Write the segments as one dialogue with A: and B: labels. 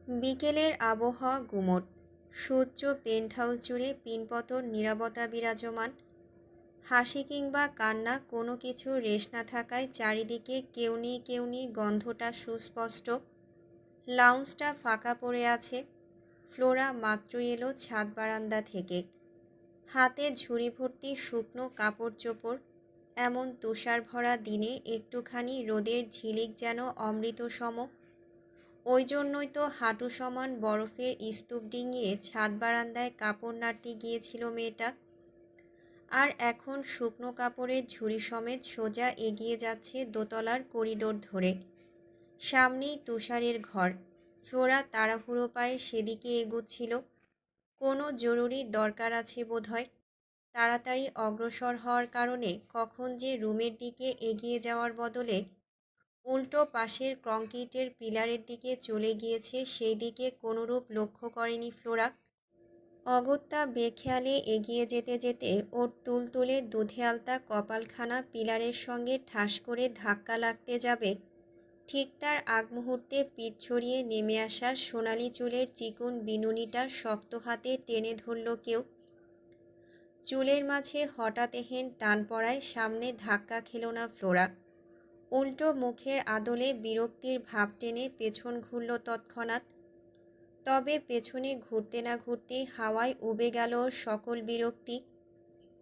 A: বিকেলের আবহাওয়া গুমোট। সূর্য পেন্টহাউস জুড়ে পিনপতন নীরবতা বিরাজমান। হাসি কিংবা কান্না কোনো কিছু রেশ না থাকায় চারিদিকে কেউ নেই গন্ধটা সুস্পষ্ট। লাউঞ্জটা ফাঁকা পড়ে আছে। ফ্লোরা মাত্রই এলো ছাদ বারান্দা থেকে। হাতে ঝুড়ি ভর্তি শুকনো কাপড় চোপড়। এমন তুষার ভরা দিনে একটুখানি রোদের ঝিলিক যেন অমৃত সম। ওই জন্যই তো হাঁটু সমান বরফের স্তূপ ডিঙিয়ে ছাদ বারান্দায় কাপড় নাড়তে গিয়েছিল মেয়েটা। আর এখন শুকনো কাপড়ের ঝুড়ি সমেত সোজা এগিয়ে যাচ্ছে দোতলার করিডোর ধরে। সামনেই তুষারের ঘর। ফ্লোরা তাড়াহুড়ো পায়ে সেদিকে এগুচ্ছিল। কোনো জরুরি দরকার আছে বোধহয়। তাড়াতাড়ি অগ্রসর হওয়ার কারণে কখন যে রুমের দিকে এগিয়ে যাওয়ার বদলে উল্টো পাশের কংক্রিটের পিলারের দিকে চলে গিয়েছে সেই দিকে কোনোরূপ লক্ষ্য করেনি ফ্লোরা। অগত্যা বেখেয়ালে এগিয়ে যেতে যেতে ওর তুলতুলে দুধে আলতা কপালখানা পিলারের সঙ্গে ঠাস করে ধাক্কা লাগতে যাবে, ঠিক তার আগ মুহূর্তে পিঠ ছড়িয়ে নেমে আসা সোনালি চুলের চিকুন বিনুনিটা শক্ত হাতে টেনে ধরল কেউ। চুলের মাঝে হঠাৎ এহেন টান পড়ায় সামনে ধাক্কা খেল না ফ্লোরা। উল্টো মুখের আদলে বিরক্তির ভাব টেনে পেছন ঘুরল তৎক্ষণাৎ। তবে পেছনে ঘুরতে না ঘুরতেই হাওয়ায় উবে গেল ওর সকল বিরক্তি।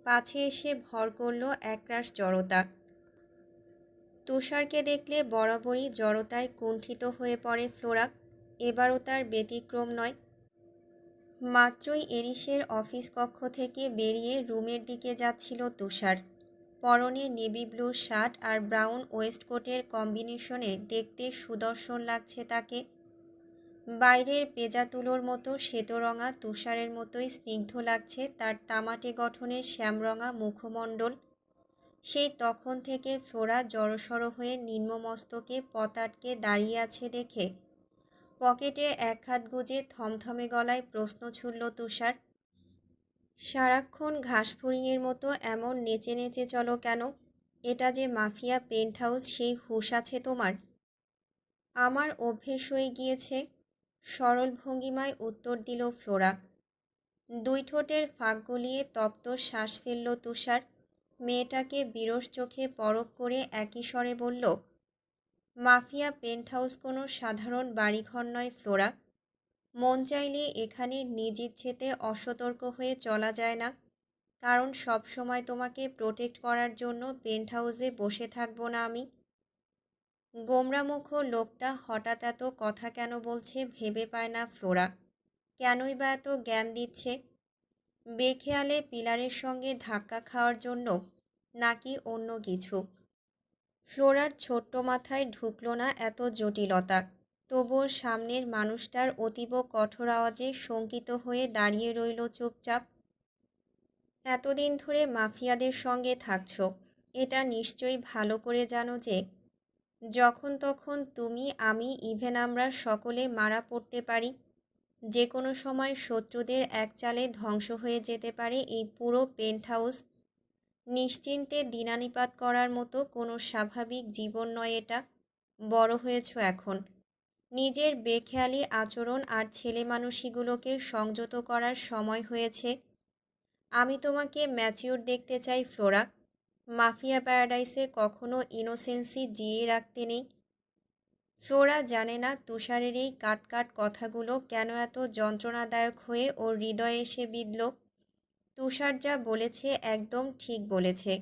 A: পাছে এসে ভর করল একরাশ জড়তা। তুষারকে দেখলে বরাবরই জড়তায় কুণ্ঠিত হয়ে পড়ে ফ্লোরা। এবারও তার ব্যতিক্রম নয়। মাত্রই এরিসের অফিস কক্ষ থেকে বেরিয়ে রুমের দিকে যাচ্ছিল তুষার। পরনে নেভি ব্লু শার্ট আর ব্রাউন ওয়েস্টকোটের কম্বিনেশনে দেখতে সুদর্শন লাগছে তাকে। বাইরের পেঁজা তুলোর মতো শ্বেতরঙা তুষারের মতোই স্নিগ্ধ লাগছে তার তামাটে গঠনের শ্যামরঙা মুখমণ্ডল। সেই তখন থেকে ফ্লোরা জড়সড় হয়ে নিম্নমস্তকে পথ আটকে দাঁড়িয়ে আছে দেখে পকেটে এক হাত গুজে থমথমে গলায় প্রশ্ন ছুড়ল তুষার, সারাক্ষণ ঘাসফড়িংয়ের মতো এমন নেচে নেচে চলো কেন? এটা যে মাফিয়া পেন্টহাউস সেই হুঁশ আছে তোমার? আমার অভ্যেস হয়ে গিয়েছে, সরল ভঙ্গিমায় উত্তর দিল ফ্লোরা। দুই ঠোঁটের ফাঁক গলিয়ে তপ্ত শ্বাস ফেলল তুষার। মেয়েটাকে বিরস চোখে পরখ করে একই স্বরে বলল, মাফিয়া পেন্টহাউস কোনো সাধারণ বাড়িঘর নয় ফ্লোরা। মন চাইলে এখানে নিজ ইচ্ছেতে অসতর্ক হয়ে চলা যায় না, কারণ সব সময় তোমাকে প্রোটেক্ট করার জন্য পেন্টহাউসে বসে থাকবো না আমি। গোমরামুখ লোকটা হঠাৎ এত কথা কেন বলছে ভেবে পায় না ফ্লোরা। কেনই বা এত জ্ঞান দিচ্ছে? বেখেয়ালে পিলারের সঙ্গে ধাক্কা খাওয়ার জন্য, নাকি অন্য কিছু? ফ্লোরার ছোট্ট মাথায় ঢুকল না এত জটিলতা। তবুও সামনের মানুষটার অতীব কঠোর আওয়াজে শঙ্কিত হয়ে দাঁড়িয়ে রইল চুপচাপ। এতদিন ধরে মাফিয়াদের সঙ্গে থাকছ, এটা নিশ্চয়ই ভালো করে জানো যে যখন তখন তুমি, আমি, ইভেন আমরা সকলে মারা পড়তে পারি। যে কোনো সময় শত্রুদের এক চালে ধ্বংস হয়ে যেতে পারে এই পুরো পেন্টহাউস। নিশ্চিন্তে দিনানিপাত করার মতো কোনো স্বাভাবিক জীবন নয় এটা। বড় হয়েছ এখন। নিজের বেখেয়ালি আচরণ আর ছেলেমানুষিগুলোকে সংযত করার সময় হয়েছে। আমি তোমাকে ম্যাচিউর দেখতে চাই ফ্লোরা। মাফিয়া প্যারাডাইসে কখনো ইনোসেন্সি জিয়ে রাখতে নেই। ফ্লোরা জানে না তুষারের এই কাট কথাগুলো কেন এত যন্ত্রণাদায়ক হয়ে ওর হৃদয়ে এসে বিঁধল। তুষার যা বলেছে একদম ঠিক বলেছে।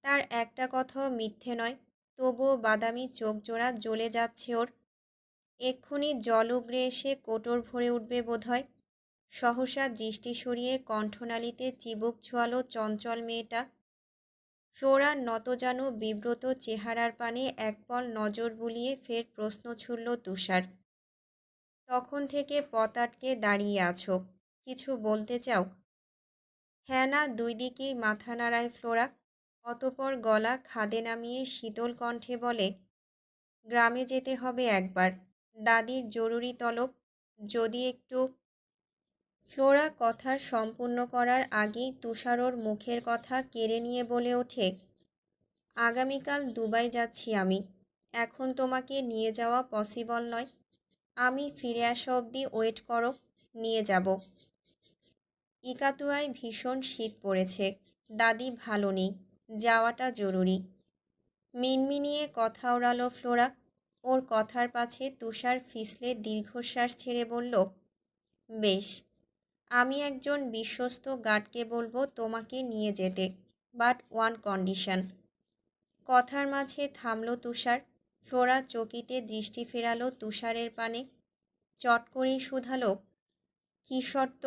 A: তার একটা কথাও মিথ্যে নয়। তবুও বাদামি চোখ জোড়া জ্বলে যাচ্ছে ওর। এক্ষুনি জল উগড়ে এসে কোটর ভরে উঠবে বোধহয়। সহসা দৃষ্টি সরিয়ে কণ্ঠনালীতে চিবুক ছোয়ালো চঞ্চল মেয়েটা। ফ্লোরার নতজানু বিব্রত চেহারার পানে একপল নজর বুলিয়ে ফের প্রশ্ন ছুড়ল তুষার, তখন থেকে পথ আটকে দাঁড়িয়ে আছো, কিছু বলতে চাও? হ্যাঁ না দুই দিকেই মাথা নাড়ায় ফ্লোরা। অতপর গলা খাদে নামিয়ে শীতল কণ্ঠে বলে, গ্রামে যেতে হবে একবার, দাদির জরুরি তলব, যদি একটু। ফ্লোরা কথা সম্পূর্ণ করার আগেই তুষার ওর মুখের কথা কেড়ে নিয়ে বলে ওঠে, আগামীকাল দুবাই যাচ্ছি আমি। এখন তোমাকে নিয়ে যাওয়া পসিবল নয়। আমি ফিরে আসা অবধি ওয়েট করো, নিয়ে যাব। ইকাতুয়ায় ভীষণ শীত পড়েছে, দাদি ভালো নেই, যাওয়াটা জরুরি। মিনমিনিয়ে কথা ওড়ালো ফ্লোরা। ওর কথার পাছে তুষার ফিসলে দীর্ঘশ্বাস ছেড়ে বলল, বেশ, আমি একজন বিশ্বস্ত গার্ডকে বলবো তোমাকে নিয়ে যেতে, বাট ওয়ান কন্ডিশন। কথার মাঝে থামল তুষার। ফ্লোরা চকিতে দৃষ্টি ফেরালো তুষারের পানে, চট করেই শুধালো, কী শর্ত?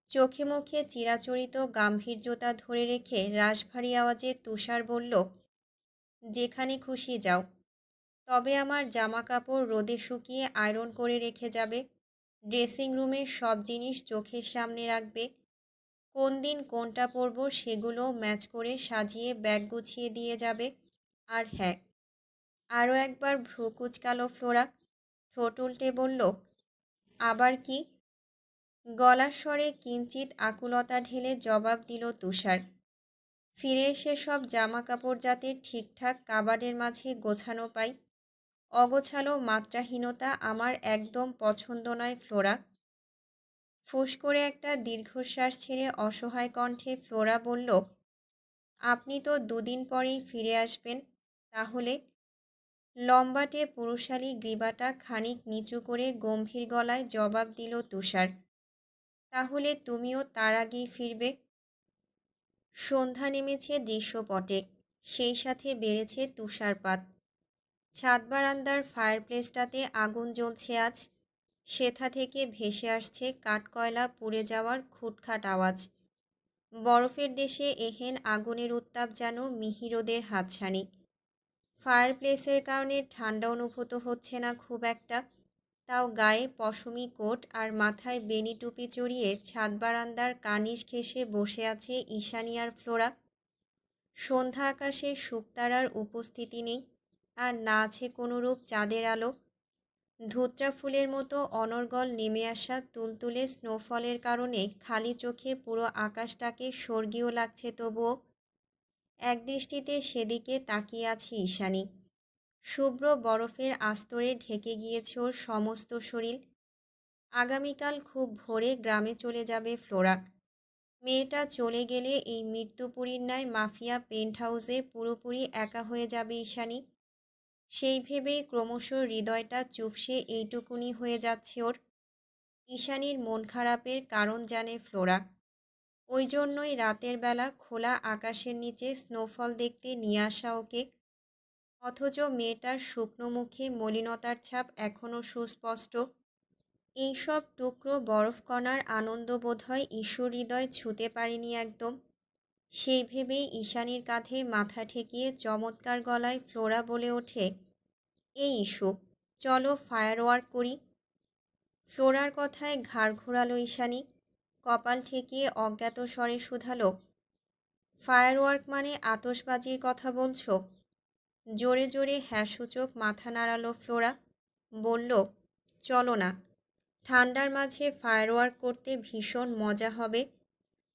A: চোখে মুখে চিরাচরিত গাম্ভীর্যতা ধরে রেখে রাশভারী আওয়াজে তুষার বলল, যেখানে খুশি যাও, তবে আমার জামা কাপড় রোদে শুকিয়ে আয়রন করে রেখে যাবে। ড্রেসিং রুমের সব জিনিস চোখের সামনে রাখবে। কোন দিন কোনটা পরবো সেগুলো ম্যাচ করে সাজিয়ে ব্যাগ গুছিয়ে দিয়ে যাবে। আর হ্যাঁ, আরও একবার ভ্রু কুচকালো ফ্লোরা, ঠোঁট উল্টে বলল, আবার কি? গলার স্বরে কিঞ্চিত আকুলতা ঢেলে জবাব দিল তুষার, ফিরে এসে সব জামা কাপড় যাতে ঠিকঠাক কাবাডের মাঝে গোছানো পাই। অগোছালো মাত্রাহীনতা আমার একদম পছন্দ নয় ফ্লোরা। ফুস করে একটা দীর্ঘশ্বাস ছেড়ে অসহায় কণ্ঠে ফ্লোরা বলল, আপনি তো দুদিন পরেই ফিরে আসবেন, তাহলে? লম্বাটে পুরুষালী গ্রীবাটা খানিক নিচু করে গম্ভীর গলায় জবাব দিল তুষার, তাহলে তুমিও তার আগেই ফিরবে? সন্ধ্যা নেমেছে দৃশ্যপটে, সেই সাথে বেড়েছে তুষারপাত। ছাদ বারান্দার ফায়ারপ্লেসটাতে আগুন জ্বলছে আজ। সেথা থেকে ভেসে আসছে কাঠকয়লা পুড়ে যাওয়ার খুটখাট আওয়াজ। বরফের দেশে এহেন আগুনের উত্তাপ যেন মিহিরদের হাতছানি। ফায়ারপ্লেসের কারণে ঠান্ডা অনুভূত হচ্ছে না খুব একটা, তাও গায়ে পশমি কোট আর মাথায় বেনি টুপি চড়িয়ে ছাদ বারান্দার কার্নিশ ঘেঁষে বসে আছে ঈশানী আর ফ্লোরা। সন্ধ্যা আকাশে শুকতারার উপস্থিতি নেই, আর না আছে কোনোরূপ চাঁদের আলো। ধুত্রা ফুলের মতো অনর্গল নেমে আসা তুলতুলে স্নোফলের কারণে খালি চোখে পুরো আকাশটাকে স্বর্গীয় লাগছে। তবুও একদৃষ্টিতে সেদিকে তাকিয়ে আছে ঈশানী। শুভ্র বরফের আস্তরে ঢেকে গিয়েছে ওর সমস্ত শরীর। আগামীকাল খুব ভোরে গ্রামে চলে যাবে ফ্লোরা। মেয়েটা চলে গেলে এই মৃত্যুপুরীর ন্যায় মাফিয়া পেন্ট হাউসে পুরোপুরি একা হয়ে যাবে ঈশানী। সেই ভেবেই ক্রমশ হৃদয়টা চুপসে এইটুকুনি হয়ে যাচ্ছে ওর। ঈশানীর মন খারাপের কারণ জানে ফ্লোরা, ওই জন্যই রাতের বেলা খোলা আকাশের নিচে স্নোফল দেখতে নিয়ে আসা ওকে। অথচ মেয়েটার শুকনো মুখে মলিনতার ছাপ এখনও সুস্পষ্ট। এইসব টুকরো বরফকণার আনন্দ বোধহয় ঈশ্বর হৃদয় ছুঁতে পারেনি একদম। সেই ভেবেই ঈশানীর কাঁধে মাথা ঠেকিয়ে চমৎকার গলায় ফ্লোরা বলে ওঠে, এই ইস্যু, চলো ফায়ার ওয়ার্ক করি। ফ্লোরার কথায় ঘাড় ঘোরালো ঈশানী, কপাল ঠেকিয়ে অজ্ঞাত স্বরে শুধালো, ফায়ার ওয়ার্ক মানে আতশবাজির কথা বলছো? জোরে জোরে হ্যাঁসূচক মাথা নাড়ালো ফ্লোরা, বলল, চলো না, ঠান্ডার মাঝে ফায়ার ওয়ার্ক করতে ভীষণ মজা হবে।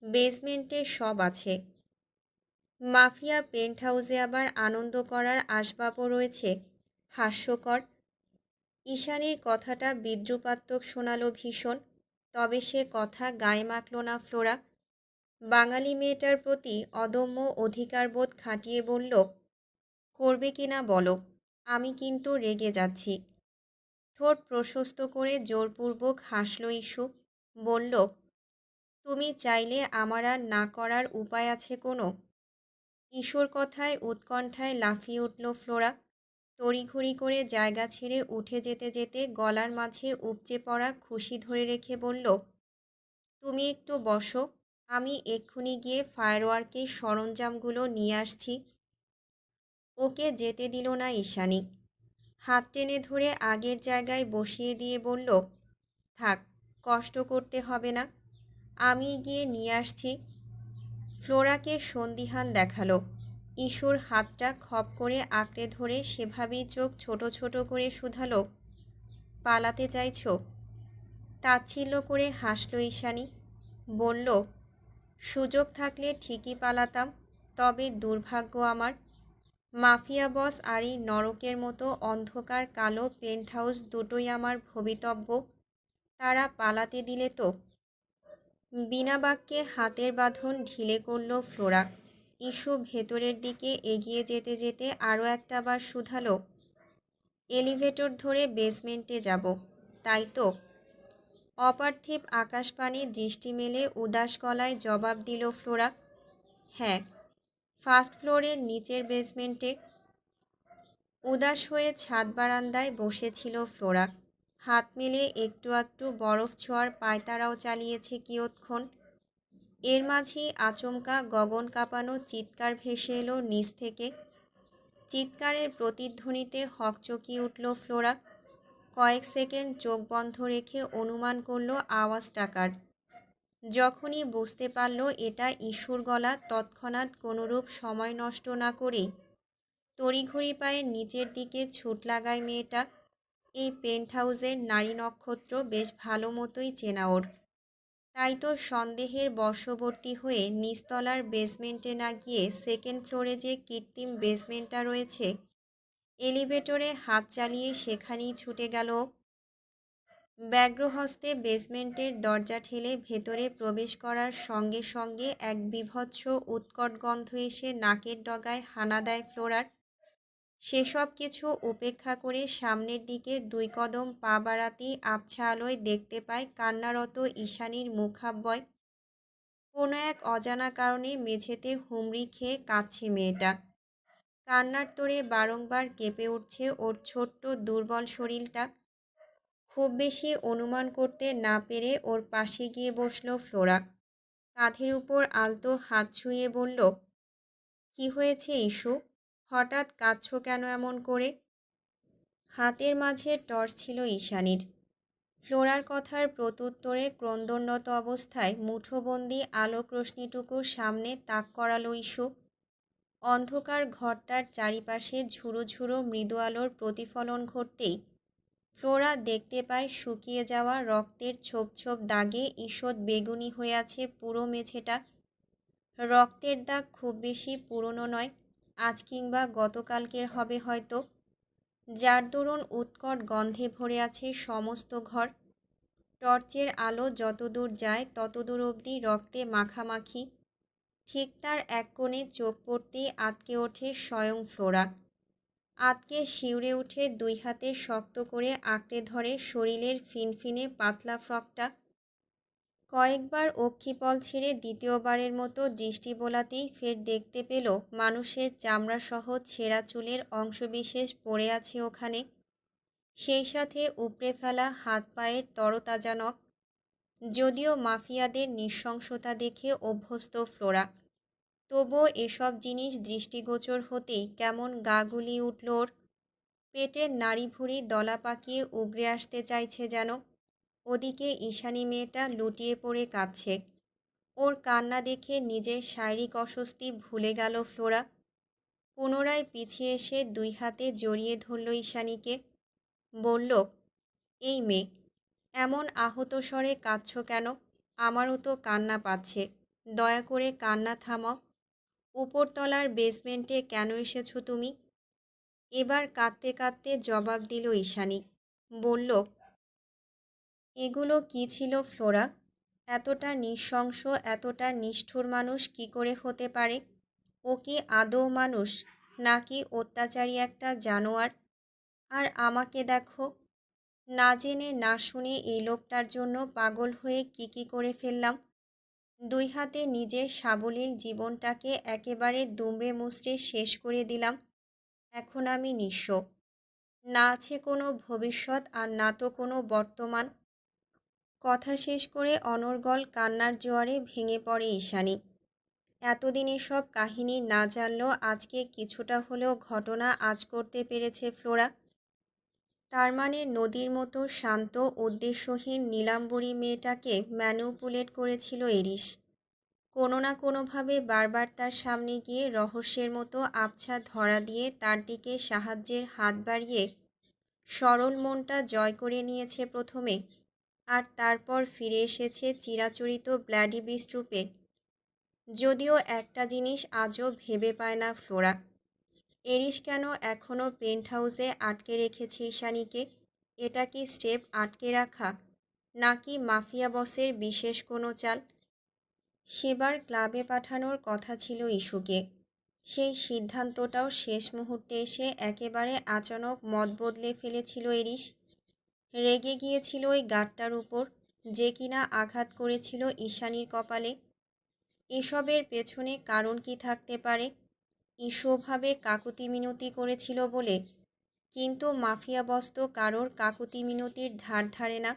A: বেসমেন্টে সব আছে। মাফিয়া পেন্ট হাউসে আবার আনন্দ করার আসবাবও রয়েছে। হাস্যকর। ঈশানীর কথাটা বিদ্রুপাত্মক শোনালো ভীষণ, তবে সে কথা গায়ে মাখল না ফ্লোরা। বাঙালি মেয়েটার প্রতি অদম্য অধিকারবোধ খাটিয়ে বলল, করবে কি না বলো, আমি কিন্তু রেগে যাচ্ছি। ঠোঁট প্রশস্ত করে জোরপূর্বক হাসল ইস্যু, বলল, তুমি চাইলে আমার আর না করার উপায় আছে কোনো? ইস্যুর কথায় উৎকণ্ঠায় লাফিয়ে উঠল ফ্লোরা। তড়িঘড়ি করে জায়গা ছেড়ে উঠে যেতে যেতে গলার মাঝে উপচে পড়া খুশি ধরে রেখে বলল, তুমি একটু বসো, আমি এক্ষুনি গিয়ে ফায়ারওয়ার্কের সরঞ্জামগুলো নিয়ে আসছি। ওকে যেতে দিল না ঈশানী। হাত টেনে ধরে আগের জায়গায় বসিয়ে দিয়ে বলল, থাক, কষ্ট করতে হবে না, আমি গিয়ে নিয়ে আসছি। ফ্লোরাকে সন্দিহান দেখালো। ইস্যুর হাতটা খপ করে আঁকড়ে ধরে সেভাবেই চোখ ছোট ছোট করে শুধালো, পালাতে চাইছো? তাচ্ছিল্য করে হাসল ঈশানী, বলল, সুযোগ থাকলে ঠিকই পালাতাম, তবে দুর্ভাগ্য আমার। মাফিয়া বস আর এই নরকের মতো অন্ধকার কালো পেন্ট হাউস দুটোই আমার ভবিতব্য। তারা পালাতে দিলে তো। বিনা বাক্যে হাতের বাঁধন ঢিলে করল ফ্লোরা। ইস্যু ভেতরের দিকে এগিয়ে যেতে যেতে আরও একটা বার শুধালো, এলিভেটর ধরে বেসমেন্টে যাব, তাই তো? অপার্থিব আকাশপানে দৃষ্টি মেলে উদাস গলায় জবাব দিল ফ্লোরা, হ্যাঁ, ফার্স্ট ফ্লোরের নিচের বেসমেন্টে। উদাস হয়ে ছাদ বারান্দায় বসেছিল ফ্লোরা। হাত মেলে একটু আধটু বরফ ছোঁয়ার পায়তারাও চালিয়েছে কিয়ৎক্ষণ। এর মাঝেই আচমকা গগন কাঁপানো চিৎকার ভেসে এলো নিচ থেকে। চিৎকারের প্রতিধ্বনিতে হকচকিয়ে উঠল ফ্লোরা। কয়েক সেকেন্ড চোখ বন্ধ রেখে অনুমান করল আওয়াজটা কার। যখনই বুঝতে পারল এটা ইস্যুর গলা, তৎক্ষণাৎ কোনোরূপ সময় নষ্ট না করেই তড়িঘড়ি পায়ে নিচের দিকে ছুট লাগায় মেয়েটা। এই পেন্ট হাউসের নারী নক্ষত্র বেশ ভালো মতোই চেনা ওর। তাই তো সন্দেহের বশবর্তী হয়ে নিচতলার বেসমেন্টে না গিয়ে সেকেন্ড ফ্লোরে যে কৃত্রিম বেসমেন্টটা রয়েছে, এলিভেটরে হাত চালিয়ে সেখানেই ছুটে গেল। ব্যগ্রহস্তে বেসমেন্টের দরজা ঠেলে ভেতরে প্রবেশ করার সঙ্গে সঙ্গে এক বীভৎস উৎকট গন্ধ এসে নাকের ডগায় হানা দেয় ফ্লোরার। সেসব কিছু উপেক্ষা করে সামনের দিকে 2 কদম পা বাড়াতেই আবছা আলোয় দেখতে পায় কান্নারত ঈশানীর মুখাব্যয়। কোনো এক অজানা কারণে মেঝেতে হুমড়ি খেয়ে কাঁদছে মেয়েটা। কান্নার তোড়ে বারংবার কেঁপে উঠছে ওর ছোট্ট দুর্বল শরীরটা। খুব বেশি অনুমান করতে না পেরে ওর পাশে গিয়ে বসল ফ্লোরা। কাঁধের উপর আলতো হাত ছুঁয়ে বলল, কি হয়েছে ইস্যু? হঠাৎ কাঁদছো কেন এমন করে? হাতের মাঝে টর্চ ছিল ঈশানীর। ফ্লোরার কথার প্রত্যুত্তরে ক্রন্দনরত অবস্থায় মুঠোবন্দি আলোক রশ্মিটুকুর সামনে তাক করালো ইস্যু। অন্ধকার ঘরটার চারিপাশে ঝুড়ো ঝুড়ো মৃদু আলোর প্রতিফলন ঘটতেই ফ্লোরা দেখতে পায় শুকিয়ে যাওয়া রক্তের ছোপ ছোপ দাগে ঈষৎ বেগুনি হয়ে আছে পুরো মেঝেটা। রক্তের দাগ খুব বেশি পুরনো নয়, আজ কিংবা গতকালকের হবে হয়তো, যার দরুন উৎকট গন্ধে ভরে আছে সমস্ত ঘর। টর্চের আলো যতদূর যায় ততদূর অবধি রক্তে মাখামাখি। ঠিক তার এক কোণে চোখ পড়তেই আঁতকে ওঠে স্বয়ং ফ্লোরা। আঁতকে শিউরে উঠে 2 হাতে শক্ত করে আঁকড়ে ধরে শরীরের ফিনফিনে পাতলা ফ্রকটা। কয়েকবার অক্ষিপল ছেড়ে দ্বিতীয়বারের মতো দৃষ্টি বোলাতেই ফের দেখতে পেল মানুষের চামড়াসহ ছেঁড়া চুলের অংশবিশেষ পড়ে আছে ওখানে, সেই সাথে উপড়ে ফেলা হাত পায়ের তরতাজা নখ। যদিও মাফিয়াদের নৃশংসতা দেখে অভ্যস্ত ফ্লোরা, তবুও এসব জিনিস দৃষ্টিগোচর হতেই কেমন গা গুলিয়ে উঠল ওর। পেটের নাড়িভুড়ি দলা পাকিয়ে উগরে আসতে চাইছে যেন। ওদিকে ঈশানী মেয়েটা লুটিয়ে পড়ে কাঁদছে। ওর কান্না দেখে নিজের শারীরিক অস্বস্তি ভুলে গেল ফ্লোরা। পুনরায় পিছিয়ে এসে 2 হাতে জড়িয়ে ধরল ঈশানীকে। বলল, এই মেয়ে, এমন আহত স্বরে কাঁদছ কেন? আমারও তো কান্না পাচ্ছে, দয়া করে কান্না থামাও। উপরতলার বেসমেন্টে কেন এসেছো তুমি? এবার কাঁদতে কাঁদতে জবাব দিল ঈশানী। বলল, এগুলো কি ছিল ফ্লোরা? এতটা নৃশংস, এতটা নিষ্ঠুর মানুষ কি করে হতে পারে? ও কি আদৌ মানুষ, নাকি অত্যাচারী একটা জানোয়ার? আর আমাকে দেখো, না জেনে না শুনে এই লোকটার জন্য পাগল হয়ে কি করে ফেললাম। 2 হাতে নিজের সাবলীল জীবনটাকে একেবারে দুমড়ে মুচড়ে শেষ করে দিলাম। এখন আমি নিঃস্ব। না আছে কোনো ভবিষ্যৎ আর না তো কোনো বর্তমান। কথা শেষ করে অনর্গল কান্নার জোয়ারে ভেঙে পড়ে ঈশানী। এতদিন এসব কাহিনী না জানলেও আজকে কিছুটা হলেও ঘটনা আঁচ করতে পেরেছে ফ্লোরা। তার মানে নদীর মতো শান্ত উদ্দেশ্যহীন নীলাম্বরী মেয়েটাকে ম্যানিপুলেট করেছিল এরিস। কোনো না কোনোভাবে বারবার তার সামনে গিয়ে রহস্যের মতো আবছা ধরা দিয়ে তার দিকে সাহায্যের হাত বাড়িয়ে সরল মনটা জয় করে নিয়েছে প্রথমে, আর তারপর ফিরে এসেছে চিরাচরিত ব্ল্যাডি বিস্ট রূপে। যদিও একটা জিনিস আজও ভেবে পায় না ফ্লোরা, এরিস কেন এখনও পেন্ট হাউসে আটকে রেখেছে ঈশানীকে? এটা কি স্টেপ আটকে রাখা, নাকি মাফিয়া বসের বিশেষ কোনো চাল? সেবার ক্লাবে পাঠানোর কথা ছিল ইস্যুকে। সেই সিদ্ধান্তটাও শেষ মুহূর্তে এসে একেবারে আচানক মত বদলে ফেলেছিল এরিস। রেগে গিয়েছিল ওই গাঁটটার উপর, যে কিনা আঘাত করেছিল ঈশানীর কপালে। এসবের পেছনে কারণ কি থাকতে পারে? ঈশোভাবে কাকুতি মিনতি করেছিল বলে, কিন্তু মাফিয়া বস তো কারোর কাকুতি মিনতির ধার ধারে না।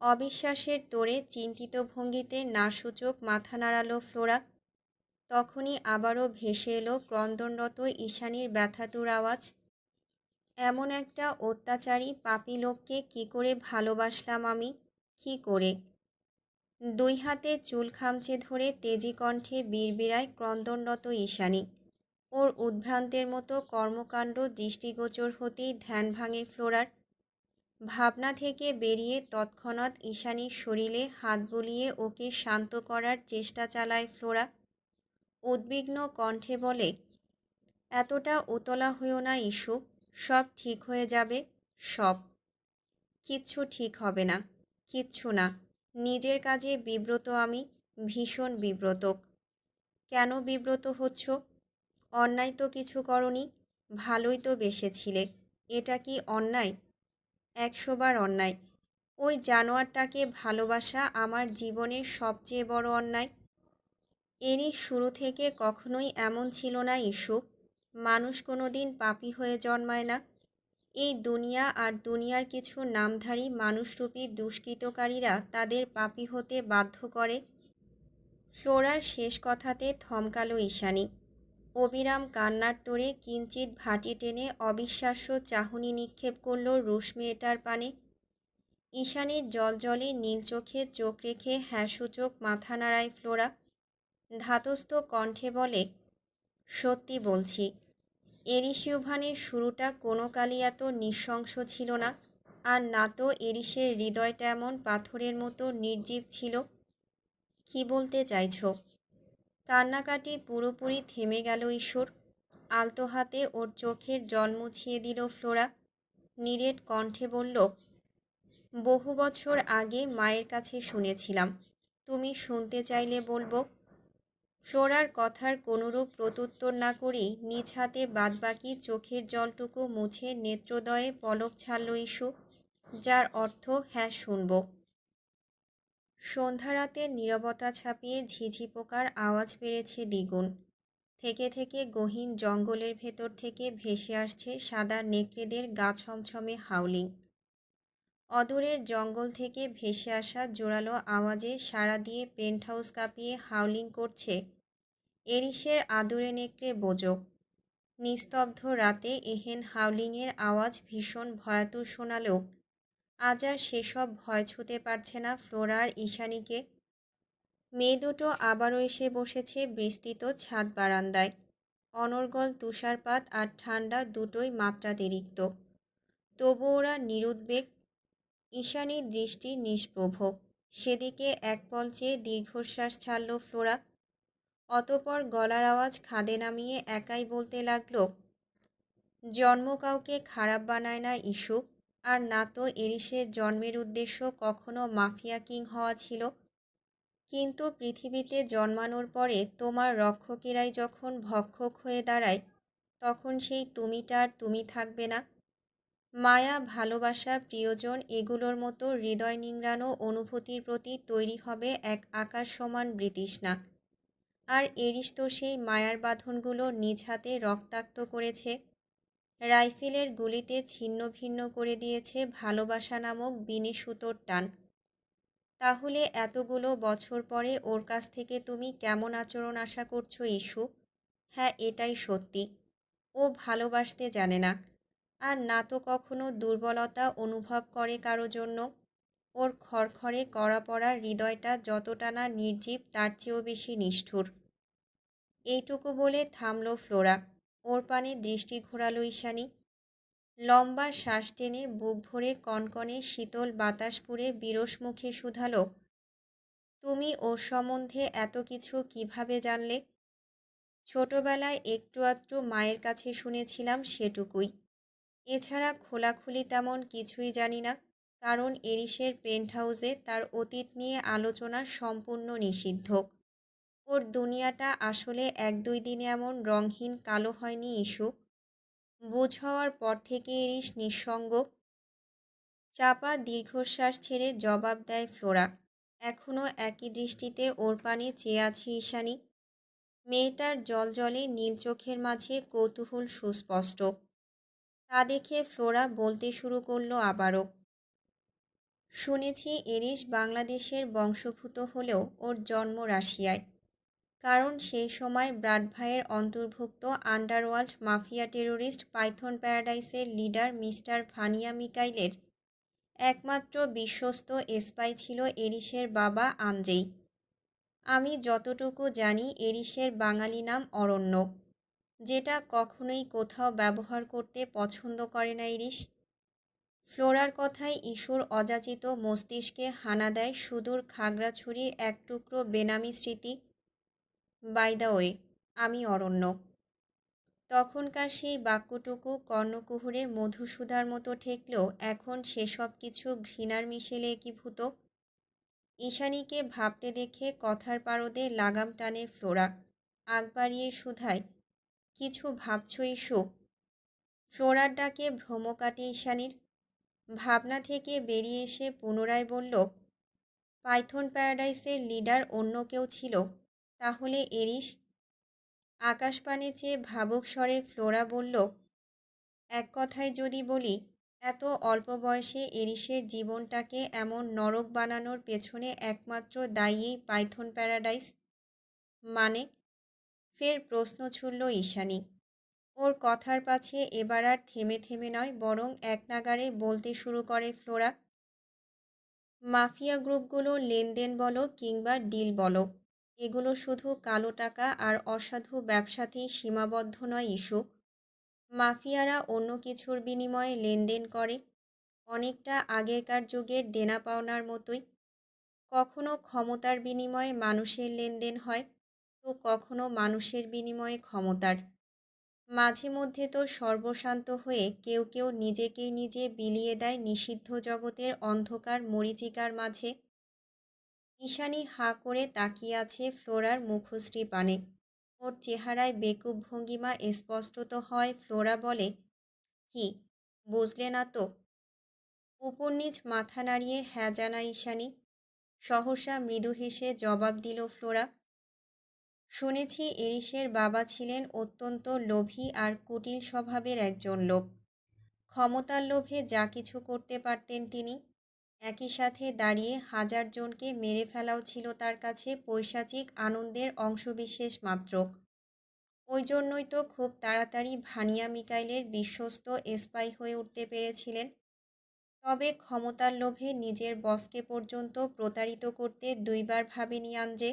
A: অবিশ্বাসের তোড়ে চিন্তিত ভঙ্গিতে নাসূচক মাথা নাড়ালো ফ্লোরা। তখনই আবারও ভেসে এলো ক্রন্দনরত ঈশানীর ব্যথাতুর আওয়াজ। এমন একটা অত্যাচারী পাপী লোককে কি করে ভালোবাসলাম আমি, কি করে? দুই হাতে চুল খামচে ধরে তেজি কণ্ঠে বিড়বিড়ায় ক্রন্দনরত ঈশানী। ওর উদ্ভ্রান্তের মতো কর্মকাণ্ড দৃষ্টিগোচর হতেই ধ্যান ভাঙে ফ্লোরার। ভাবনা থেকে বেরিয়ে তৎক্ষণাৎ ঈশানীর শরীরে হাত বুলিয়ে ওকে শান্ত করার চেষ্টা চালায় ফ্লোরা। উদ্বিগ্ন কণ্ঠে বলে, এতটা উতলা হইও না ইস্যু, সব ঠিক হয়ে যাবে, সব। কিচ্ছু ঠিক হবে না, কিচ্ছু না। নিজের কাজে বিব্রত আমি, ভীষণ বিব্রত। কেন বিব্রত হচ্ছ? অন্যায় তো কিছু করনি, ভালোই তো বেসেছিলে। এটা কি অন্যায়? 100 বার অন্যায়। ওই জানোয়ারটাকে ভালোবাসা আমার জীবনের সবচেয়ে বড় অন্যায়। এরই শুরু থেকে কখনোই এমন ছিল না ইস্যু। মানুষ কোনো দিন পাপী হয়ে জন্মায় না। এই দুনিয়া আর দুনিয়ার কিছু নামধারী মানুষরূপী দুষ্কৃতকারীরা তাদের পাপী হতে বাধ্য করে। ফ্লোরার শেষ কথাতে থমকালো ঈশানী। অবিরাম কান্নার তোড়ে কিঞ্চিৎ ভাটি টেনে অবিশ্বাস্য চাহনি নিক্ষেপ করল রুশ মেয়েটার পানে। ঈশানীর জলজলে নীল চোখে চোখ রেখে হ্যাঁসূচক মাথা নাড়ায় ফ্লোরা। ধাতস্থ কণ্ঠে বলে, সত্যি বলছি, এরিসিউভানের শুরুটা কোনো কালই এত নৃশংস ছিল না, আর না তো এরিসের হৃদয়টা এমন পাথরের মতো নির্জীব ছিল। কি বলতে চাইছ? কান্নাকাটি পুরোপুরি থেমে গেল ঈশ্বর। আলতো হাতে ওর চোখের জল মুছিয়ে দিল ফ্লোরা। নিরেট কণ্ঠে বলল, বহু বছর আগে মায়ের কাছে শুনেছিলাম, তুমি শুনতে চাইলে বলবো। ফ্লোরার কথার কোনোরূপ প্রত্যুত্তর না করেই নিজ হাতে বাদবাকি চোখের জলটুকু মুছে নেত্রোদয়ে পলক ছাড়ল ইস্যু, যার অর্থ হ্যাঁ শুনব। সন্ধ্যারাতের নীরবতা ছাপিয়ে ঝিঝি পোকার আওয়াজ বেড়েছে দ্বিগুণ। থেকে থেকে গহীন জঙ্গলের ভেতর থেকে ভেসে আসছে সাদা নেকড়েদের গা ছমছমে হাউলিং। অদূরের জঙ্গল থেকে ভেসে আসা জোরালো আওয়াজে সাড়া দিয়ে পেন্ট হাউস কাঁপিয়ে হাউলিং করছে এরিসের আদুরে নেকড়ে বোজক। নিস্তব্ধ রাতে এহেন হাউলিংয়ের আওয়াজ ভীষণ ভয়াতুর শোনালেও আজ আর সেসব ভয় ছুঁতে পারছে না ফ্লোরা আর ঈশানীকে। মেয়ে দুটো আবারও এসে বসেছে বিস্তৃত ছাদ বারান্দায়। অনর্গল তুষারপাত আর ঠান্ডা দুটোই মাত্রাতিরিক্ত, তবু ওরা নিরুদ্বেগ। ঈশানীর দৃষ্টি নিষ্প্রভ। সেদিকে এক পল চেয়ে দীর্ঘশ্বাস ছাড়ল ফ্লোরা। অতপর গলার আওয়াজ খাদে নামিয়ে একাই বলতে লাগল, জন্ম কাউকে খারাপ বানায় না ইস্যু, আর না তো এরিসের জন্মের উদ্দেশ্য কখনো মাফিয়া কিং হওয়া ছিল। কিন্তু পৃথিবীতে জন্মানোর পরে তোমার রক্ষকেরাই যখন ভক্ষক হয়ে দাঁড়ায়, তখন সেই তুমিটা আর তুমি থাকবে না। মায়া, ভালোবাসা, প্রিয়জন এগুলোর মতো হৃদয় নিংড়ানো অনুভূতির প্রতি তৈরি হবে এক আকাশ সমান বৃতৃষ্ণা। আর এরিস তো সেই মায়ার বাঁধনগুলো নিজ হাতে রক্তাক্ত করেছে। রাইফেলের গুলিতে ছিন্ন ভিন্ন করে দিয়েছে ভালোবাসা নামক বিনে সুতোর টান। তাহলে এতগুলো বছর পরে ওর কাছ থেকে তুমি কেমন আচরণ আশা করছো ইস্যু? হ্যাঁ, এটাই সত্যি, ও ভালোবাসতে জানে না, আর না তো কখনো দুর্বলতা অনুভব করে কারো জন্য। ওর খড়খড়ে কড়া পড়া হৃদয়টা যতটা না নির্জীব তার চেয়েও বেশি নিষ্ঠুর। এইটুকু বলে থামল ফ্লোরা। ওর পানে দৃষ্টি ঘোরালো ঈশানী। লম্বা শ্বাস টেনে বুক ভরে কনকনে শীতল বাতাস পুড়ে বিরস মুখে শুধালো, তুমি ওর সম্বন্ধে এত কিছু কিভাবে জানলে? ছোটবেলায় একটু আধটু মায়ের কাছে শুনেছিলাম সেটুকুই। এছাড়া খোলাখুলি তেমন কিছুই জানি না, কারণ এরিসের পেন্টহাউসে তার অতীত নিয়ে আলোচনা সম্পূর্ণ নিষিদ্ধ। ওর দুনিয়াটা আসলে ১-২ দিনে এমন রঙহীন কালো হয়নি ইস্যু। বুঝ হওয়ার পর থেকে এরিস নিঃসঙ্গ। চাপা দীর্ঘশ্বাস ছেড়ে জবাব দেয় ফ্লোরা। এখনও একই দৃষ্টিতে ওর পানে চেয়ে আছে ঈশানী। মেয়েটার জ্বলজ্বলে নীল চোখের মাঝে কৌতূহল সুস্পষ্ট। তা দেখে ফ্লোরা বলতে শুরু করলো আবারও। শুনেছি এরিস বাংলাদেশের বংশোদ্ভূত হলেও ওর জন্ম রাশিয়ায়। কারণ সেই সময় ব্রাড ভাইয়ের অন্তর্ভুক্ত আন্ডারওয়ার্ল্ড মাফিয়া টেরোরিস্ট পাইথন প্যারাডাইসের লিডার মিস্টার ভানিয়া মিকাইলের একমাত্র বিশ্বস্ত স্পাই ছিল এরিসের বাবা আন্দ্রেই। আমি যতটুকু জানি এরিসের বাঙালি নাম অরণ্য, যেটা কখনোই কোথাও ব্যবহার করতে পছন্দ করে না এরিস। ফ্লোরার কথায় ইস্যুর অযাচিত মস্তিষ্কে হানা দেয় সুদূর খাগড়াছড়ির এক টুকরো বেনামি স্মৃতি। বাই দ্য ওয়ে, আমি অরণ্য। তখনকার সেই বাক্যটুকু কর্ণকুহরে মধুসূধার মতো ঠেকলেও এখন সেসব কিছু ঘৃণার মিশেলে একীভূত। ঈশানীকে ভাবতে দেখে কথার পারদে লাগাম টানে ফ্লোরা। আগ বাড়িয়ে শুধায়, কিছু ভাবছ ইস্যু? ফ্লোরার ডাকে ভ্রম কাটে ঈশানীর। ভাবনা থেকে বেরিয়ে এসে পুনরায় বলল, পাইথন প্যারাডাইসের লিডার অন্য কেউ ছিল, তাহলে এরিস? আকাশপানে চেয়ে ভাবুক স্বরে ফ্লোরা বলল, এক কথায় যদি বলি, এত অল্প বয়সে এরিসের জীবনটাকে এমন নরক বানানোর পেছনে একমাত্র দায়ী পাইথন প্যারাডাইস। মানে? ফের প্রশ্ন ছুড়ল ঈশানী। ওর কথার পাছে এবার আর থেমে থেমে নয়, বরং একনাগাড়ে বলতে শুরু করে ফ্লোরা। মাফিয়া গ্রুপগুলো লেনদেন বলো কিংবা ডিল বলো, এগুলো শুধু কালো টাকা আর অসাধু ব্যবসাতেই সীমাবদ্ধ নয় ইস্যু। মাফিয়ারা অন্য কিছুর বিনিময়ে লেনদেন করে, অনেকটা আগেরকার যুগের দেনা পাওনার মতোই। কখনো ক্ষমতার বিনিময়ে মানুষের লেনদেন হয়, তো কখনো মানুষের বিনিময়ে ক্ষমতার। মাঝে মধ্যে তো সর্বশান্ত হয়ে কেউ কেউ নিজেকেই নিজে বিলিয়ে দেয় নিষিদ্ধ জগতের অন্ধকার মরীচিকার মাঝে। ঈশানী হাঁ করে তাকিয়ে আছে ফ্লোরার মুখশ্রী পানে। ওর চেহারায় বেকুব ভঙ্গিমা স্পষ্টত হয়। ফ্লোরা বলে, কি বুঝলে না তো? উপর নিচ মাথা নাড়িয়ে হ্যাঁ জানায় ঈশানী। সহসা মৃদু হেসে জবাব দিল ফ্লোরা, শুনেছি এরিসের বাবা ছিলেন অত্যন্ত লোভী আর কুটিল স্বভাবের একজন লোক। ক্ষমতার লোভে যা কিছু করতে পারতেন তিনি। একই সাথে দাঁড়িয়ে হাজার জনকে মেরে ফেলাও ছিল তার কাছে পৈশাচিক আনন্দের অংশবিশেষ মাত্র। ওই জন্যই তো খুব তাড়াতাড়ি ভানিয়া মিকাইলের বিশ্বস্ত স্পাই হয়ে উঠতে পেরেছিলেন। তবে ক্ষমতার লোভে নিজের বসকে পর্যন্ত প্রতারিত করতে দুইবার ভাবেনি আন্দ্রে।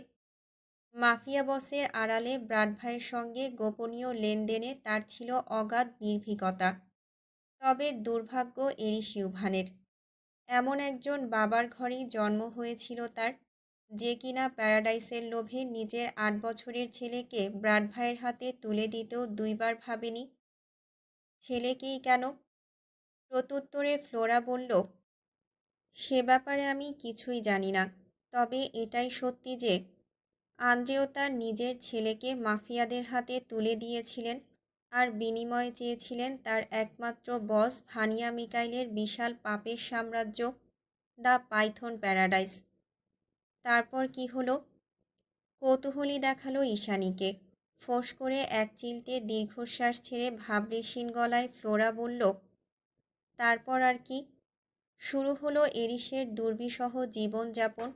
A: মাফিয়া বসের আড়ালে ব্রাড ভাইয়ের সঙ্গে গোপনীয় লেনদেনে তার ছিল অগাধ নির্ভীকতা। তবে দুর্ভাগ্য এরিস ইউভানের। এমন একজন বাবার ঘরেই জন্ম হয়েছিল তার, যে কিনা প্যারাডাইসের লোভে নিজের ৮ বছরের ছেলেকে ব্রাড ভাইয়ের হাতে তুলে দিতেও দুইবার ভাবেনি। ছেলেকেই কেন? প্রত্যুত্তরে ফ্লোরা বলল, সে ব্যাপারে আমি কিছুই জানি না। তবে এটাই সত্যি যে আন্দ্রেও তার নিজের ছেলেকে মাফিয়াদের হাতে তুলে দিয়েছিলেন, আর বিনিময়ে চেয়েছিলেন তার একমাত্র বস ভানিয়া মিকাইলের বিশাল পাপের সাম্রাজ্য, দ্য পাইথন প্যারাডাইস। তারপর কি হলো? কৌতূহলী দেখালো ঈশানীকে। ফোঁস করে এক চিলতে দীর্ঘশ্বাস ছেড়ে ভাবরেশীন গলায় ফ্লোরা বলল, তারপর আর কি? শুরু হলো এরিসের দুর্বিষহ জীবনযাপন।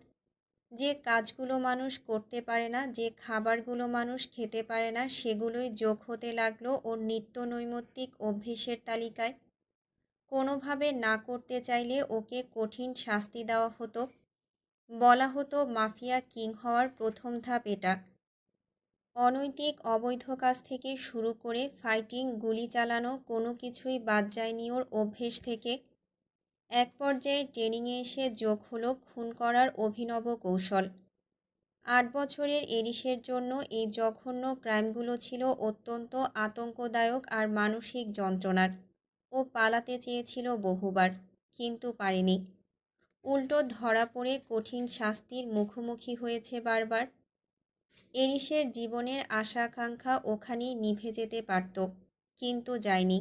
A: যে কাজগুলো মানুষ করতে পারে না, যে খাবারগুলো মানুষ খেতে পারে না, সেগুলোই যোগ হতে লাগলো ওর নিত্য নৈমিত্তিক অভ্যেসের তালিকায়। কোনোভাবে না করতে চাইলে ওকে কঠিন শাস্তি দেওয়া হতো। বলা হতো মাফিয়া কিং হওয়ার প্রথম ধাপ এটা। অনৈতিক অবৈধ কাজ থেকে শুরু করে ফাইটিং, গুলি চালানো, কোনো কিছুই বাদ যায়নি ওর অভ্যেস থেকে। এক পর্যায়ে ট্রেনিংয়ে এসে যোগ হলো খুন করার অভিনব কৌশল। 8 বছরের এরিসের জন্য এই জঘন্য ক্রাইমগুলো ছিল অত্যন্ত আতঙ্কদায়ক আর মানসিক যন্ত্রণার। ও পালাতে চেয়েছিল বহুবার, কিন্তু পারেনি। উল্টো ধরা পড়ে কঠিন শাস্তির মুখোমুখি হয়েছে বারবার। এরিসের জীবনের আশা আকাঙ্ক্ষা ওখানেই নিভে যেতে পারত, কিন্তু যায়নি।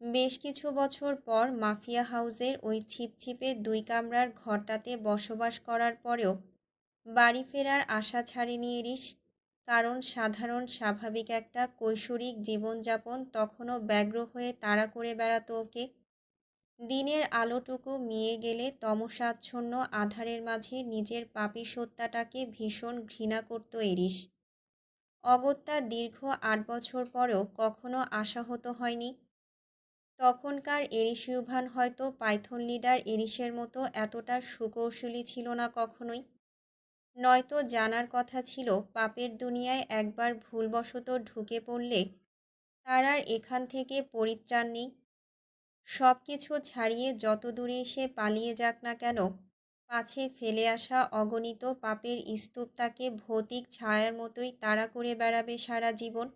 A: বেশ কিছু বছর পর মাফিয়া হাউসের ওই ছিপছিপে 2 কামরার ঘরটাতে বসবাস করার পরেও বাড়ি ফেরার আশা ছাড়েনি এরিস। কারণ সাধারণ স্বাভাবিক একটা কৈশোরিক জীবনযাপন তখনও ব্যগ্র হয়ে তাড়া করে বেড়াতো ওকে। দিনের আলোটুকু মিয়ে গেলে তমসাচ্ছন্ন আঁধারের মাঝে নিজের পাপী সত্তাটাকে ভীষণ ঘৃণা করত এরিস। অগত্যা দীর্ঘ 8 বছর পরেও কখনো আশাহত হয়নি। তখনকার এরিস ইউভান হয়তো পাইথন লিডার এরিসের মতো এতটা সুকৌশলী ছিল না কখনোই। নয়তো জানার কথা ছিল পাপের দুনিয়ায় একবার ভুলবশত ঢুকে পড়লে তার আর এখান থেকে পরিত্রাণ নেই। সব কিছু ছাড়িয়ে যত দূরে সে পালিয়ে যাক না কেন, পাছে ফেলে আসা অগণিত পাপের স্তূপ তাকে ভৌতিক ছায়ার মতোই তাড়া করে বেড়াবে সারা জীবন।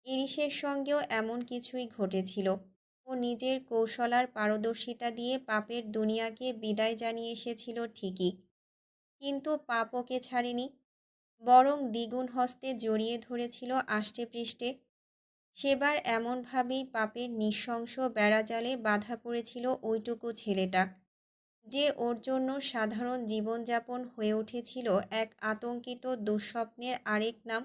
A: ইরিশের সঙ্গেও এমন কিছুই ঘটেছিল। ও নিজের কৌশল আর পারদর্শিতা দিয়ে পাপের দুনিয়াকে বিদায় জানিয়ে এসেছিল ঠিকই, কিন্তু পাপ ওকে ছাড়েনি, বরং দ্বিগুণ হস্তে জড়িয়ে ধরেছিল আষ্টেপৃষ্ঠে। সেবার এমনভাবেই পাপের নৃশংস বেড়াজালে বাধা পড়েছিল ওইটুকু ছেলেটা, যে ওর জন্য সাধারণ জীবনযাপন হয়ে উঠেছিল এক আতঙ্কিত দুঃস্বপ্নের আরেক নাম।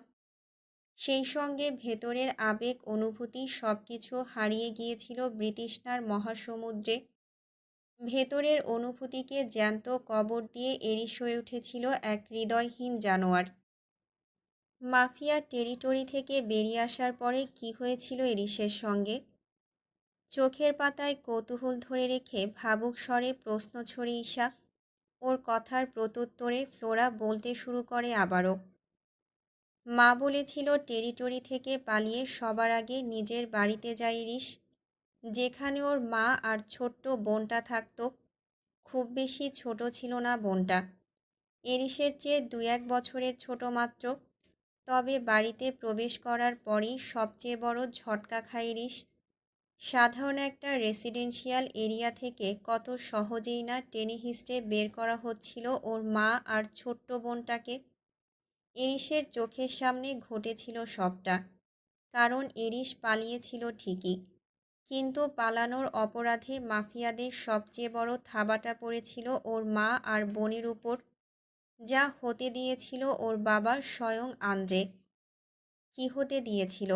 A: সেই সঙ্গে ভেতরের আবেগ অনুভূতি সব কিছু হারিয়ে গিয়েছিল বিতৃষ্ণার মহাসমুদ্রে। ভেতরের অনুভূতিকে জ্যান্ত কবর দিয়ে এরিস হয়ে উঠেছিল এক হৃদয়হীন জানোয়ার। মাফিয়া টেরিটরি থেকে বেরিয়ে আসার পরে কি হয়েছিল এরিসের সঙ্গে? চোখের পাতায় কৌতূহল ধরে রেখে ভাবুক স্বরে প্রশ্ন ছড়ে ঈশা। ওর কথার প্রত্যুত্তরে ফ্লোরা বলতে শুরু করে আবারও। মা বলেছিল টেরিটরি থেকে পালিয়ে সবার আগে নিজের বাড়িতে যায় ইরিশ, যেখানে ওর মা আর ছোট্ট বোনটা থাকতো। খুব বেশি ছোট ছিল না বোনটা, এরিসের চেয়ে 2-1 বছরের ছোট মাত্র। তবে বাড়িতে প্রবেশ করার পরই সবচেয়ে বড় ঝটকা খায় ইরিশ। সাধারণ একটা রেসিডেন্সিয়াল এরিয়া থেকে কত সহজেই না টেনে হিঁচড়ে বের করা হচ্ছিল ওর মা আর ছোট্ট বোনটাকে। এরিসের চোখের সামনে ঘটেছিল সবটা। কারণ এরিস পালিয়েছিল ঠিকই, কিন্তু পালানোর অপরাধে মাফিয়াদের সবচেয়ে বড় থাবাটা পড়েছিল ওর মা আর বোনের উপর, যা হতে দিয়েছিল ওর বাবা স্বয়ং আন্দ্রে। কি হতে দিয়েছিল?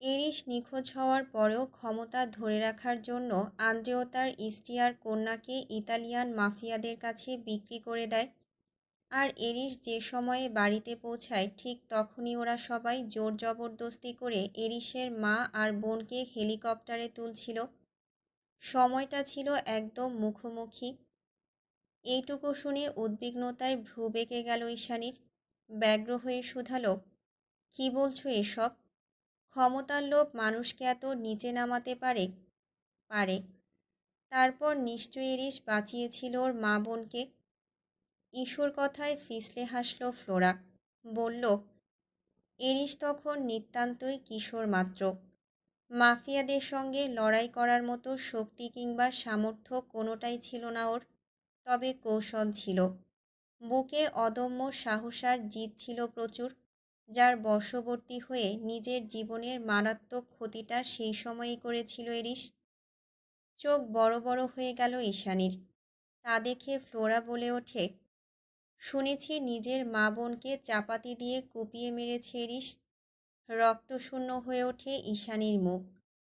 A: এরিস নিখোঁজ হওয়ার পরেও ক্ষমতা ধরে রাখার জন্য আন্দ্রেও তার স্ত্রী আর কন্যাকে ইতালিয়ান মাফিয়াদের কাছে বিক্রি করে দেয়। আর এরিস যে সময়ে বাড়িতে পৌঁছায় ঠিক তখনই ওরা সবাই জোর জবরদস্তি করে এরিসের মা আর বোনকে হেলিকপ্টারে তুলছিল। সময়টা ছিল একদম মুখোমুখি। এইটুকু শুনে উদ্বিগ্নতায় ভ্রু বেঁকে গেল ঈশানীর। ব্যগ্র হয়ে শুধালো, কি বলছো এসব? ক্ষমতার লোভ মানুষকে এত নিচে নামাতে পারে? পারে। তারপর নিশ্চয়ই এরিস বাঁচিয়েছিল ওর মা বোনকে। ঈশোর কথায় ফিসলে হাসল ফ্লোরা। বলল, এরিস তখন নিতান্তই কিশোর মাত্র। মাফিয়াদের সঙ্গে লড়াই করার মতো শক্তি কিংবা সামর্থ্য কোনোটাই ছিল না ওর। তবে কৌশল ছিল। বুকে অদম্য সাহস আর জিদ ছিল প্রচুর, যার বশবর্তী হয়ে নিজের জীবনের মারাত্মক ক্ষতিটা সেই সময়ই করেছিল এরিস। চোখ বড় বড় হয়ে গেল ঈশানীর। তা দেখে ফ্লোরা বলে ওঠে, শুনেছি নিজের মা বোনকে চাপাতি দিয়ে কুপিয়ে মেরেছে এরিস। রক্তশূন্য হয়ে ওঠে ঈশানীর মুখ,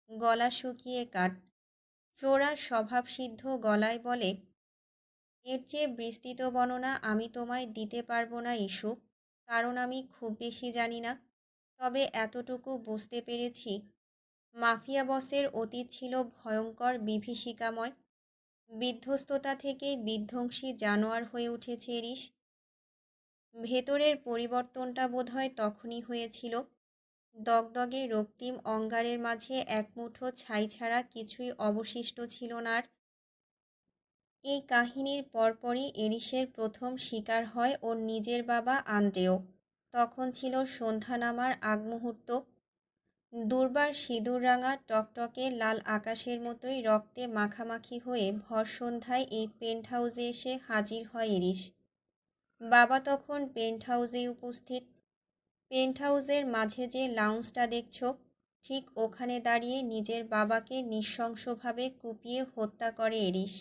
A: গলা শুকিয়ে কাঠ। ফ্লোরা স্বভাবসিদ্ধ গলায় বলে, এর চেয়ে বিস্তৃত বর্ণনা আমি তোমায় দিতে পারবো না ইস্যু, কারণ আমি খুব বেশি জানি না। তবে এতটুকু বুঝতে পেরেছি, মাফিয়া বসের অতীত ছিল ভয়ঙ্কর বিভীষিকাময়। বিধ্বস্ততা থেকে বিধ্বংসী জানোয়ার হয়ে উঠেছে এরিস। ভেতরের পরিবর্তনটা বোধহয় তখনই হয়েছিল। দগদগে রক্তিম অঙ্গারের মাঝে এক মুঠো ছাই ছাড়া কিছুই অবশিষ্ট ছিল না আর। এই কাহিনীর পরপরই এরিসের প্রথম শিকার হয় ওর নিজের বাবা আন্দ্রেও। তখন ছিল সন্ধ্যা নামার আগ মুহূর্ত। দুর্বার সিঁদুররাঙা টকটকে লাল আকাশের মতোই রক্তে মাখামাখি হয়ে ভর সন্ধ্যায় এই পেন্ট হাউসে এসে হাজির হয় এরিস। বাবা তখন পেন্ট হাউসে উপস্থিত। পেন্ট হাউসের মাঝে যে লাউঞ্জটা দেখছ, ঠিক ওখানে দাঁড়িয়ে নিজের বাবাকে নৃশংসভাবে কুপিয়ে হত্যা করে এরিস।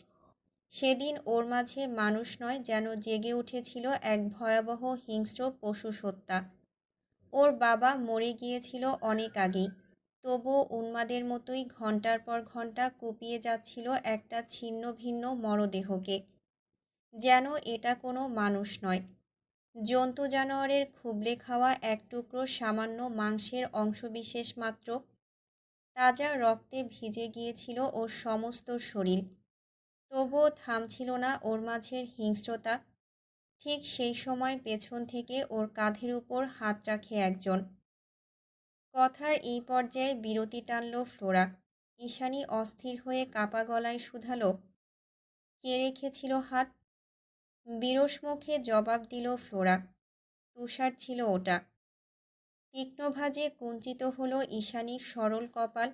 A: সেদিন ওর মাঝে মানুষ নয়, যেন জেগে উঠেছিল এক ভয়াবহ হিংস্র পশু সত্তা। ওর বাবা মরে গিয়েছিল অনেক আগেই, তবুও উন্মাদের মতোই ঘন্টার পর ঘন্টা কুপিয়ে যাচ্ছিল একটা ছিন্ন ভিন্ন মরদেহকে, যেন এটা কোনো মানুষ নয়, জন্তু জানোয়ারের খুবলে খাওয়া এক টুকরো সামান্য মাংসের অংশবিশেষ মাত্র। তাজা রক্তে ভিজে গিয়েছিল ওর সমস্ত শরীর, তবুও থামছিল না ওর মাঝের হিংস্রতা। ঠিক সেই সময় পেছন থেকে ওর কাঁধের উপর হাত রাখে একজন। কথার এই পর্যায়ে বিরতি টানল ফ্লোরা। ঈশানী অস্থির হয়ে কাপা গলায় শুধালো, কে রেখেছিল হাত? বিরস মুখে জবাব দিল ফ্লোরা, তুষার ছিল ওটা। তীক্ষ্ণভাজে কুঞ্চিত হলো ঈশানীর সরল কপাল।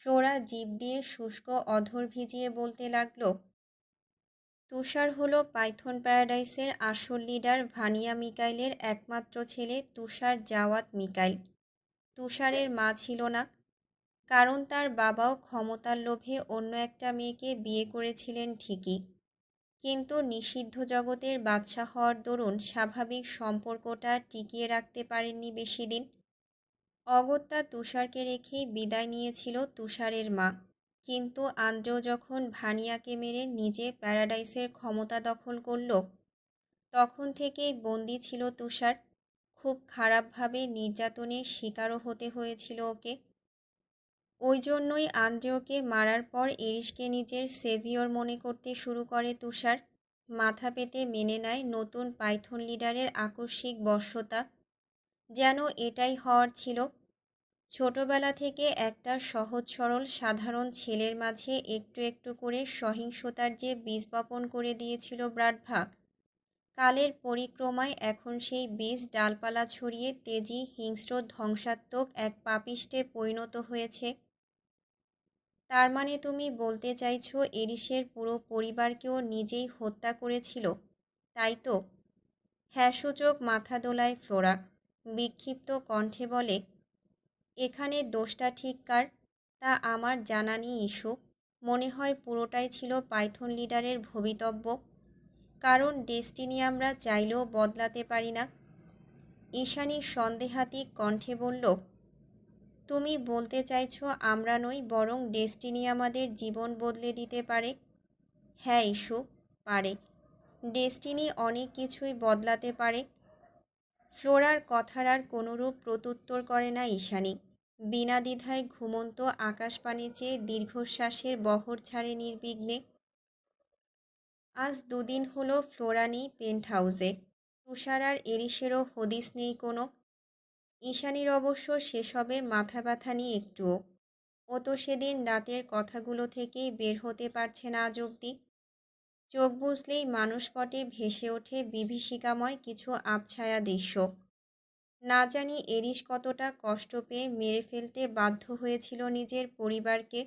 A: ফ্লোরা জিভ দিয়ে শুষ্ক অধর ভিজিয়ে বলতে লাগলো, তুষার হলো পাইথন প্যারাডাইসের আসল লিডার ভানিয়া মিকাইলের একমাত্র ছেলে তুষার জাওয়াত মিকাইল। তুষারের মা ছিল না, কারণ তার বাবাও ক্ষমতার লোভে অন্য একটা মেয়েকে বিয়ে করেছিলেন ঠিকই, কিন্তু নিষিদ্ধ জগতের বাদশা হওয়ার দরুন স্বাভাবিক সম্পর্কটা টিকিয়ে রাখতে পারেননি বেশি দিন। অগত্যা তুষারকে রেখেই বিদায় নিয়েছিল তুষারের মা। কিন্তু আন্দ্রেও যখন ভানিয়াকে মেরে নিজে প্যারাডাইসের ক্ষমতা দখল করল, তখন থেকেই বন্দি ছিল তুষার। খুব খারাপভাবে নির্যাতনের শিকারও হতে হয়েছিল ওকে। ওই জন্যই আন্দ্রেওকে মারার পর এরিসকে নিজের সেভিয়র মনে করতে শুরু করে তুষার। মাথা পেতে মেনে নেয় নতুন পাইথন লিডারের আকস্মিক বশ্যতা, যেন এটাই হওয়ার ছিল। ছোটবেলা থেকে একটা সহজ সরল সাধারণ ছেলের মাঝে একটু একটু করে সহিংসতার যে বীজ বপন করে দিয়েছিল ব্রাডভাগ, কালের পরিক্রমায় এখন সেই বীজ ডালপালা ছড়িয়ে তেজি হিংস্র ধ্বংসাত্মক এক পাপিষ্টে পরিণত হয়েছে। তার মানে তুমি বলতে চাইছো এরিসের পুরো পরিবারকেও নিজেই হত্যা করেছিল, তাই তো? হ্যাঁ সূচক মাথা দোলায় ফ্লোরা। বিক্ষিপ্ত কণ্ঠে বলে, এখানে দোষটা ঠিক কার তা আমার জানা নেই ইস্যু। মনে হয় পুরোটাই ছিল পাইথন লিডারের ভবিতব্য, কারণ ডেস্টিনি আমরা চাইলেও বদলাতে পারি না। ঈশানী সন্দেহাতীত কণ্ঠে বলল, তুমি বলতে চাইছো আমরা নই, বরং ডেস্টিনি আমাদের জীবন বদলে দিতে পারে? হ্যাঁ ইস্যু, পারে। ডেস্টিনি অনেক কিছুই বদলাতে পারে। ফ্লোরার কথার আর কোনোরূপ প্রত্যুত্তর করে না ঈশানী। বিনা দ্বিধায় ঘুমন্ত আকাশপানে চেয়ে দীর্ঘশ্বাসের বহর ছাড়ে নির্বিঘ্নে। আজ দুদিন হলো ফ্লোরা নেই পেন্ট হাউসে। তুষার আর এরিসেরও হদিস নেই কোনো। ঈশানীর অবশ্য সেসবে মাথা ব্যথা নেই একটুও। ও তো সেদিন রাতের কথাগুলো থেকেই বের হতে পারছে না আজ অবধি। চোখ বুঝলেই মানসপটে ভেসে ওঠে বিভীষিকাময় কিছু আবছায়া দৃশ্য। না জানি এরিস কতটা কষ্ট পেয়ে মেরে ফেলতে বাধ্য হয়েছিল নিজের পরিবারকে,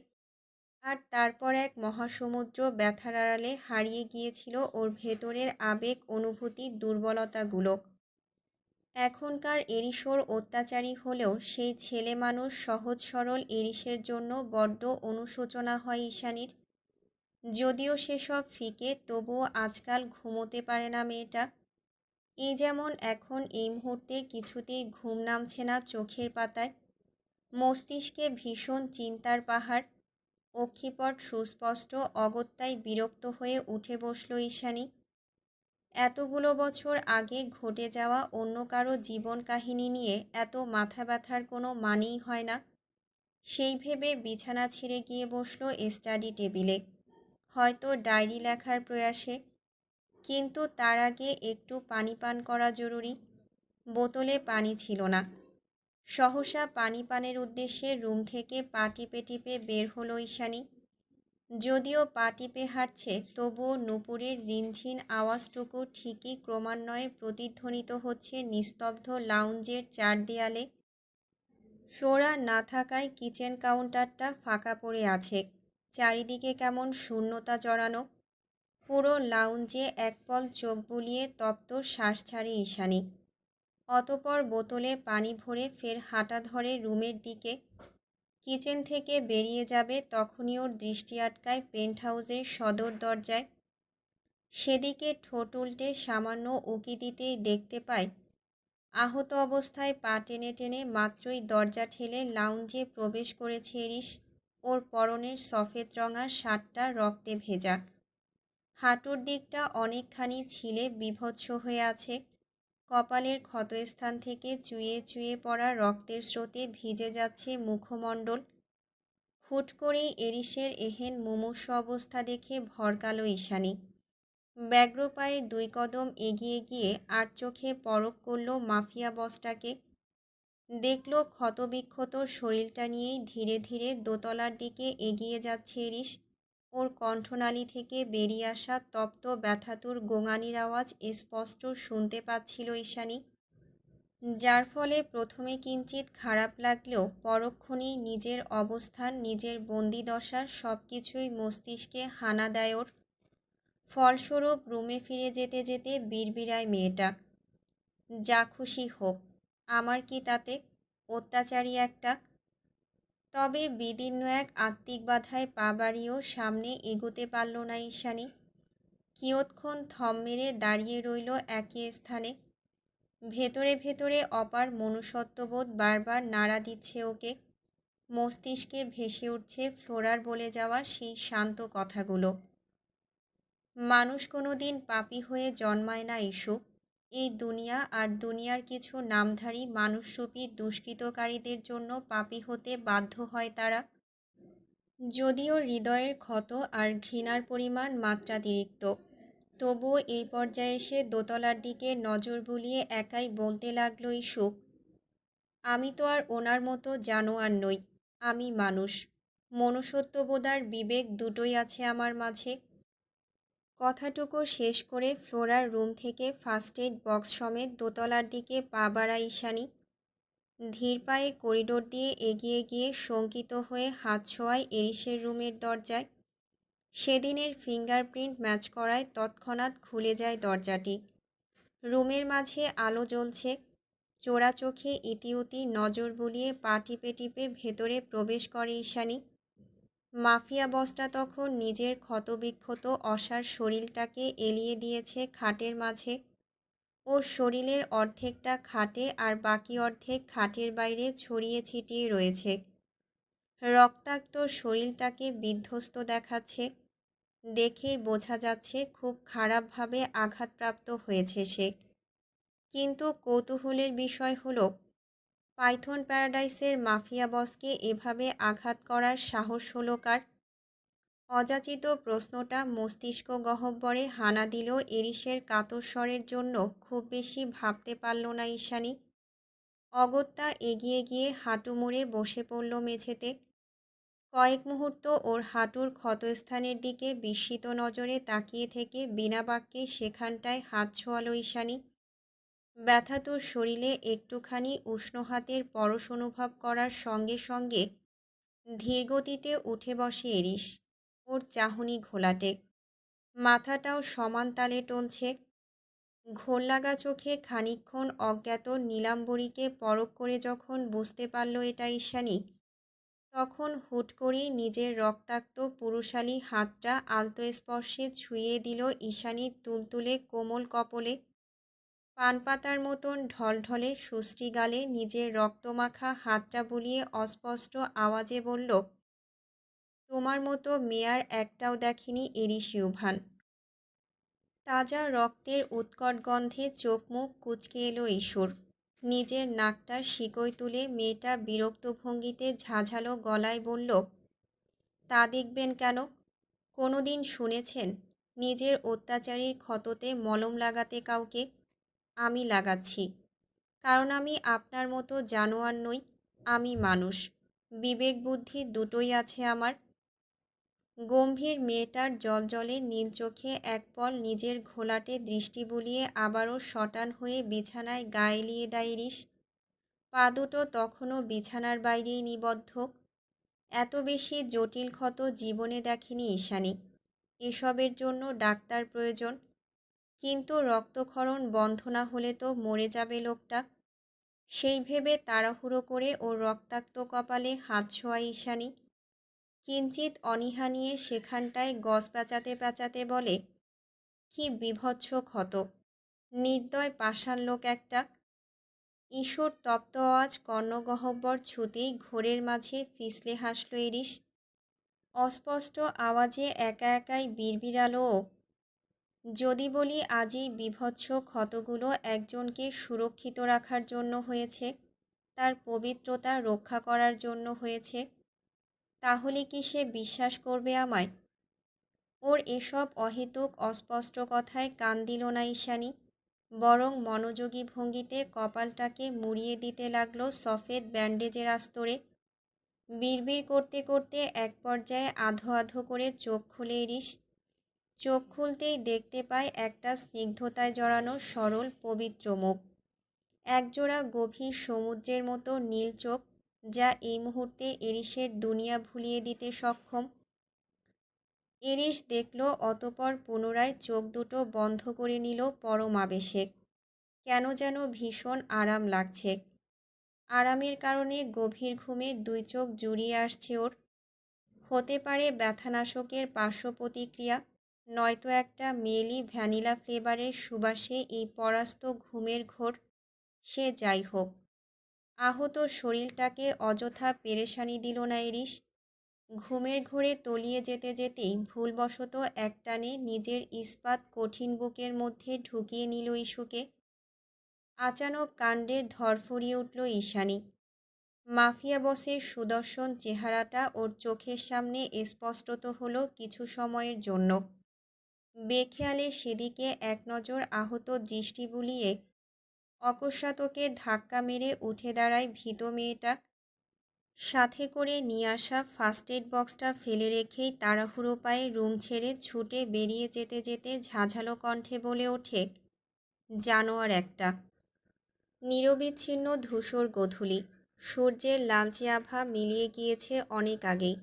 A: আর তারপর এক মহাসমুদ্র ব্যথার আড়ালে হারিয়ে গিয়েছিল ওর ভেতরের আবেগ অনুভূতি দুর্বলতাগুলো। এখনকার এরিসোর অত্যাচারী হলেও সেই ছেলে মানুষ সহজ সরল এরিসের জন্য বড্ড অনুশোচনা হয় ঈশানীর। যদিও সেসব ফিকে, তবুও আজকাল ঘুমোতে পারে না মেয়েটা। এই যেমন এখন এই মুহূর্তে কিছুতেই ঘুম নামছে না চোখের পাতায়। মস্তিষ্কে ভীষণ চিন্তার পাহাড়। অক্ষিপট সুস্পষ্ট, অগত্যায় বিরক্ত হয়ে উঠে বসল ঈশানী। এতগুলো বছর আগে ঘটে যাওয়া অন্য কারো জীবন কাহিনী নিয়ে এত মাথা ব্যথার কোনো মানেই হয় না। সেই ভেবে বিছানা ছেড়ে গিয়ে বসল স্টাডি টেবিলে, হয়তো ডায়েরি লেখার প্রয়াসে। কিন্তু তার আগে একটু পানি পান করা জরুরি। বোতলে পানি ছিল না। সহসা পানি পানের উদ্দেশ্যে রুম থেকে পা টিপে টিপে বের হলো ঈশানী। যদিও পা টিপে হাঁটছে, তবুও নূপুরের রিনঝিন আওয়াজটুকু ঠিকই ক্রমান্বয়ে প্রতিধ্বনিত হচ্ছে নিস্তব্ধ লাউঞ্জের চারদেয়ালে। ফ্লোরা না থাকায় কিচেন কাউন্টারটা ফাঁকা পড়ে আছে। চারিদিকে কেমন শূন্যতা জড়ানো। পুরো লাউঞ্জে একপল চোখ বুলিয়ে তপ্ত শ্বাস ছাড়ে ঈশানী। অতপর বোতলে পানি ভরে ফের হাঁটা ধরে রুমের দিকে। কিচেন থেকে বেরিয়ে যাবে তখনই ওর দৃষ্টি আটকায় পেন্ট হাউসের সদর দরজায়। সেদিকে ঠোঁট উল্টে সামান্য উঁকি দিতেই দেখতে পায় আহত অবস্থায় পা টেনে টেনে মাত্রই দরজা ঠেলে লাউঞ্জে প্রবেশ করেছে এরিস। ওর পরনের সফেদ রঙা শার্টটা রক্তে ভেজা, হাঁটুর দিকটা অনেকখানি ছিলে বিভৎস হয়ে আছে। কপালের ক্ষতস্থান থেকে চুইয়ে চুইয়ে পড়া রক্তের স্রোতে ভিজে যাচ্ছে মুখমণ্ডল। হুট করেই এরিসের এহেন মুমূর্ষু অবস্থা দেখে ভরকালো ঈশানী। ব্যগ্র পায়ে 2 কদম এগিয়ে গিয়ে আর চোখে পরখ করল মাফিয়া বসটাকে। দেখল ক্ষতবিক্ষত শরীরটা নিয়েই ধীরে ধীরে দোতলার দিকে এগিয়ে যাচ্ছে এরিস। ওর কণ্ঠনালী থেকে বেরিয়ে আসা তপ্ত ব্যথাতুর গোঙানির আওয়াজ স্পষ্ট শুনতে পাচ্ছিল ঈশানী, যার ফলে প্রথমে কিঞ্চিত খারাপ লাগলেও পরক্ষণেই নিজের অবস্থান, নিজের বন্দিদশা সব কিছুই মস্তিষ্কে হানা দেয় ওর। ফলস্বরূপ রুমে ফিরে যেতে যেতে বিড়বিড়ায় মেয়েটা, যা খুশি হোক, আমার কি তাতে, অত্যাচারী একটা। তবে বিদীর্ণ এক আত্মিক বাধায় পা বাড়িয়েও সামনে এগোতে পারল না ঈশানী। কিয়ৎক্ষণ থম মেরে দাঁড়িয়ে রইল একই স্থানে। ভেতরে ভেতরে অপার মনুষ্যত্ববোধ বারবার নাড়া দিচ্ছে ওকে। মস্তিষ্কে ভেসে উঠছে ফ্লোরার বলে যাওয়া সেই শান্ত কথাগুলো। মানুষ কোনো দিন পাপী হয়ে জন্মায় না ইস্যু। এই দুনিয়া আর দুনিয়ার কিছু নামধারী মানুষরূপী দুষ্কৃতকারীদের জন্য পাপী হতে বাধ্য হয় তারা। যদিও হৃদয়ের ক্ষত আর ঘৃণার পরিমাণ মাত্রাতিরিক্ত, তবুও এই পর্যায়ে এসে দোতলার দিকে নজর বুলিয়ে একাই বলতে লাগলো ইস্যু, আমি তো আর ওনার মতো জানোয়ার নই, আমি মানুষ। মনুষ্যত্ববোধ আর বিবেক দুটোই আছে আমার মাঝে। কথাটুকু শেষ করে ফ্লোরার রুম থেকে ফার্স্ট এইড বক্স সমেত দোতলার দিকে পা বাড়ায় ঈশানী। ধীর পায়ে করিডোর দিয়ে এগিয়ে গিয়ে শঙ্কিত হয়ে হাত ছোঁয়ায় এরিসের রুমের দরজায়। সেদিনের ফিঙ্গারপ্রিন্ট ম্যাচ করায় তৎক্ষণাৎ খুলে যায় দরজাটি। রুমের মাঝে আলো জ্বলছে। চোরা চোখে ইতিউতি নজর বুলিয়ে পা টিপে টিপে ভেতরে প্রবেশ করে ঈশানী। মাফিয়া বসটা তখন নিজের ক্ষতবিক্ষত অসার শরীরটাকে এলিয়ে দিয়েছে খাটের মাঝে। ওর শরীরের অর্ধেকটা খাটে আর বাকি অর্ধেক খাটের বাইরে ছড়িয়ে ছিটিয়ে রয়েছে। রক্তাক্ত শরীরটাকে বিধ্বস্ত দেখাচ্ছে। দেখেই বোঝা যাচ্ছে খুব খারাপভাবে আঘাতপ্রাপ্ত হয়েছে সে। কিন্তু কৌতূহলের বিষয় হলো, পাইথন প্যারাডাইসের মাফিয়া বসকে এভাবে আঘাত করার সাহস হলো কার? অযাচিত প্রশ্নটা মস্তিষ্ক গহ্বরে হানা দিল এরিসের কাতর স্বরের জন্য খুব বেশি ভাবতে পারল না ঈশানী। অগত্যা এগিয়ে গিয়ে হাঁটু মুড়ে বসে পড়ল মেঝেতে। কয়েক মুহূর্ত ওর হাঁটুর ক্ষতস্থানের দিকে বিস্মিত নজরে তাকিয়ে থেকে বিনা বাক্যে সেখানটায় হাত ছোঁয়ালো ঈশানী। ব্যথাতুর শরীরে একটুখানি উষ্ণ হাতের পরশ অনুভব করার সঙ্গে সঙ্গে ধীরগতিতে উঠে বসে এরিস। ওর চাহনি ঘোলাটে, মাথাটাও সমান তালে টলছে। ঘোরলাগা চোখে খানিকক্ষণ অজ্ঞাত নীলাম্বরীকে পরখ করে যখন বুঝতে পারল এটা ঈশানী, তখন হুট করেই নিজের রক্তাক্ত পুরুষালী হাতটা আলতো স্পর্শে ছুঁয়ে দিল ঈশানীর তুলতুলে কোমল কপলে। পানপাতার মতন ঢলঢলে সুশ্রী গালে নিজের রক্তমাখা হাতটা বুলিয়ে অস্পষ্ট আওয়াজে বলল, তোমার মতো মেয়ার একটাও দেখেনি এরিস ইউভান। তাজা রক্তের উৎকট গন্ধে চোখ মুখ কুঁচকে এলো ইস্যুর। নিজের নাকটা শিকই তুলে মেয়েটা বিরক্ত ভঙ্গিতে ঝাঝালো গলায় বলল, তা দেখবেন কেন? কোনো দিন শুনেছেন নিজের অত্যাচারীর ক্ষততে মলম লাগাতে কাউকে? আমি লাগাচ্ছি, কারণ আমি আপনার মতো জানোয়ার নই, আমি মানুষ। বিবেক বুদ্ধি দুটোই আছে আমার। গম্ভীর মেয়েটার জ্বলজ্বলে নীল চোখে এক পল নিজের ঘোলাটে দৃষ্টি বুলিয়ে আবারও শটান হয়ে বিছানায় গা এলিয়ে দেয় ইরিশ। পা দুটো তখনও বিছানার বাইরেই নিবদ্ধ। এত বেশি জটিল ক্ষত জীবনে দেখেনি ঈশানী। এসবের জন্য ডাক্তার প্রয়োজন, কিন্তু রক্তক্ষরণ বন্ধ না হলে তো মরে যাবে লোকটা। সেই ভেবে তাড়াহুড়ো করে ওর রক্তাক্ত কপালে হাত ছোঁয়ায় ঈশানী। কিঞ্চিত অনীহা নিয়ে সেখানটায় গজ প্যাঁচাতে প্যাঁচাতে বলে, কি বিভৎস ক্ষত, নির্দয় পাষাণ লোক একটা। ঈষৎ তপ্ত আওয়াজ কর্ণগহ্বর ছুতেই ঘোরের মাঝে ফিসলে হাসল ইরিশ। অস্পষ্ট আওয়াজে একা একাই বিড়বিড়ালো ও, যদি বলি আজ এই বিভৎস ক্ষতগুলো একজনকে সুরক্ষিত রাখার জন্য হয়েছে, তার পবিত্রতা রক্ষা করার জন্য হয়েছে, তাহলে কি সে বিশ্বাস করবে আমায়? ওর এসব অহেতুক অস্পষ্ট কথায় কান দিল না ঈশানী, বরং মনোযোগী ভঙ্গিতে কপালটাকে মুড়িয়ে দিতে লাগলো সফেদ ব্যান্ডেজের আস্তরে। বিড়বিড় করতে করতে এক পর্যায়ে আধো আধো করে চোখ খুলে ইরিশ। চোখ খুলতেই দেখতে পায় একটা স্নিগ্ধতায় জড়ানো সরল পবিত্র মুখ, একজোড়া গভীর সমুদ্রের মতো নীল চোখ, যা এই মুহূর্তে ইরিশের দুনিয়া ভুলিয়ে দিতে সক্ষম। ইরিশ দেখল, অতপর পুনরায় চোখ দুটো বন্ধ করে নিল পরম আবেশে। কেন যেন ভীষণ আরাম লাগছে। আরামের কারণে গভীর ঘুমে দুই চোখ জুড়িয়ে আসছে ওর। হতে পারে ব্যথানাশকের পার্শ্ব প্রতিক্রিয়া, নয়তো একটা মেয়েলি ভ্যানিলা ফ্লেভারের সুবাসে এই পরাস্ত ঘুমের ঘোর। সে যাই হোক, আহত শরীরটাকে অযথা পেরেশানি দিল না ইরিশ। ঘুমের ঘোরে তলিয়ে যেতে যেতেই ভুলবশত একটানে নিজের ইস্পাত কঠিন বুকের মধ্যে ঢুকিয়ে নিল ইস্যুকে। আচানক কাণ্ডে ধরফরিয়ে উঠল ঈশানী। মাফিয়া বসের সুদর্শন চেহারাটা ওর চোখের সামনে স্পষ্টত হলো কিছু সময়ের জন্য। বেখেয়ালে সেদিকে এক নজর আহত দৃষ্টি বুলিয়ে অকস্মাৎ ওকে ধাক্কা মেরে উঠে দাঁড়ায় ভীত মেয়েটা। সাথে করে নিয়ে আসা ফার্স্ট এড বক্সটা ফেলে রেখেই তাড়াহুড়ো পায়ে রুম ছেড়ে ছুটে বেরিয়ে যেতে যেতে ঝাঁঝালো কণ্ঠে বলে ওঠে, জানোয়ার একটা। নিরবিচ্ছিন্ন ধূসর গোধূলি, সূর্যের লালচে আভা মিলিয়ে গিয়েছে অনেক আগেই।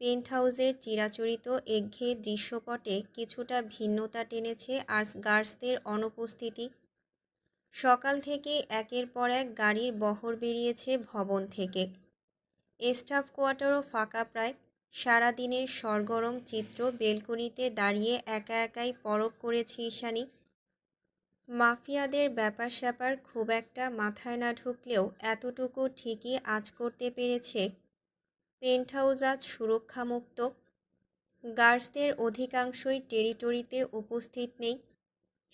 A: পেন্ট হাউসের চিরাচরিত একঘেয়ে দৃশ্যপটে কিছুটা ভিন্নতা টেনেছে আর গার্ডসদের অনুপস্থিতি। সকাল থেকে একের পর এক গাড়ির বহর বেরিয়েছে ভবন থেকে। স্টাফ কোয়ার্টারও ফাঁকা প্রায়। সারাদিনের সরগরম চিত্র বেলকনিতে দাঁড়িয়ে একা একাই পরখ করেছে ঈশানী। মাফিয়াদের ব্যাপার স্যাপার খুব একটা মাথায় না ঢুকলেও এতটুকু ঠিকই আঁচ করতে পেরেছে, পেন্ট হাউস আজ সুরক্ষামুক্ত। গার্ডসদের অধিকাংশই টেরিটরিতে উপস্থিত নেই।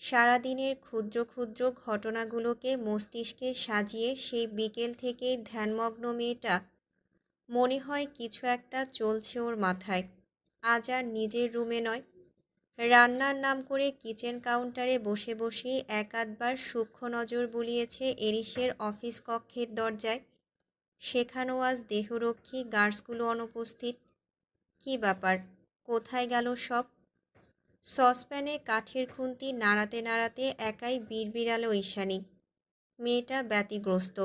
A: সারাদিনের ক্ষুদ্র ক্ষুদ্র ঘটনাগুলোকে মস্তিষ্কে সাজিয়ে সেই বিকেল থেকেই ধ্যানমগ্ন মেয়েটা। মনে হয় কিছু একটা চলছে ওর মাথায়। আজ আর নিজের রুমে নয়, রান্নার নাম করে কিচেন কাউন্টারে বসে বসেই এক আধবার সূক্ষ্ম নজর বুলিয়েছে এরিসের অফিস কক্ষের দরজায়। সেখানেও আজ দেহরক্ষী গার্ডসগুলো অনুপস্থিত। কি ব্যাপার, কোথায় গেল সব? সসপ্যানে কাঠের খুন্তি নাড়াতে নাড়াতে একাই বিড়বিড়ালো ঈশানী। মেয়েটা ব্যতিগ্রস্ত।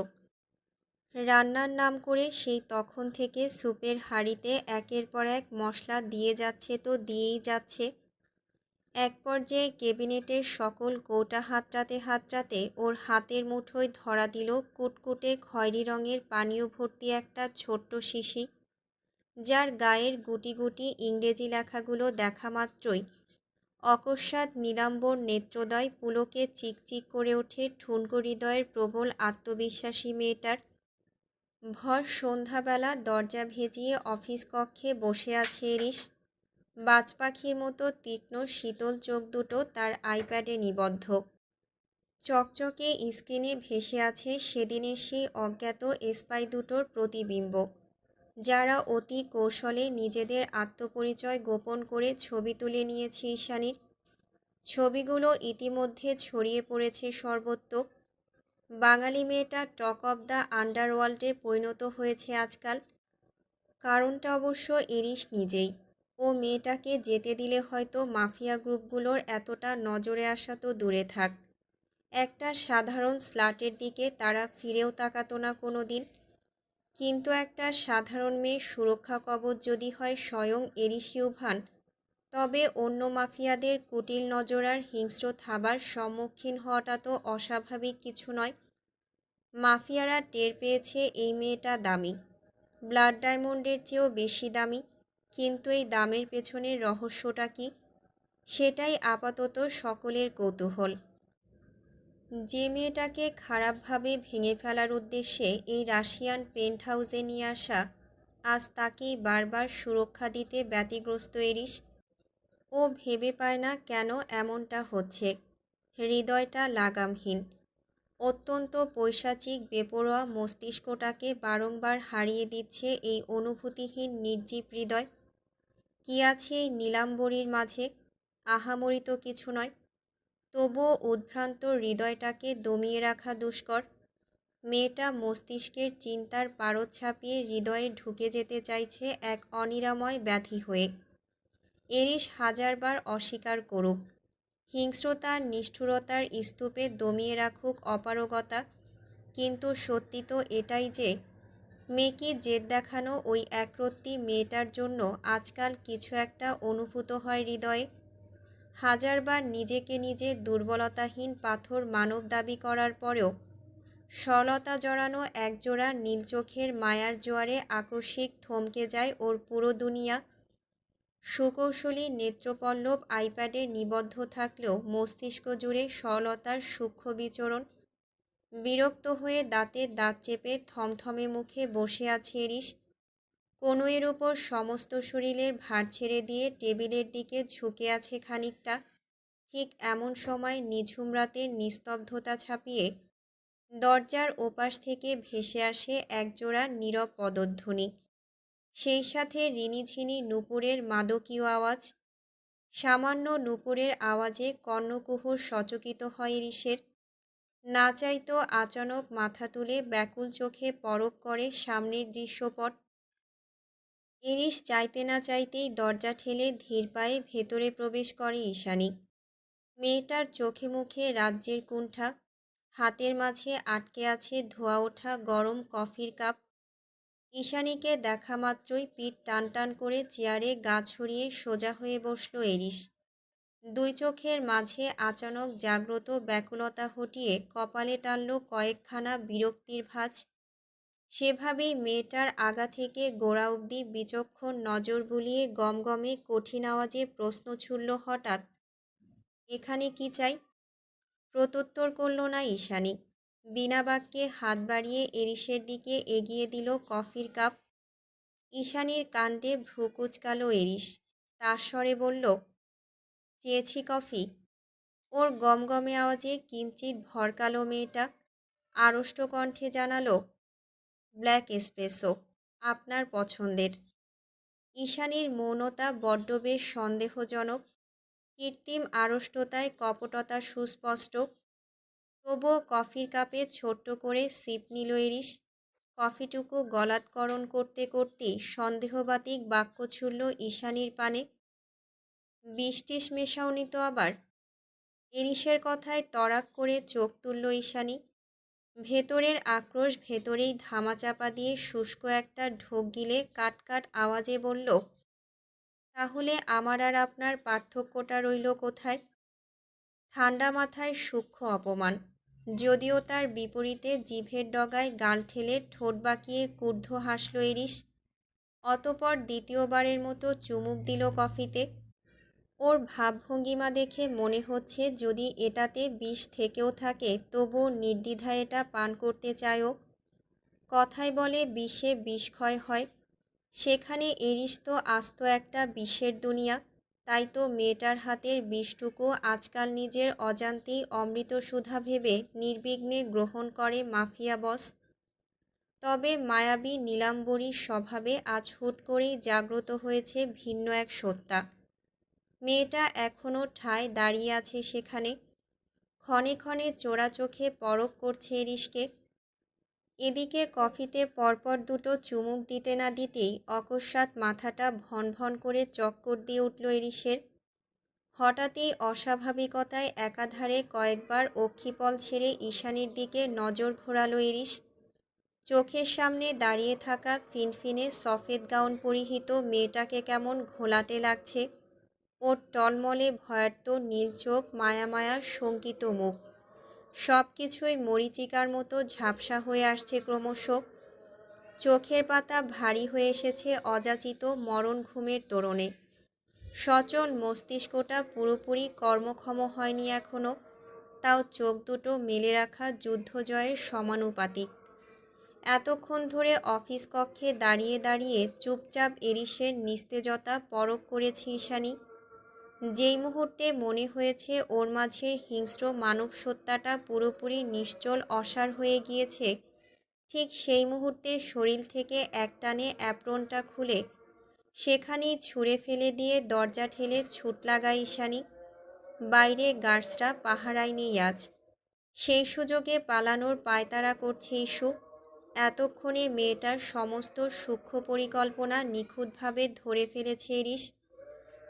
A: রান্নার নাম করে সেই তখন থেকে স্যুপের হাঁড়িতে একের পর এক মশলা দিয়ে যাচ্ছে তো দিয়েই যাচ্ছে। এক পর্যায়ে ক্যাবিনেটের সকল কৌটা হাতড়াতে হাতড়াতে ওর হাতের মুঠোয় ধরা দিল কুটকুটে খয়েরি রঙের পানীয় ভর্তি একটা ছোট্ট শিশি, যার গায়ের গুটি গুটি ইংরেজি লেখাগুলো দেখা মাত্রই অকস্মাৎ নীলাম্বর নেত্রোদয় পুলকে চিকচিক করে ওঠে ঠুনকো হৃদয়ের প্রবল আত্মবিশ্বাসী মেয়েটার। ভর সন্ধ্যাবেলা দরজা ভেজিয়ে অফিস কক্ষে বসে আছে এরিস। বাজ পাখির মতো তীক্ষ্ণ শীতল চোখ দুটো তার আইপ্যাডে নিবদ্ধ। চকচকে স্ক্রিনে ভেসে আছে সেদিনের সেই অজ্ঞাত স্পাই দুটোর প্রতিবিম্ব, যারা অতি কৌশলে নিজেদের আত্মপরিচয় গোপন করে ছবি তুলে নিয়েছে ঈশানীর। ছবিগুলো ইতিমধ্যে ছড়িয়ে পড়েছে সর্বত্র। বাঙালি মেয়েটা টক অব দ্য আন্ডারওয়ার্ল্ডে পরিণত হয়েছে আজকাল। কারণটা অবশ্য এরিস নিজেই। ও মেয়েটাকে যেতে দিলে হয়তো মাফিয়া গ্রুপগুলোর এতটা নজরে আসা তো দূরে থাক, একটা সাধারণ স্লাটের দিকে তারা ফিরেও তাকাতো না কোনো দিন। কিন্তু একটা সাধারণ মেয়ের সুরক্ষা কবচ যদি হয় স্বয়ং এরিস ইউভান, তবে অন্য মাফিয়াদের কুটিল নজর আর হিংস্র থাবার সম্মুখীন হওয়াটা তো অস্বাভাবিক কিছু নয়। মাফিয়ারা টের পেয়েছে এই মেয়েটা দামি, ব্লাড ডায়মন্ডের চেয়েও বেশি দামি। কিন্তু এই দামের পেছনের রহস্যটা কি, সেটাই আপাতত সকলের কৌতূহল। যে মেয়েটাকে খারাপভাবে ভেঙে ফেলার উদ্দেশ্যে এই রাশিয়ান পেন্ট হাউসে নিয়ে আসা, আজ তাকেই বারবার সুরক্ষা দিতে ব্যতিগ্রস্ত এরিস। ও ভেবে পায় না কেন এমনটা হচ্ছে। হৃদয়টা লাগামহীন, অত্যন্ত পৈশাচিক বেপরোয়া মস্তিষ্কটাকে বারংবার হারিয়ে দিচ্ছে এই অনুভূতিহীন নির্জীব হৃদয়। কি আছে এই নীলাম্বরীর মাঝে? আহামরি তো কিছু নয়, তবুও উদ্ভ্রান্ত হৃদয়টাকে দমিয়ে রাখা দুষ্কর। মেয়েটা মস্তিষ্কের চিন্তার পারদ ছাপিয়ে হৃদয়ে ঢুকে যেতে চাইছে এক অনিরাময় ব্যাধি হয়ে। এরিস হাজারবার অস্বীকার করুক, হিংস্রতার নিষ্ঠুরতার স্তূপে দমিয়ে রাখুক অপারগতা, কিন্তু সত্যি তো এটাই যে মেয়েকে জেদ দেখানো ওই একরত্তি মেয়েটার জন্য আজকাল কিছু একটা অনুভূত হয় হৃদয়ে। হাজারবার নিজেকে নিজে দুর্বলতাহীন পাথর মানব দাবি করার পরেও সলতা জড়ানো একজোড়া নীল চোখের মায়ার জোয়ারে আকস্মিক থমকে যায় ওর পুরো দুনিয়া। সুকৌশলী নেত্রপল্লব আইপ্যাডে নিবদ্ধ থাকলেও মস্তিষ্ক জুড়ে সলতার সূক্ষ্ম বিচরণ। বিরক্ত হয়ে দাঁতে দাঁত চেপে থমথমে মুখে বসে আছে এরিস, কনুইয়ের উপর সমস্ত শরীরের ভার ছেড়ে দিয়ে টেবিলের দিকে ঝুঁকে আছে খানিকটা। ঠিক এমন সময় নিঝুম রাতের নিস্তব্ধতা ছাপিয়ে দরজার ওপাশ থেকে ভেসে আসে একজোড়া নীরব পদধ্বনি, সেই সাথে রিনিঝিনি নূপুরের মাদকীয় আওয়াজ। সামান্য নূপুরের আওয়াজে কর্ণকুহর সচকিত হয় এরিসের। না চাইতো আচানক মাথা তুলে ব্যাকুল চোখে পরখ করে সামনের দৃশ্যপট। এরিস চাইতে না চাইতেই দরজা ঠেলে ধীর পায়ে ভেতরে প্রবেশ করে ঈশানী। মেয়েটার চোখে মুখে রাজ্যের কুণ্ঠা, হাতের মাঝে আটকে আছে ধোয়া ওঠা গরম কফির কাপ। ঈশানীকে দেখা মাত্রই পিঠ টান টান করে চেয়ারে গা ছড়িয়ে সোজা হয়ে বসল এরিস। দুই চোখের মাঝে আচানক জাগ্রত ব্যাকুলতা হটিয়ে কপালে টানল কয়েকখানা বিরক্তির ভাঁজ। সেভাবেই মেয়েটার আগা থেকে গোড়া অবধি বিচক্ষণ নজর বুলিয়ে গমগমে কঠিন আওয়াজে প্রশ্ন ছুড়ল হঠাৎ, এখানে কি চাই? প্রত্যুত্তর করল না ঈশানী। বিনা বাক্যে হাত বাড়িয়ে এরিসের দিকে এগিয়ে দিল কফির কাপ। ঈশানীর কাণ্ডে ভ্রু কুঁচকাল এরিস। তার স্বরে বলল, চেয়েছি কফি। ওর গমগমে আওয়াজে কিঞ্চিত ভরকালো মেয়েটা আড়ষ্ট কণ্ঠে জানালো, ব্ল্যাক এসপ্রেসো, আপনার পছন্দের। ঈশানীর মৌনতা বড্ড বেশ সন্দেহজনক, কৃত্রিম আড়ষ্টতায় কপটতা সুস্পষ্ট। তবুও কফির কাপে ছোট্ট করে সিপ নিল এরিস। কফিটুকু গলাৎকরণ করতে করতেই সন্দেহবাতিক বাক্য ছুড়ল ঈশানীর পানে, বিষ-টিস মেশাওনি তো আবার? এরিসের কথায় তড়াক করে চোখ তুলল ঈশানী। ভেতরের আক্রোশ ভেতরেই ধামাচাপা দিয়ে শুষ্ক একটা ঢোক গিলে কাট কাট আওয়াজে বলল, তাহলে আমার আর আপনার পার্থক্যটা রইল কোথায়? ঠান্ডা মাথায় সূক্ষ্ম অপমান, যদিও তার বিপরীতে জিভের ডগায় গাল ঠেলে ঠোঁট বাঁকিয়ে ক্রুদ্ধ হাসল এরিস। অতপর দ্বিতীয়বারের মতো চুমুক দিল কফিতে। ওর ভাবভঙ্গিমা দেখে মনে হচ্ছে যদি এটাতে বিষ থেকেও থাকে তবুও নির্দ্বিধায় এটা পান করতে চায় ও। কথায় বলে বিষে বিষক্ষয় হয়, সেখানে এরিস তো আস্ত একটা বিষের দুনিয়া। তাই তো মেয়েটার হাতের বিষটুকু আজকাল নিজের অজান্তেই অমৃতসুধা ভেবে নির্বিঘ্নে গ্রহণ করে মাফিয়া বস। তবে মায়াবী নীলাম্বরীর স্বভাবে আজ হুট করেই জাগ্রত হয়েছে ভিন্ন এক সত্তা। মেয়েটা এখনও ঠায় দাঁড়িয়ে আছে সেখানে, ক্ষণে ক্ষণে চোরা চোখে পরখ করছে এরিসকে। এদিকে কফিতে পরপর দুটো চুমুক দিতে না দিতেই অকস্মাৎ মাথাটা ভন ভন করে চক্কর দিয়ে উঠল এরিসের। হঠাৎই অস্বাভাবিকতায় একাধারে কয়েকবার অক্ষিপল ছেড়ে ঈশানীর দিকে নজর ঘোরালো এরিস। চোখের সামনে দাঁড়িয়ে থাকা ফিনফিনে সফেদ গাউন পরিহিত মেয়েটাকে কেমন ঘোলাটে লাগছে। ওর টলমলে ভয়ার্ত নীল চোখ, মায়া মায়া শঙ্কিত মুখ, সব কিছুই মরীচিকার মতো ঝাপসা হয়ে আসছে ক্রমশ। চোখের পাতা ভারী হয়ে এসেছে অযাচিত মরণ ঘুমের তোড়নে। সচল মস্তিষ্কটা পুরোপুরি কর্মক্ষম হয়নি এখনও, তাও চোখ দুটো মেলে রাখা যুদ্ধজয়ের সমানুপাতিক। এতক্ষণ ধরে অফিস কক্ষে দাঁড়িয়ে দাঁড়িয়ে চুপচাপ এরিসের নিস্তেজতা পরখ করেছে ঈশানী। যেই মুহূর্তে মনে হয়েছে ওর মাঝের হিংস্র মানব সত্তাটা পুরোপুরি নিশ্চল অসাড় হয়ে গিয়েছে, ঠিক সেই মুহূর্তে শরীর থেকে একটানে অ্যাপ্রনটা খুলে সেখানেই ছুঁড়ে ফেলে দিয়ে দরজা ঠেলে ছুট লাগায় ঈশানী। বাইরে গার্ডসরা পাহারায় নেই আজ, সেই সুযোগে পালানোর পায়তারা করছে ইস্যু। এতক্ষণে মেয়েটার সমস্ত সূক্ষ্ম পরিকল্পনা নিখুঁতভাবে ধরে ফেলেছে এরিস,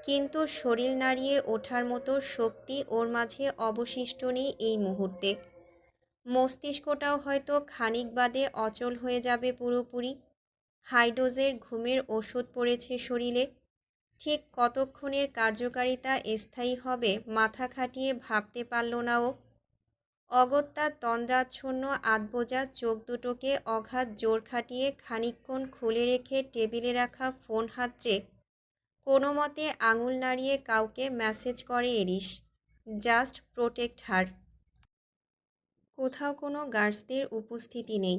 A: কিন্তু শরীর নাড়িয়ে ওঠার মতো শক্তি ওর মাঝে অবশিষ্ট নেই এই মুহূর্তে। মস্তিষ্কটাও হয়তো খানিক বাদে অচল হয়ে যাবে পুরোপুরি। হাইডোজের ঘুমের ওষুধ পড়েছে শরীরে, ঠিক কতক্ষণের কার্যকারিতা স্থায়ী হবে মাথা খাটিয়ে ভাবতে পারল না ও। অগত্যা তন্দ্রাচ্ছন্ন আধবোজা চোখ দুটোকে অগাধ জোর খাটিয়ে খানিকক্ষণ খুলে রেখে টেবিলে রাখা ফোন হাতড়ে কোনো মতে আঙুল নাড়িয়ে কাউকে মেসেজ করে এরিস, জাস্ট প্রোটেক্ট হার। কোথাও কোনো গার্ডসদের উপস্থিতি নেই,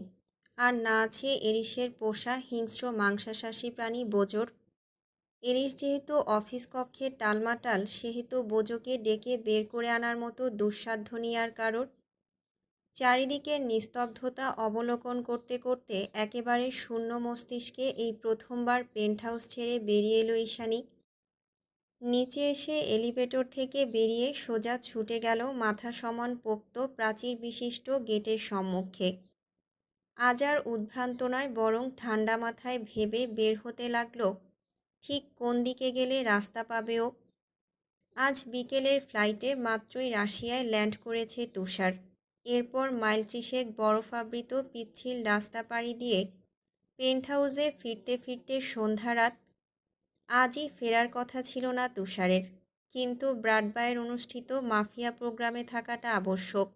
A: আর না আছে এরিসের পোষা হিংস্র মাংসাশাসী প্রাণী বোজোর। এরিস যেহেতু অফিস কক্ষে টালমাটাল, সেহেতু বোজোকে ডেকে বের করে আনার মতো দুঃসাধ্য নেই আর কারোর। চারিদিকের নিস্তব্ধতা অবলোকন করতে করতে একেবারে শূন্য মস্তিষ্কে এই প্রথমবার পেন্টহাউস ছেড়ে বেরিয়ে এলো ঈশানী। নিচে এসে এলিভেটর থেকে বেরিয়ে সোজা ছুটে গেল মাথা সমান পোক্ত প্রাচীর বিশিষ্ট গেটের সম্মুখে। আজ আর উদ্ভ্রান্ত নয়, বরং ঠান্ডা মাথায় ভেবে বের হতে লাগলো ঠিক কোন দিকে গেলে রাস্তা পাবে ও। আজ বিকেলের ফ্লাইটে মাত্রই রাশিয়ায় ল্যান্ড করেছে তুষার। এরপর মাইল ৩০ বরফাবৃত পিচ্ছিল রাস্তা পাড়ি দিয়ে পেন্টহাউসে ফিরতে ফিরতে সন্ধ্যা রাত। আজই ফেরার কথা ছিল না তুষারের, কিন্তু ব্রাডবায়ের অনুষ্ঠিত মাফিয়া প্রোগ্রামে থাকাটা আবশ্যক।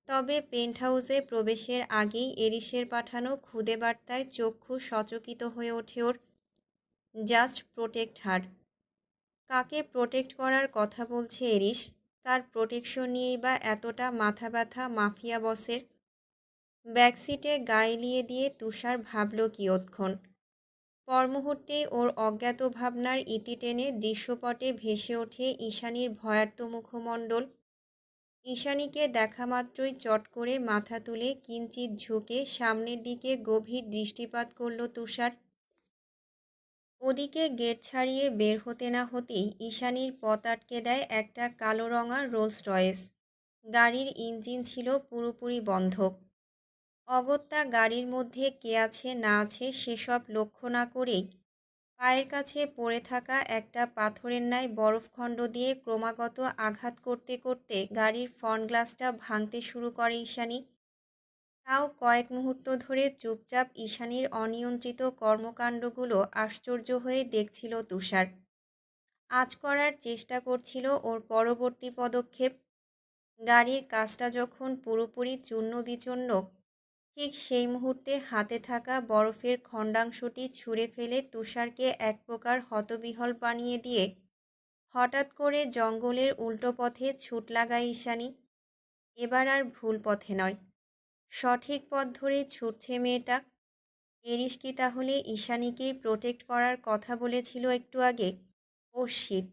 A: তবে পেন্টহাউসে প্রবেশের আগেই এরিসের পাঠানো খুদে বার্তায় চক্ষু সচকিত হয়ে ওঠে ওর, জাস্ট প্রোটেক্ট হার। কাকে প্রোটেক্ট করার কথা বলছে এরিস? কার প্রোটেকশন নিয়েই বা এতটা মাথা ব্যথা মাফিয়া বসের? ব্যাকসিটে গা এলিয়ে দিয়ে তুষার ভাবল কিয়ৎক্ষণ। পরমুহূর্তেই ওর অজ্ঞাত ভাবনার ইতি টেনে দৃশ্যপটে ভেসে ওঠে ঈশানীর ভয়ার্ত মুখমণ্ডল। ঈশানীকে দেখা মাত্রই চট করে মাথা তুলে কিঞ্চিৎ ঝুঁকে সামনের দিকে গভীর দৃষ্টিপাত করল তুষার। ওদিকে গেট ছাড়িয়ে বের হতে না হতেই ঈশানীর পথ আটকে দেয় একটা কালো রঙা রোলস রয়েস। গাড়ির ইঞ্জিন ছিল পুরোপুরি বন্ধ। অগত্যা গাড়ির মধ্যে কে আছে না আছে সেসব লক্ষ্য না করেই পায়ের কাছে পড়ে থাকা একটা পাথরের ন্যায় বরফখণ্ড দিয়ে ক্রমাগত আঘাত করতে করতে গাড়ির ফ্রন্ট গ্লাসটা ভাঙতে শুরু করে ঈশানী। তাও কয়েক মুহূর্ত ধরে চুপচাপ ঈশানীর অনিয়ন্ত্রিত কর্মকাণ্ডগুলো আশ্চর্য হয়ে দেখছিল তুষার। আঁচ করার চেষ্টা করছিল ওর পরবর্তী পদক্ষেপ। গাড়ির কাজটা যখন পুরোপুরি চূর্ণ বিচূর্ণ, ঠিক সেই মুহূর্তে হাতে থাকা বরফের খণ্ডাংশটি ছুঁড়ে ফেলে তুষারকে এক প্রকার হতবিহ্বল বানিয়ে দিয়ে হঠাৎ করে জঙ্গলের উল্টো পথে ছুট লাগায় ঈশানী। এবার আর ভুল পথে নয়, সঠিক পথ ধরেই ছুটছে মেয়েটা। এরিস কি তাহলে ঈশানীকেই প্রোটেক্ট করার কথা বলেছিল একটু আগে? ও শিট!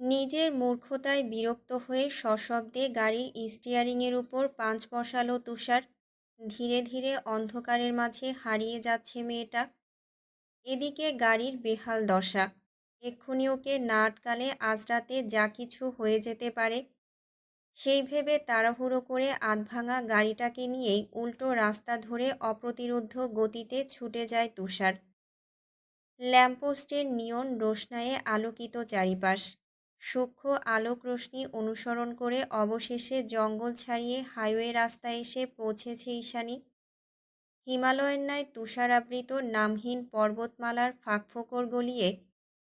A: নিজের মূর্খতায় বিরক্ত হয়ে সশব্দে গাড়ির স্টিয়ারিংয়ের উপর পাঞ্চ বসালো তুষার। ধীরে ধীরে অন্ধকারের মাঝে হারিয়ে যাচ্ছে মেয়েটা। এদিকে গাড়ির বেহাল দশা, এক্ষুনি ওকে না আটকালে আজ রাতে যা কিছু হয়ে যেতে পারে। সেই ভেবে তাড়াহুড়ো করে আধভাঙা গাড়িটাকে নিয়েই উল্টো রাস্তা ধরে অপ্রতিরোধ্য গতিতে ছুটে যায় তুষার। ল্যাম্পপোস্টের নিয়ন রোশনায়ে আলোকিত চারিপাশ। সূক্ষ্ম আলোক রশ্মি অনুসরণ করে অবশেষে জঙ্গল ছাড়িয়ে হাইওয়ে রাস্তায় এসে পৌঁছেছে ঈশানী। হিমালয়ের ন্যায় তুষারাবৃত নামহীন পর্বতমালার ফাঁকফোকর গলিয়ে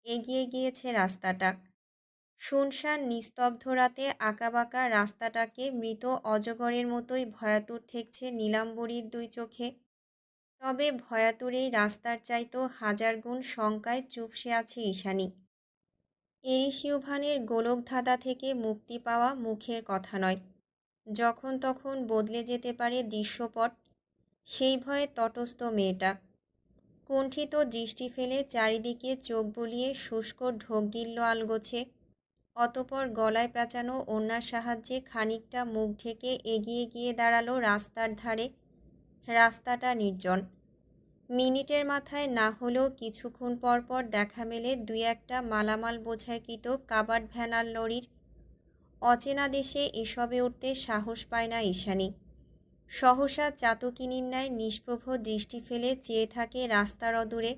A: এগিয়ে গিয়েছে রাস্তাটা। শুনশান নিস্তব্ধ রাতে আঁকাবাঁকা রাস্তাটাকে মৃত অজগরের মতোই ভয়াতুর ঠেকছে নীলাম্বরীর দুই চোখে। তবে ভয়াতুর এই রাস্তার চাইতেও হাজার গুণ শঙ্কায় চুপসে আছে ঈশানী। এরিসিউভানের গোলকধাঁধা থেকে মুক্তি পাওয়া মুখের কথা নয়, যখন তখন বদলে যেতে পারে দৃশ্যপট, সেই ভয়ে তটস্থ মেয়েটা। কুণ্ঠিত দৃষ্টি ফেলে চারিদিকে চোখ বুলিয়ে শুষ্ক ঢোক গিলল আলগোছে। অতপর গলায় পেঁচানো ওড়নার সাহায্যে খানিকটা মুখ ঢেকে এগিয়ে গিয়ে দাঁড়ালো রাস্তার ধারে। রাস্তাটা নির্জন। মিনিটের মাথায় না হলেও কিছুক্ষণ পর পর দেখা মেলে দুই একটা মালামাল বোঝাইকৃত কাবার্ড ভ্যান আর লরির। অচেনা দেশে এসবে উঠতে সাহস পায় না ঈশানী। সহসা চাতকিনীর ন্যায় নিষ্প্রভ দৃষ্টি ফেলে চেয়ে থাকে রাস্তার অদূরে।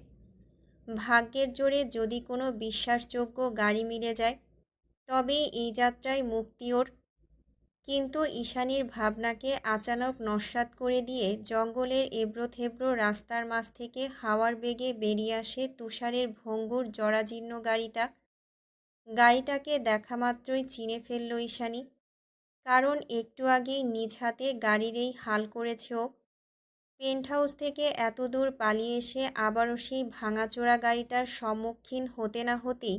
A: ভাগ্যের জোরে যদি কোনো বিশ্বাসযোগ্য গাড়ি মিলে যায়, তবে এই যাত্রায় মুক্তি ওর। কিন্তু ঈশানীর ভাবনাকে আচানক নস্যাৎ করে দিয়ে জঙ্গলের এবড়োথেবড়ো রাস্তার মাঝ থেকে হাওয়ার বেগে বেরিয়ে আসে তুষারের ভঙ্গুর জরাজীর্ণ গাড়িটা। গাড়িটাকে দেখা মাত্রই চিনে ফেলল ঈশানী, কারণ একটু আগেই নিজ হাতে গাড়ির এই হাল করেছে ও। পেন্ট হাউস থেকে এত দূর পালিয়ে এসে আবারও সেই ভাঙাচোরা গাড়িটার সম্মুখীন হতে না হতেই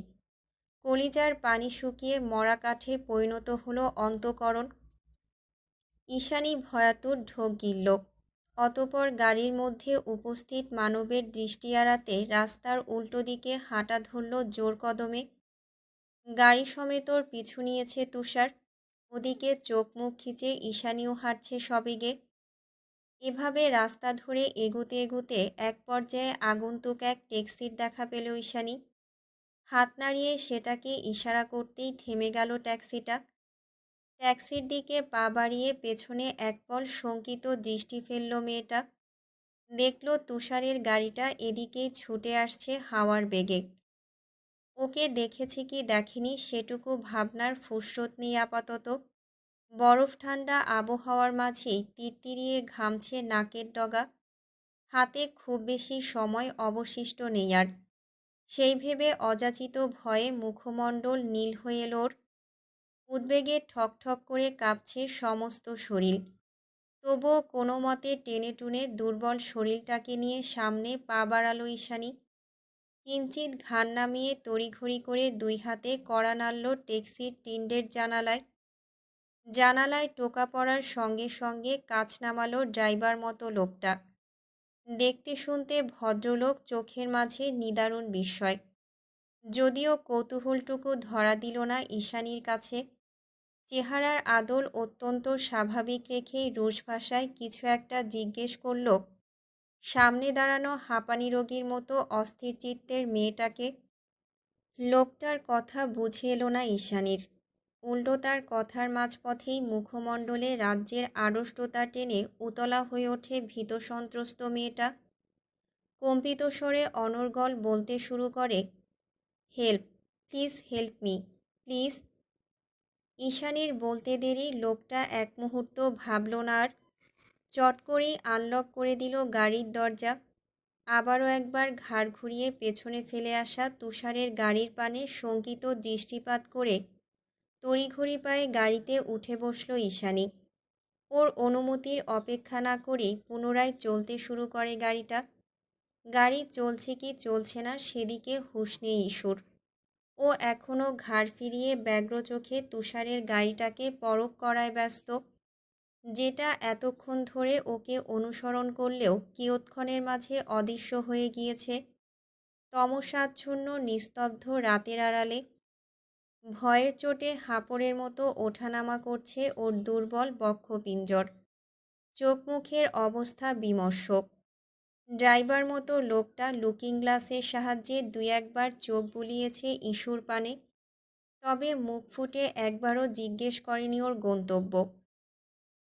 A: কলিজার পানি শুকিয়ে মরা কাঠে পরিণত হলো অন্তঃকরণ। ঈশানী ভয়াতুর ঢোক গিলল। অতপর গাড়ির মধ্যে উপস্থিত মানবের দৃষ্টি এড়াতে রাস্তার উল্টো দিকে হাঁটা ধরল জোর কদমে। গাড়ি সমেতর পিছু নিয়েছে তুষার। ওদিকে চোখ মুখ খিচে ঈশানীও হাঁটছে সবেগে। এভাবে রাস্তা ধরে এগুতে এগুতে এক পর্যায়ে আগন্তুক এক ট্যাক্সির দেখা পেল ঈশানী। হাত নাড়িয়ে সেটাকে ইশারা করতেই থেমে গেল ট্যাক্সিটা। ট্যাক্সির দিকে পা বাড়িয়ে পেছনে একপল শঙ্কিত দৃষ্টি ফেলল মেয়েটা। দেখল তুষারের গাড়িটা এদিকেই ছুটে আসছে হাওয়ার বেগে। ওকে দেখেছে কি দেখেনি সেটুকু ভাবনার ফুসরত নেই আপাতত। বরফ ঠান্ডা আবহাওয়ার মাঝেই তিরতিরিয়ে ঘামছে নাকের ডগা। হাতে খুব বেশি সময় অবশিষ্ট নেই আর। সেই ভেবে অযাচিত ভয়ে মুখমণ্ডল নীল হয়ে এল ওর। উদ্বেগে ঠকঠক করে কাঁপছে সমস্ত শরীর। তবুও কোনো মতে টেনে টুনে দুর্বল শরীরটাকে নিয়ে সামনে পা বাড়ালো ঈশানী। কিঞ্চিত ঘাড় নামিয়ে তড়িঘড়ি করে দুই হাতে কড়া নাড়ল ট্যাক্সির টিন্ডের জানালায়। জানালায় টোকা পড়ার সঙ্গে সঙ্গে কাঁচ নামালো ড্রাইভার মতো লোকটা। দেখতে শুনতে ভদ্রলোক, চোখের মাঝে নিদারুণ বিস্ময়। যদিও কৌতূহলটুকু ধরা দিল না ঈশানীর কাছে। চেহারার আদল অত্যন্ত স্বাভাবিক রেখেই রুশ ভাষায় কিছু একটা জিজ্ঞেস করল সামনে দাঁড়ানো হাঁপানি রোগীর মতো অস্থির চিত্তের মেয়েটাকে। লোকটার কথা বুঝে এলো না ঈশানীর। উল্টো তার কথার মাঝপথেই মুখমণ্ডলে রাজ্যের আড়ষ্টতা টেনে উতলা হয়ে ওঠে ভীতসন্ত্রস্ত মেয়েটা। কম্পিত স্বরে অনর্গল বলতে শুরু করে, help, please help me, please. ঈশানীর বলতে দেরি লোকটা এক মুহূর্ত ভাবল না আর। চট করেই আনলক করে দিল গাড়ির দরজা। আবারও একবার ঘাড় ঘুরিয়ে পেছনে ফেলে আসা তুষারের গাড়ির পানে শঙ্কিত দৃষ্টিপাত করে তড়িঘড়ি পায়ে গাড়িতে উঠে বসল ঈশানী। ওর অনুমতির অপেক্ষা না করেই পুনরায় চলতে শুরু করে গাড়িটা। গাড়ি চলছে কি চলছে না সেদিকে হুঁশ নেই ইস্যুর। ও এখনও ঘাড় ফিরিয়ে ব্যগ্র চোখে তুষারের গাড়িটাকে পরখ করায় ব্যস্ত, যেটা এতক্ষণ ধরে ওকে অনুসরণ করলেও কিয়ৎক্ষণের মাঝে অদৃশ্য হয়ে গিয়েছে তমসাচ্ছন্ন নিস্তব্ধ রাতের আড়ালে। ভয়ের চোটে হাঁপড়ের মতো ওঠানামা করছে ওর দুর্বল বক্ষপিঞ্জর। চোখ মুখের অবস্থা বিমর্ষ। ড্রাইভার মতো লোকটা লুকিং গ্লাসের সাহায্যে দুই একবার চোখ বুলিয়েছে ইস্যুর পানে। তবে মুখ ফুটে একবারও জিজ্ঞেস করেনি ওর গন্তব্য।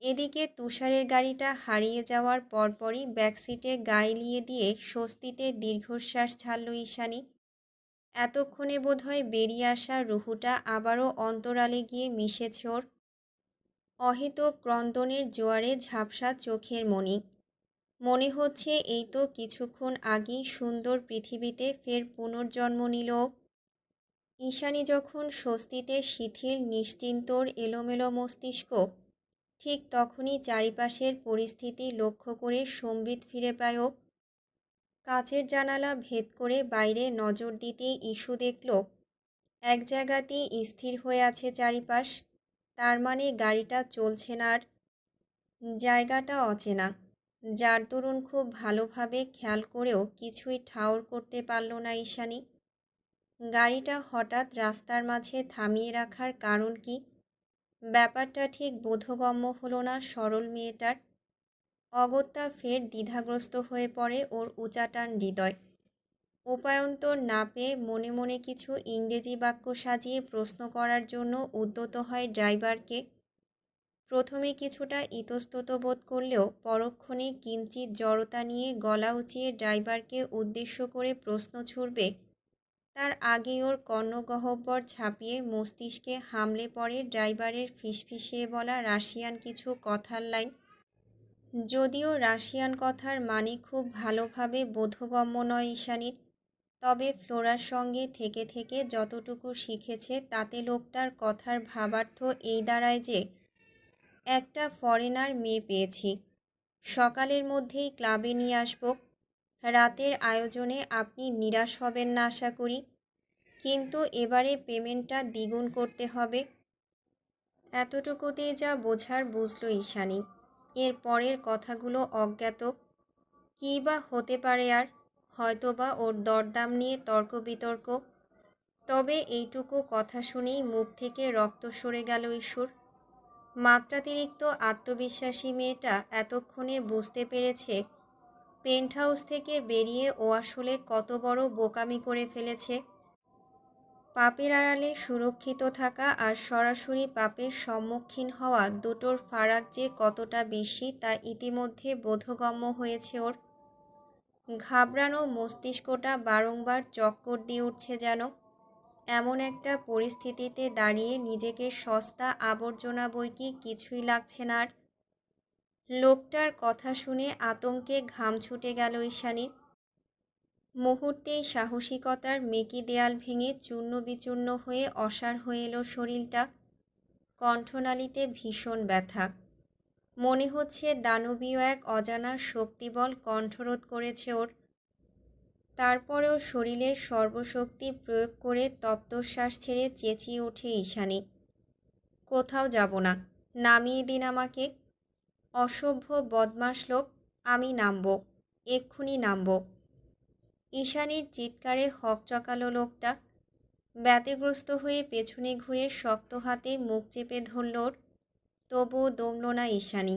A: এদিকে তুষারের গাড়িটা হারিয়ে যাওয়ার পরপরই ব্যাকসিটে গা এলিয়ে দিয়ে স্বস্তিতে দীর্ঘশ্বাস ছাড়ল ঈশানী। এতক্ষণে বোধহয় বেরিয়ে আসা রুহুটা আবারও অন্তরালে গিয়ে মিশেছে ওর। অহেতুক ক্রন্দনের জোয়ারে ঝাপসা চোখের মণি। মনে হচ্ছে এই তো কিছুক্ষণ আগেই সুন্দর পৃথিবীতে ফের পুনর্জন্ম নিল ও। ঈশানী যখন স্বস্তিতে শিথিল নিশ্চিন্তর এলোমেলো মস্তিষ্ক, ঠিক তখনই চারিপাশের পরিস্থিতি লক্ষ্য করে সম্বিত ফিরে পায় ও। কাচের জানালা ভেদ করে বাইরে নজর দিতেই ইস্যু দেখল এক জায়গাতেই স্থির হয়ে আছে চারিপাশ। তার মানে গাড়িটা চলছে না আর। জায়গাটা অচেনা, যার দরুন খুব ভালোভাবে খেয়াল করেও কিছুই ঠাউর করতে পারল না ঈশানী। গাড়িটা হঠাৎ রাস্তার মাঝে থামিয়ে রাখার কারণ কি? ব্যাপারটা ঠিক বোধগম্য হলো না সরল মেয়েটার। অগত্যা ফের দ্বিধাগ্রস্ত হয়ে পড়ে ওর উচাটান হৃদয়। উপায়ন্তর না পেয়ে মনে মনে কিছু ইংরেজি বাক্য সাজিয়ে প্রশ্ন করার জন্য উদ্যত হয় ড্রাইভারকে। প্রথমে কিছুটা ইতস্তত বোধ করলেও পরক্ষণে কিঞ্চিৎ জড়তা নিয়ে গলা উঁচিয়ে ড্রাইভারকে উদ্দেশ্য করে প্রশ্ন ছুড়বে তার আগেই ওর কর্ণগহ্বর ছাপিয়ে মস্তিষ্কে হামলে পড়ে ড্রাইভারের ফিসফিসিয়ে বলা রাশিয়ান কিছু কথার লাইন। যদিও রাশিয়ান কথার মানে খুব ভালোভাবে বোধগম্য নয় ঈশানীর, তবে ফ্লোরার সঙ্গে থেকে থেকে যতটুকু শিখেছে তাতে লোকটার কথার ভাবার্থ এই দাঁড়ায় যে একটা ফরেনার মেয়ে পেয়েছি, সকালের মধ্যেই ক্লাবে নিয়ে আসব। রাতের আয়োজনে আপনি নিরাশ হবেন না আশা করি, কিন্তু এবারে পেমেন্টটা দ্বিগুণ করতে হবে। এতটুকুতেই যা বোঝার বুঝল ঈশানী। এর পরের কথাগুলো অজ্ঞাত। কী বা হতে পারে আর, হয়তোবা ওর দরদাম নিয়ে তর্ক বিতর্ক। তবে এইটুকু কথা শুনেই মুখ থেকে রক্ত সরে গেল ইস্যুর। মাত্রাতিরিক্ত আত্মবিশ্বাসী মেয়েটা এতক্ষণে বুঝতে পেরেছে পেন্ট হাউস থেকে বেরিয়ে ও আসলে কত বড় বোকামি করে ফেলেছে। পাপের আড়ালে সুরক্ষিত থাকা আর সরাসরি পাপের সম্মুখীন হওয়া দুটোর ফারাক যে কতটা বেশি তা ইতিমধ্যে বোধগম্য হয়েছে ওর। ঘাবড়ানো মস্তিষ্কটা বারংবার চক্কর দিয়ে উঠছে যেন। এমন একটা পরিস্থিতিতে দাঁড়িয়ে নিজেকে সস্তা আবর্জনা বইকি কিছুই লাগছে না আর। লোকটার কথা শুনে আতঙ্কে ঘাম ছুটে গেল ঈশানীর। মুহূর্তেই সাহসিকতার মেকি দেয়াল ভেঙে চূর্ণ বিচূর্ণ হয়ে অসাড় হয়ে এলো শরীরটা। কণ্ঠনালীতে ভীষণ ব্যথা। মনে হচ্ছে দানবীয় এক অজানা শক্তিবল কণ্ঠরোধ করেছে ওর। তারপরেও শরীরের সর্বশক্তি প্রয়োগ করে তপ্তশ্বাস ছেড়ে চেঁচিয়ে ওঠে ঈশানী, কোথাও যাব না, নামিয়ে দিন আমাকে। অসভ্য বদমাশ লোক, আমি নামব, এক্ষুনি নামব। ঈশানীর চিৎকারে হকচকালো লোকটা। ব্যতিগ্রস্ত হয়ে পেছনে ঘুরে শক্ত হাতে মুখ চেপে ধরল ওর। তবুও দমল না ঈশানী।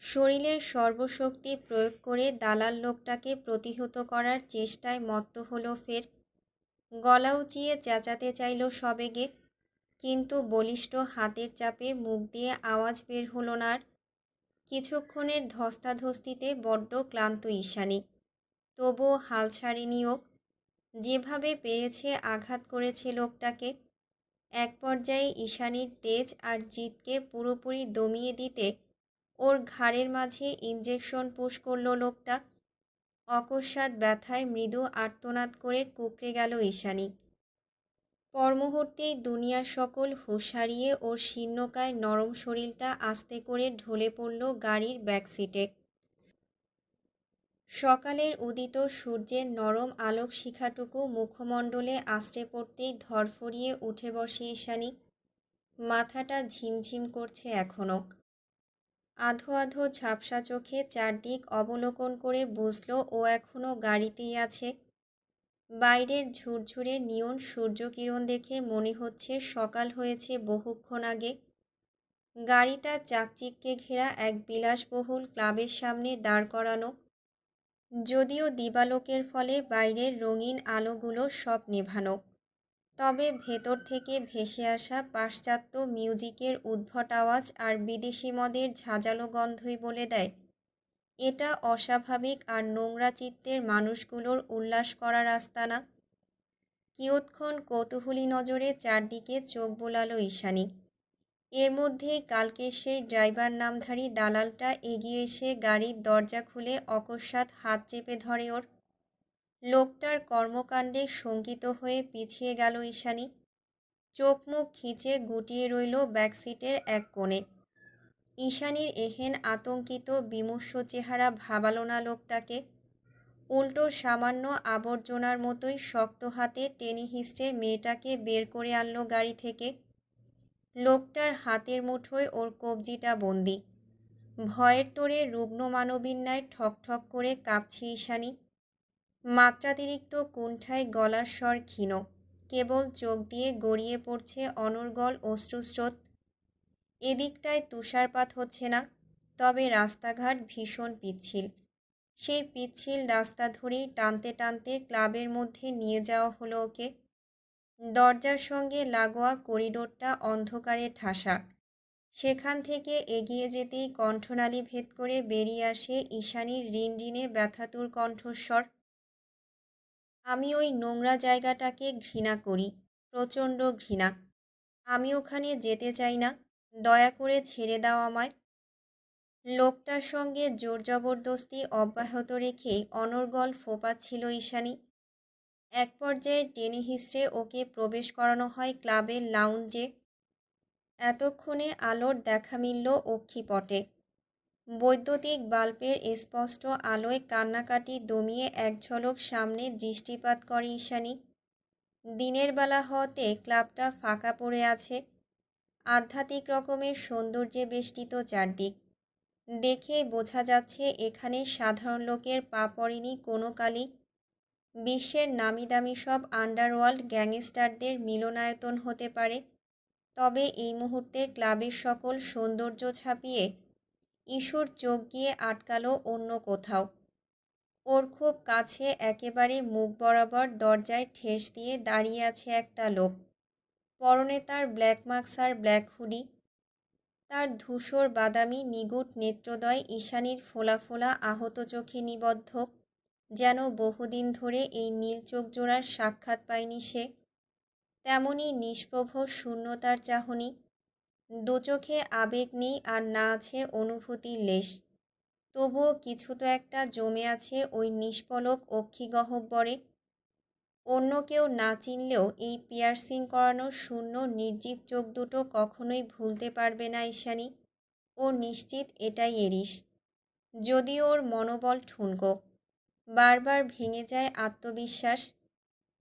A: শরীরের সর্বশক্তি প্রয়োগ করে দালাল লোকটাকে প্রতিহত করার চেষ্টায় মত্ত হলো ফের। গলা উঁচিয়ে চেঁচাতে চাইল সবেগে, কিন্তু বলিষ্ঠ হাতের চাপে মুখ দিয়ে আওয়াজ বের হলো না আর। কিছুক্ষণের ধস্তাধস্তিতে বড্ড ক্লান্ত ঈশানী, তবুও হাল ছাড়েনি ও। যেভাবে পেরেছে আঘাত করেছে লোকটাকে। এক পর্যায়ে ঈশানীর তেজ আর জিদকে পুরোপুরি দমিয়ে দিতে ওর ঘাড়ের মাঝে ইঞ্জেকশন পুশ করল লোকটা। অকস্মাৎ ব্যথায় মৃদু আর্তনাদ করে কুঁকড়ে গেল ঈশানী। পরমুহূর্তেই দুনিয়ার সকল হুঁশ হারিয়ে ওর শীর্ণকায় নরম শরীরটা আস্তে করে ঢলে পড়ল গাড়ির ব্যাকসিটে। সকালের উদিত সূর্যের নরম আলোক শিখাটুকু মুখমণ্ডলে আছড়ে পড়তেই ধরফরিয়ে উঠে বসে ঈশানী। মাথাটা ঝিমঝিম করছে এখনও। আধো আধো ঝাপসা চোখে চারদিক অবলোকন করে বুঝল ও এখনও গাড়িতেই আছে। বাইরের ঝুরঝুরে নিয়ন সূর্যকিরণ দেখে মনে হচ্ছে সকাল হয়েছে বহুক্ষণ আগে। গাড়িটা চাকচিক্যে ঘেরা এক বিলাসবহুল ক্লাবের সামনে দাঁড় করানো। যদিও দিবালোকের ফলে বাইরের রঙিন আলোগুলো সব নেভানো। তবে ভেতর থেকে ভেসে আসা পাশ্চাত্য মিউজিকের উদ্ভট আওয়াজ আর বিদেশি মদের ঝাঁঝালো গন্ধই বলে দেয় এটা অস্বাভাবিক আর নোংরা চিত্তের মানুষগুলোর উল্লাস করার আস্তানা। কিয়ৎক্ষণ কৌতূহলী নজরে চারদিকে চোখ বোলালো ঈশানী। এর মধ্যেই কালকের সেই ড্রাইভার নামধারী দালালটা এগিয়ে এসে গাড়ির দরজা খুলে অকস্মাৎ হাত চেপে ধরে ওর। লোকটার কর্মকাণ্ডে শঙ্কিত হয়ে পিছিয়ে গেল ঈশানী। চোখ মুখ খিচে গুটিয়ে রইল ব্যাকসিটের এক কোণে। ঈশানীর এহেন আতঙ্কিত বিমর্ষ চেহারা ভাবালো না লোকটাকে। উল্টো সামান্য আবর্জনার মতোই শক্ত হাতে টেনে হিঁচড়ে মেয়েটাকে বের করে আনলো গাড়ি থেকে। লোকটার হাতের মুঠোয় ওর কবজিটা বন্দি। ভয়ের তোড়ে রুগ্ন মানবীর ন্যায় ঠকঠক করে কাঁপছে ঈশানী। মাত্রাতিরিক্ত কুণ্ঠায় গলার স্বর ক্ষীণ, কেবল চোখ দিয়ে গড়িয়ে পড়ছে অনর্গল অশ্রুস্রোত। এদিকটায় তুষারপাত হচ্ছে না, তবে রাস্তাঘাট ভীষণ পিচ্ছিল। সেই পিচ্ছিল রাস্তা ধরেই টানতে টানতে ক্লাবের মধ্যে নিয়ে যাওয়া হলো ওকে। দরজার সঙ্গে লাগোয়া করিডোরটা অন্ধকারে ঠাসা। সেখান থেকে এগিয়ে যেতেই কণ্ঠনালী ভেদ করে বেরিয়ে আসে ঈশানীর রিনরিনে ব্যথাতুর কণ্ঠস্বর। আমি ওই নোংরা জায়গাটাকে ঘৃণা করি, প্রচণ্ড ঘৃণা। আমি ওখানে যেতে চাই না, দয়া করে ছেড়ে দাও আমায়। লোকটার সঙ্গে জোর জবরদস্তি অব্যাহত রেখেই অনর্গল ফোঁপাচ্ছিল ঈশানী। এক পর্যায়ে টেনে হিঁচড়ে ওকে প্রবেশ করানো হয় ক্লাবের লাউঞ্জে। এতক্ষণে আলোর দেখা মিলল অক্ষিপটে। বৈদ্যুতিক বাল্বের স্পষ্ট আলোয় কান্নাকাটি দমিয়ে এক ঝলক সামনে দৃষ্টিপাত করে ঈশানী। দিনের বেলা হওয়াতে ক্লাবটা ফাঁকা পড়ে আছে। আধ্যাত্মিক রকমের সৌন্দর্যে বেষ্টিত চারদিক। দেখেই বোঝা যাচ্ছে এখানে সাধারণ লোকের পা পড়েনি কোনো কালই। বিশ্বের নামিদামি সব আন্ডারওয়ার্ল্ড গ্যাংস্টারদের মিলনায়তন হতে পারে, তবে এই মুহূর্তে ক্লাবের সকল সৌন্দর্য ছাপিয়ে ঈশুর চোখ গিয়ে আটকালো অন্য কোথাও। ওর খুব কাছে একেবারে মুখ বরাবর দরজায় ঠেস দিয়ে দাঁড়িয়ে আছে একটা লোক। পরনে তার ব্ল্যাক মাস্ক আর ব্ল্যাক হুডি। তার ধূসর বাদামি নিগুট নেত্রদ্বয় ঈশানীর ফোলা ফোলা আহত চোখে নিবদ্ধ, যেন বহুদিন ধরে এই নীল চোখ জোড়ার সাক্ষাৎ পায়নি সে। তেমনি নিষ্প্রভ শূন্যতার চাহনি। দু চোখে আবেগ নেই আর না আছে অনুভূতির লেশ। তবুও কিছু তো একটা জমে আছে ওই নিষ্পলক অক্ষিগহ্বরে। অন্য কেউ না চিনলেও এই পিয়ার্সিং করানো শূন্য নির্জীব চোখ দুটো কখনোই ভুলতে পারবে না ঈশানী। ও নিশ্চিত এটাই এরিস। যদিও ওর মনোবল ঠুনকো, বারবার ভেঙে যায় আত্মবিশ্বাস,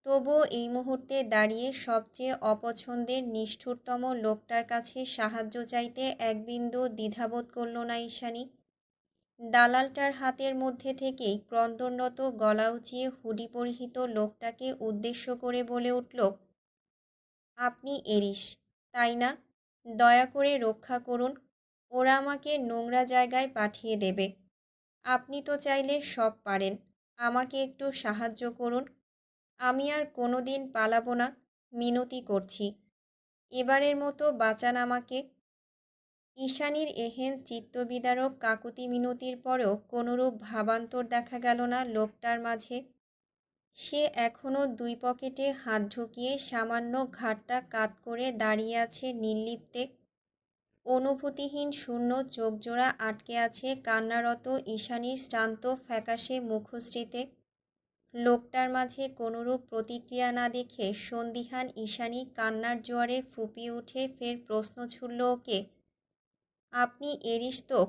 A: তবুও এই মুহূর্তে দাঁড়িয়ে সবচেয়ে অপছন্দের নিষ্ঠুরতম লোকটার কাছে সাহায্য চাইতে একবিন্দু দ্বিধাবোধ করল না ঈশানী। দালালটার হাতের মধ্যে থেকেই ক্রন্দনরত গলা উঁচিয়ে হুডি পরিহিত লোকটাকে উদ্দেশ্য করে বলে উঠল, আপনি এরিস, তাই না? দয়া করে রক্ষা করুন, ওরা আমাকে নোংরা জায়গায় পাঠিয়ে দেবে। আপনি তো চাইলে সব পারেন, আমাকে একটু সাহায্য করুন। আমি আর কোনো দিন পালাবো না, মিনতি করছি, এবারের মতো বাঁচান আমাকে। ঈশানীর এহেন চিত্তবিদারক কাকুতি মিনতির পরেও কোনোরূপ ভাবান্তর দেখা গেল না লোকটার মাঝে। সে এখনও দুই পকেটে হাত ঢুকিয়ে সামান্য ঘাড়টা কাত করে দাঁড়িয়ে আছে নির্লিপ্তে। অনুভূতিহীন শূন্য চোখজোড়া আটকে আছে কান্নারত ঈশানীর শ্রান্ত ফ্যাকাশে মুখশ্রীতে। লোকটার মাঝে কোনোরূপ প্রতিক্রিয়া না দেখে সন্দিহান ঈশানী কান্নার জোয়ারে ফুঁপিয়ে উঠে ফের প্রশ্ন ছুড়ল ওকে, আপনি এরিস তো?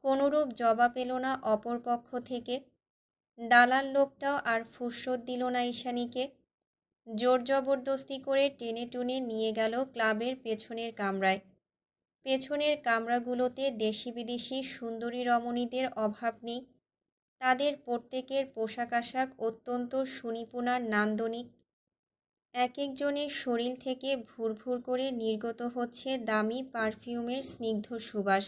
A: কোনোরূপ জবাব এলো না অপর পক্ষ থেকে। দালাল লোকটাও আর ফুরসত দিল না ঈশানীকে। জোর জবরদস্তি করে টেনে টুনে নিয়ে গেল ক্লাবের পেছনের কামরায়। পেছনের কামরাগুলোতে দেশি বিদেশি সুন্দরী রমণীদের অভাব নেই। তাদের প্রত্যেকের পোশাক আশাক অত্যন্ত সুনিপুণ আর নান্দনিক। এক একজনের শরীর থেকে ভুরভুর করে নির্গত হচ্ছে দামি পারফিউমের স্নিগ্ধ সুবাস।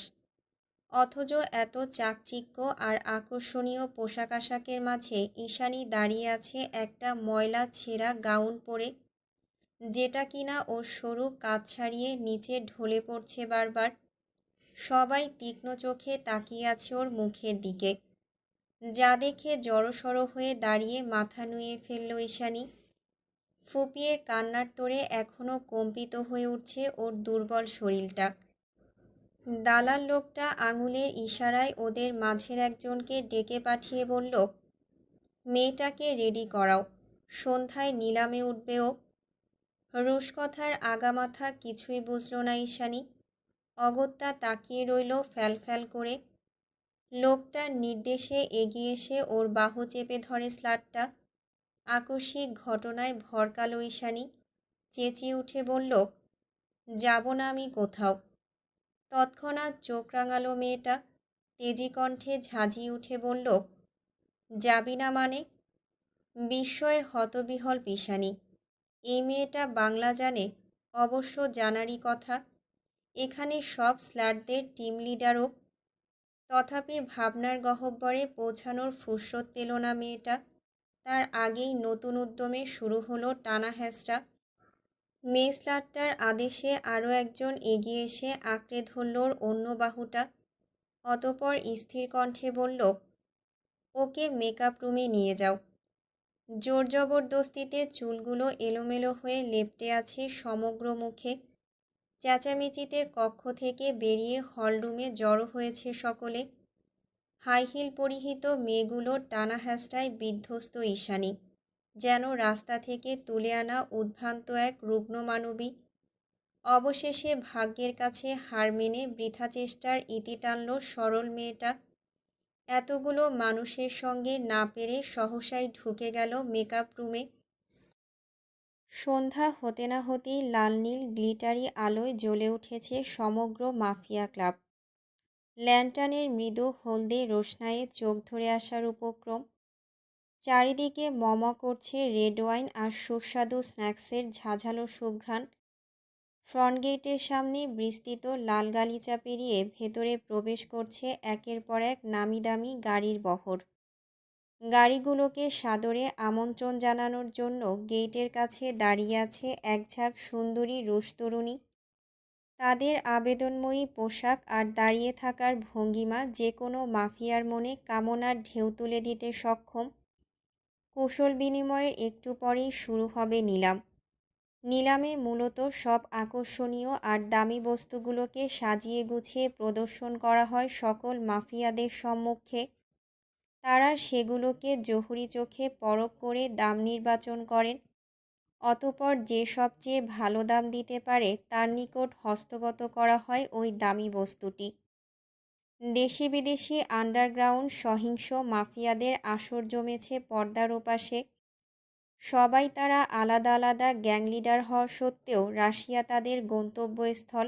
A: অথচ এত চাকচিক্য আর আকর্ষণীয় পোশাক আশাকের মাঝে ঈশানী দাঁড়িয়ে আছে একটা ময়লা ছেঁড়া গাউন পরে। যেটা কিনা ওর সরু কাঁধ ছাড়িয়ে নিচে ঢলে পড়ছে বারবার। সবাই তীক্ষ্ণ চোখে তাকিয়ে আছে ওর মুখের দিকে, যা দেখে জড়সড় হয়ে দাঁড়িয়ে মাথা নুয়ে ফেলল ঈশানী। ফুপিয়ে কান্নার তোড়ে এখনও কম্পিত হয়ে উঠছে ওর দুর্বল শরীরটা। দালাল লোকটা আঙুলের ইশারায় ওদের মাঝের একজনকে ডেকে পাঠিয়ে বলল, মেয়েটাকে রেডি করাও, সন্ধ্যায় নিলামে উঠবে ও। রুশকথার আগামাথা কিছুই বুঝল না ঈশানী। অগত্যা তাকিয়ে রইল ফ্যালফ্যাল করে। লোকটার নির্দেশে এগিয়ে এসে ওর বাহু চেপে ধরে স্লাটটা। আকস্মিক ঘটনায় ভরকালো ঈশানী। চেঁচিয়ে উঠে বলল, যাব না আমি কোথাও। তৎক্ষণাৎ চোখ রাঙালো মেয়েটা। তেজি কণ্ঠে ঝাঁঝিয়ে উঠে বলল, যাবি না মানে? বিস্ময়ে হতবিহ্বল ঈশানী। এই মেয়েটা বাংলা জানে, অবশ্য জানারই কথা। এখানে সব স্ল্যাটদের টিম লিডারও। তথাপি ভাবনার গহ্বরে পৌঁছানোর ফুরসত পেল না মেয়েটা। তার আগেই নতুন উদ্যমে শুরু হলো টানা হেঁচড়া। মেয়ে স্ল্যাটটার আদেশে আরও একজন এগিয়ে এসে আঁকড়ে ধরল ওর অন্য বাহুটা। অতঃপর স্থির কণ্ঠে বলল, ওকে মেকআপ রুমে নিয়ে যাও। জোর জবরদস্তিতে চুলগুলো এলোমেলো হয়ে লেপ্টে আছে সমগ্র মুখে। চেঁচামেচিতে কক্ষ থেকে বেরিয়ে হলরুমে জড়ো হয়েছে সকলে। হাই হিল পরিহিত মেয়েগুলোর টানা হেঁচড়ায় বিধ্বস্ত ঈশানী যেন রাস্তা থেকে তুলে আনা উদ্ভ্রান্ত এক রুগ্ন মানবী। অবশেষে ভাগ্যের কাছে হার মেনে বৃথা চেষ্টার ইতি টানল সরল মেয়েটা। এতগুলো মানুষের সঙ্গে না পেরে সহসাই ঢুকে গেল মেকআপ রুমে। সন্ধ্যা হতে না হতেই লাল নীল গ্লিটারি আলোয় জ্বলে উঠেছে সমগ্র মাফিয়া ক্লাব। ল্যান্টার্নের মৃদু হলদে রোশনায়ে চোখ ধরে আসার উপক্রম। চারিদিকে মম করছে রেড ওয়াইন আর সুস্বাদু স্ন্যাক্সের ঝাঁঝালো সুঘ্রাণ। ফ্রন্ট গেটের সামনে বিস্তৃত লাল গালিচা পেরিয়ে ভেতরে প্রবেশ করছে একের পর এক নামি দামি গাড়ির বহর। গাড়িগুলোকে সাদরে আমন্ত্রণ জানানোর জন্য গেটের কাছে দাঁড়িয়ে আছে এক ঝাঁক সুন্দরী রুশ তরুণী। তাদের আবেদনময়ী পোশাক আর দাঁড়িয়ে থাকার ভঙ্গিমা যে কোনো মাফিয়ার মনে কামনার ঢেউ তুলে দিতে সক্ষম। কুশল বিনিময়ের একটু পরেই শুরু হবে নিলাম। নিলামে মূলত সব আকর্ষণীয় আর দামি বস্তুগুলোকে সাজিয়ে গুছিয়ে প্রদর্শন করা হয় সকল মাফিয়াদের সম্মুখে। তারা সেগুলোকে জহুরি চোখে পরখ করে দাম নির্বাচন করেন। অতঃপর যে সবচেয়ে ভালো দাম দিতে পারে তার নিকট হস্তগত করা হয় ওই দামি বস্তুটি। দেশি বিদেশি আন্ডারগ্রাউন্ড সহিংস মাফিয়াদের আসর জমেছে পর্দার ওপাশে। সবাই তারা আলাদা আলাদা গ্যাং লিডার হওয়া সত্ত্বেও রাশিয়া তাদের গন্তব্যস্থল।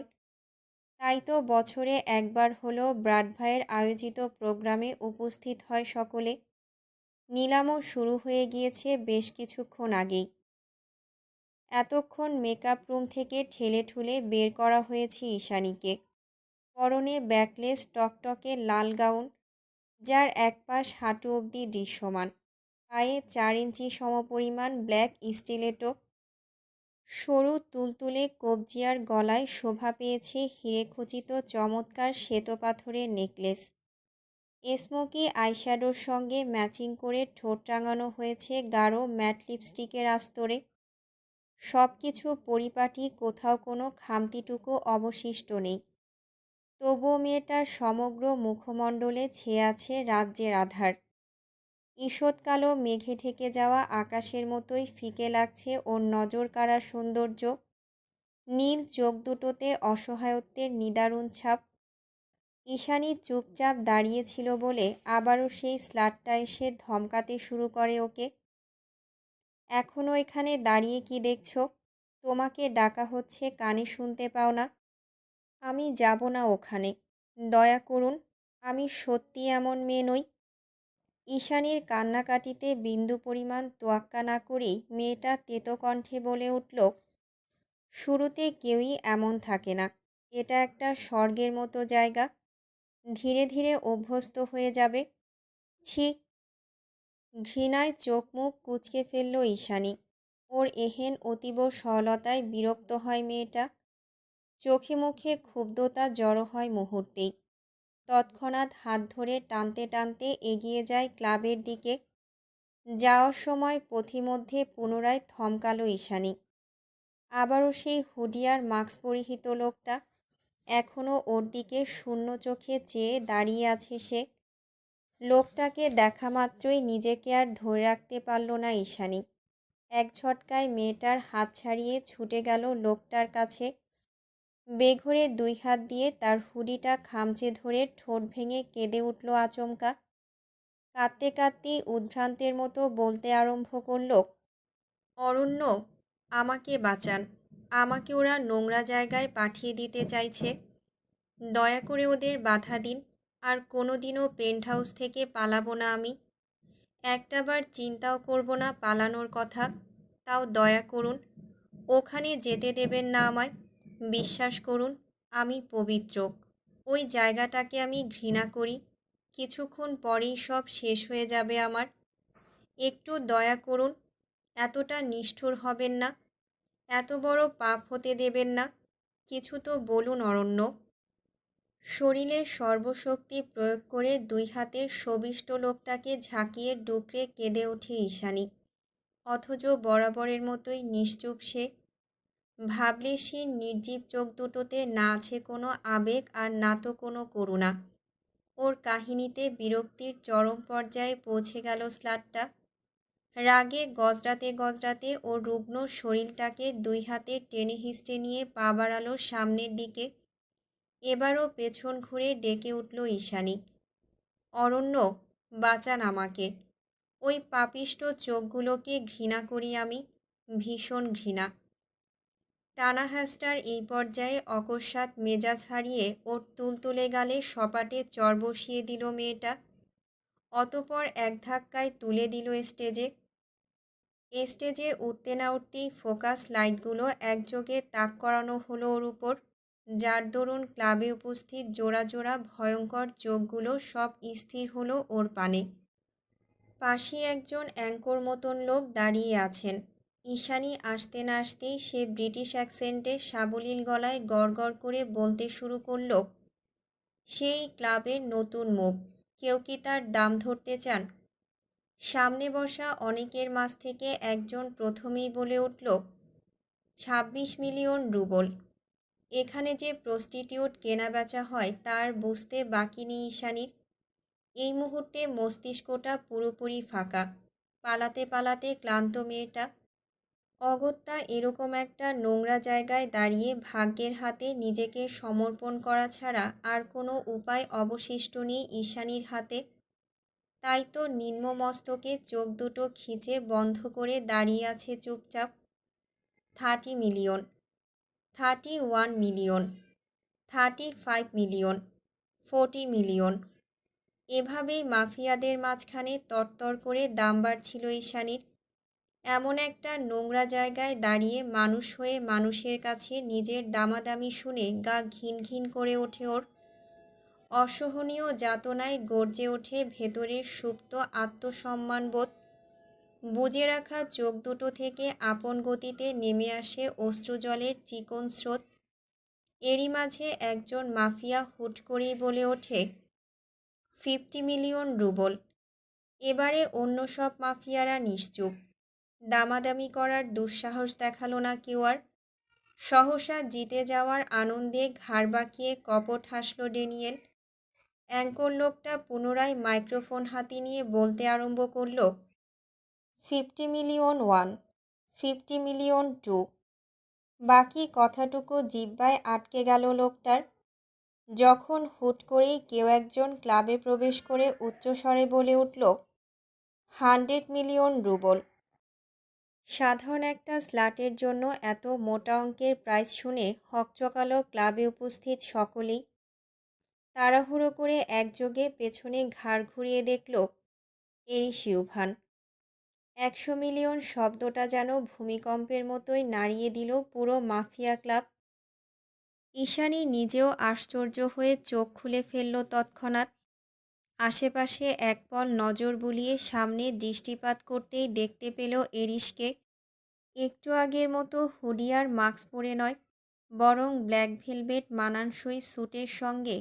A: তাই তো বছরে একবার হলেও ব্রাড ভাইয়ের আয়োজিত প্রোগ্রামে উপস্থিত হয় সকলে। নিলামও শুরু হয়ে গিয়েছে বেশ কিছুক্ষণ আগেই। এতক্ষণ মেকআপ রুম থেকে ঠেলে ঠুলে বের করা হয়েছে ঈশানীকে। পরনে ব্যাকলেস টকটকে লাল গাউন, যার এক পাশ হাঁটু অবধি দৃশ্যমান। পায়ে 4 ইঞ্চি সমপরিমাণ ব্ল্যাক স্টিলেটো। সরু তুলতুলে কবজিয়ার গলায় শোভা পেয়েছে হিরেখচিত চমৎকার শ্বেতপাথরের নেকলেস। স্মোকি আইশ্যাডোর সঙ্গে ম্যাচিং করে ঠোঁট রাঙানো হয়েছে গাঢ় ম্যাট লিপস্টিকের আস্তরে। সব কিছু পরিপাটি, কোথাও কোনো খামতিটুকু অবশিষ্ট নেই। তবুও মেয়েটার সমগ্র মুখমণ্ডলে ছেয়ে আছে রাজ্যের আধার। ঈষৎ কালো মেঘে ঢেকে যাওয়া আকাশের মতোই ফিকে লাগছে ওর নজর কাড়া সৌন্দর্য। নীল চোখ দুটোতে অসহায়ত্বের নিদারুণ ছাপ। ঈশানী চুপচাপ দাঁড়িয়েছিল বলে আবারও সেই স্লাটটা এসে ধমকাতে শুরু করে ওকে। এখনও এখানে দাঁড়িয়ে কি দেখছো? তোমাকে ডাকা হচ্ছে, কানে শুনতে পাও না? আমি যাব না ওখানে, দয়া করুন। আমি সত্যি এমন মেয়ে নই। ঈশানীর কান্নাকাটিতে বিন্দু পরিমাণ তোয়াক্কা না করেই মেয়েটা তেতো কণ্ঠে বলে উঠল, শুরুতে কেউই এমন থাকে না। এটা একটা স্বর্গের মতো জায়গা। ধীরে ধীরে অভ্যস্ত হয়ে যাবে। ছি! ঘৃণায় চোখ মুখ কুঁচকে ফেলল ঈশানী। ওর এহেন অতীব সরলতায় বিরক্ত হয় মেয়েটা। চোখে মুখে ক্ষুব্ধতা জড়ো হয় মুহূর্তেই। তৎক্ষণাৎ হাত ধরে টানতে টানতে এগিয়ে যায় ক্লাবের দিকে। যাওয়ার সময় পথিমধ্যে পুনরায় থমকালো ঈশানী। আবারও সেই হুডি আর মাস্ক পরিহিত লোকটা। এখনও ওর দিকে শূন্য চোখে চেয়ে দাঁড়িয়ে আছে সে। লোকটাকে দেখা মাত্রই নিজেকে আর ধরে রাখতে পারল না ঈশানী। এক ঝটকায় মেয়েটার হাত ছাড়িয়ে ছুটে গেল লোকটার কাছে। বেঘোরে দুই হাত দিয়ে তার হুডিটা খামচে ধরে ঠোঁট ভেঙে কেঁদে উঠল আচমকা। কাঁদতে কাঁদতেই উদ্ভ্রান্তের মতো বলতে আরম্ভ করল, অরণ্য, আমাকে বাঁচান। আমাকে ওরা নোংরা জায়গায় পাঠিয়ে দিতে চাইছে। দয়া করে ওদের বাধা দিন। আর কোনো দিনও পেন্ট হাউস থেকে পালাবো না আমি। একটাবার চিন্তাও করব না পালানোর কথা। তাও দয়া করুন, ওখানে যেতে দেবেন না আমায়। বিশ্বাস করুন, আমি পবিত্র। ওই জায়গাটাকে আমি ঘৃণা করি। কিছুক্ষণ পরেই সব শেষ হয়ে যাবে আমার। একটু দয়া করুন, এতটা নিষ্ঠুর হবেন না। এত বড় পাপ হতে দেবেন না। কিছু তো বলুন অরণ্য। শরীরে সর্বশক্তি প্রয়োগ করে দুই হাতে সবিষ্ট লোকটাকে ঝাঁকিয়ে ডুকরে কেঁদে ওঠে ঈশানী। অথচ বরাবরের মতোই নিশ্চুপ সে। ভাবলে সে নির্জীব চোখ দুটোতে না আছে কোনো আবেগ আর না তো কোনো করুণা। ওর কাহিনীতে বিরক্তির চরম পর্যায়ে পৌঁছে গেল স্লাটটা। রাগে গজরাতে গজরাতে ওর রুগ্ন শরীরটাকে দুই হাতে টেনে হিঁচড়ে নিয়ে পা বাড়ালো সামনের দিকে। এবারও পেছন ঘুরে ডেকে উঠল ঈশানী, অরণ্য, বাঁচান আমাকে। ওই পাপিষ্ট চোখগুলোকে ঘৃণা করি আমি, ভীষণ ঘৃণা। টানা হ্যাস্টার এই পর্যায়ে অকস্মাৎ মেজাজ হারিয়ে ওর তুলতুলে গালে সপাটে চর বসিয়ে দিল মেয়েটা। অতপর এক ধাক্কায় তুলে দিল স্টেজে। স্টেজে উঠতে না উঠতেই ফোকাস লাইটগুলো একযোগে তাক করানো হলো ওর উপর, যার দরুন ক্লাবে উপস্থিত জোড়া জোড়া ভয়ঙ্কর চোখগুলো সব স্থির হলো ওর পানে। পাশে একজন অ্যাঙ্কর মতন লোক দাঁড়িয়ে আছেন। ঈশানী আসতে না আসতেই সে ব্রিটিশ অ্যাকসেন্টে সাবলীল গলায় গড়গড় করে বলতে শুরু করল, সেই ক্লাবের নতুন মুখ, কেউ কি তার দাম ধরতে চান? সামনে বসা অনেকের মাঝ থেকে একজন প্রথমেই বলে উঠল, ২৬ মিলিয়ন রুবল। এখানে যে প্রস্টিটিউট কেনাবেচা হয় তার বুঝতে বাকি নেই ঈশানীর। এই মুহূর্তে মস্তিষ্কটা পুরোপুরি ফাঁকা। পালাতে পালাতে ক্লান্ত মেয়েটা। অগত্যা এরকম একটা নোংরা জায়গায় দাঁড়িয়ে ভাগ্যের হাতে নিজেকে সমর্পণ করা ছাড়া আর কোনো উপায় অবশিষ্ট নেই ঈশানীর হাতে। তাই তো নিম্নমস্তকে চোখ দুটো খিচে বন্ধ করে দাঁড়িয়ে আছে চুপচাপ। 30 মিলিয়ন, 31 মিলিয়ন, 35 মিলিয়ন, 40 মিলিয়ন। এভাবেই মাফিয়াদের মাঝখানে তরতর করে দাম বাড়ছিল ঈশানীর। এমন একটা নোংরা জায়গায় দাঁড়িয়ে মানুষ হয়ে মানুষের কাছে নিজের দামাদামি শুনে গা ঘিন ঘিন করে ওঠে ওর। অসহনীয় যাতনায় গর্জে ওঠে ভেতরের সুপ্ত আত্মসম্মানবোধ। বুজে রাখা চোখ দুটো থেকে আপন গতিতে নেমে আসে অশ্রুজলের চিকন স্রোত। এরই মাঝে একজন মাফিয়া হুট করেই বলে ওঠে, 50 মিলিয়ন রুবল। এবারে অন্য সব মাফিয়ারা নিশ্চুপ। দামাদামি করার দুঃসাহস দেখালো না কেউ আর। সহসা জিতে যাওয়ার আনন্দে ঘাড় বাঁকিয়ে কপট হাসল ড্যানিয়েল। অ্যাঙ্কর লোকটা পুনরায় মাইক্রোফোন হাতে নিয়ে বলতে আরম্ভ করল, 50 মিলিয়ন 1, 50 মিলিয়ন 2। বাকি কথাটুকু জিহ্বায় আটকে গেল লোকটার। যখন হুট করেই কেউ একজন ক্লাবে প্রবেশ করে উচ্চস্বরে বলে উঠল, 100 মিলিয়ন রুবল। সাধারণ একটা স্লাটের জন্য এত মোটা অঙ্কের প্রাইজ শুনে হকচকালো ক্লাবে উপস্থিত সকলেই। তাড়াহুড়ো করে একযোগে পেছনে ঘাড় ঘুরিয়ে দেখল এরিস ইউভান। 100 মিলিয়ন শব্দটা যেন ভূমিকম্পের মতোই নাড়িয়ে দিল পুরো মাফিয়া ক্লাব। ঈশানী নিজেও আশ্চর্য হয়ে চোখ খুলে ফেলল তৎক্ষণাৎ। আশেপাশে একপল নজর বুলিয়ে সামনে দৃষ্টিপাত করতেই দেখতে পেল এরিসকে। একটু আগের মতো হুডি আর মাস্ক পরে নয়, বরং ব্ল্যাক ভেলভেট মানানসই স্যুটের সঙ্গে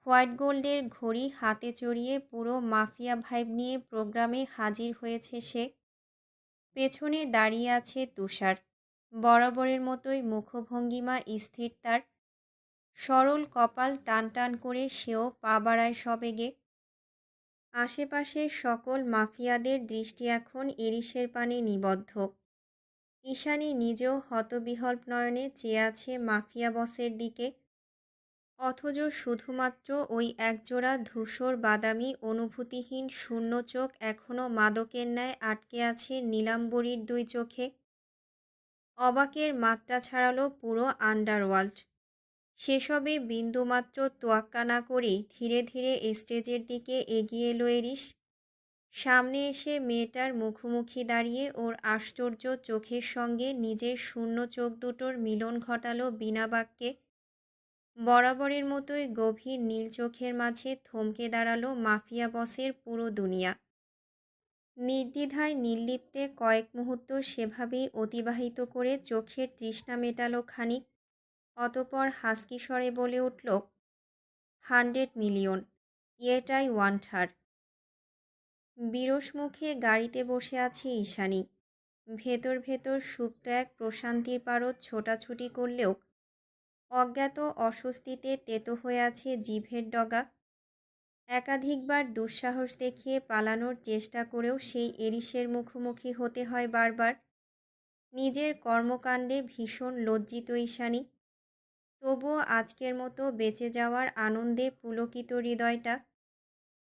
A: হোয়াইট গোল্ডের ঘড়ি হাতে চড়িয়ে পুরো মাফিয়া ভাইব নিয়ে প্রোগ্রামে হাজির হয়েছে সে। পেছনে দাঁড়িয়ে আছে তুষার, বরাবরের মতোই মুখভঙ্গিমা স্থির তার। সরল কপাল টান টান করে সেও পা বাড়ায় সবেগে। আশেপাশের সকল মাফিয়াদের দৃষ্টি এখন এরিসের পানে নিবদ্ধ। ঈশানী নিজেও হতবিহ্বল নয়নে চেয়ে আছে মাফিয়া বসের দিকে। অথচ শুধুমাত্র ওই একজোড়া ধূসর বাদামি অনুভূতিহীন শূন্য চোখ এখনও মাদকের ন্যায় আটকে আছে নীলাম্বরীর দুই চোখে। অবাকের মাত্রা ছাড়ালো পুরো আন্ডারওয়ার্ল্ড। সেসবে বিন্দুমাত্র তোয়াক্কা না করেই ধীরে ধীরে স্টেজের দিকে এগিয়ে এলো এরিস। সামনে এসে মেয়েটার মুখোমুখি দাঁড়িয়ে ওর আশ্চর্য চোখের সঙ্গে নিজের শূন্য চোখ দুটোর মিলন ঘটালো বিনা বাক্যে। বরাবরের মতোই গভীর নীল চোখের মাঝে থমকে দাঁড়ালো মাফিয়া বসের পুরো দুনিয়া। নির্দ্বিধায় নির্লিপ্তে কয়েক মুহূর্ত সেভাবেই অতিবাহিত করে চোখের তৃষ্ণা মেটালো খানিক। অতপর হাসকি স্বরে বলে উঠল, 100 মিলিয়ন, ইয়েট আই ওয়ান্ট হার। বিরস মুখে গাড়িতে বসে আছে ঈশানী। ভেতর ভেতর সুপ্ত এক প্রশান্তির পারদ ছোটাছুটি করলেও অজ্ঞাত অস্বস্তিতে তেতো হয়ে আছে জিভের ডগা। একাধিকবার দুঃসাহস দেখিয়ে পালানোর চেষ্টা করেও সেই এরিসের মুখোমুখি হতে হয় বারবার। নিজের কর্মকাণ্ডে ভীষণ লজ্জিত ঈশানী। তবুও আজকের মতো বেঁচে যাওয়ার আনন্দে পুলকিত হৃদয়টা।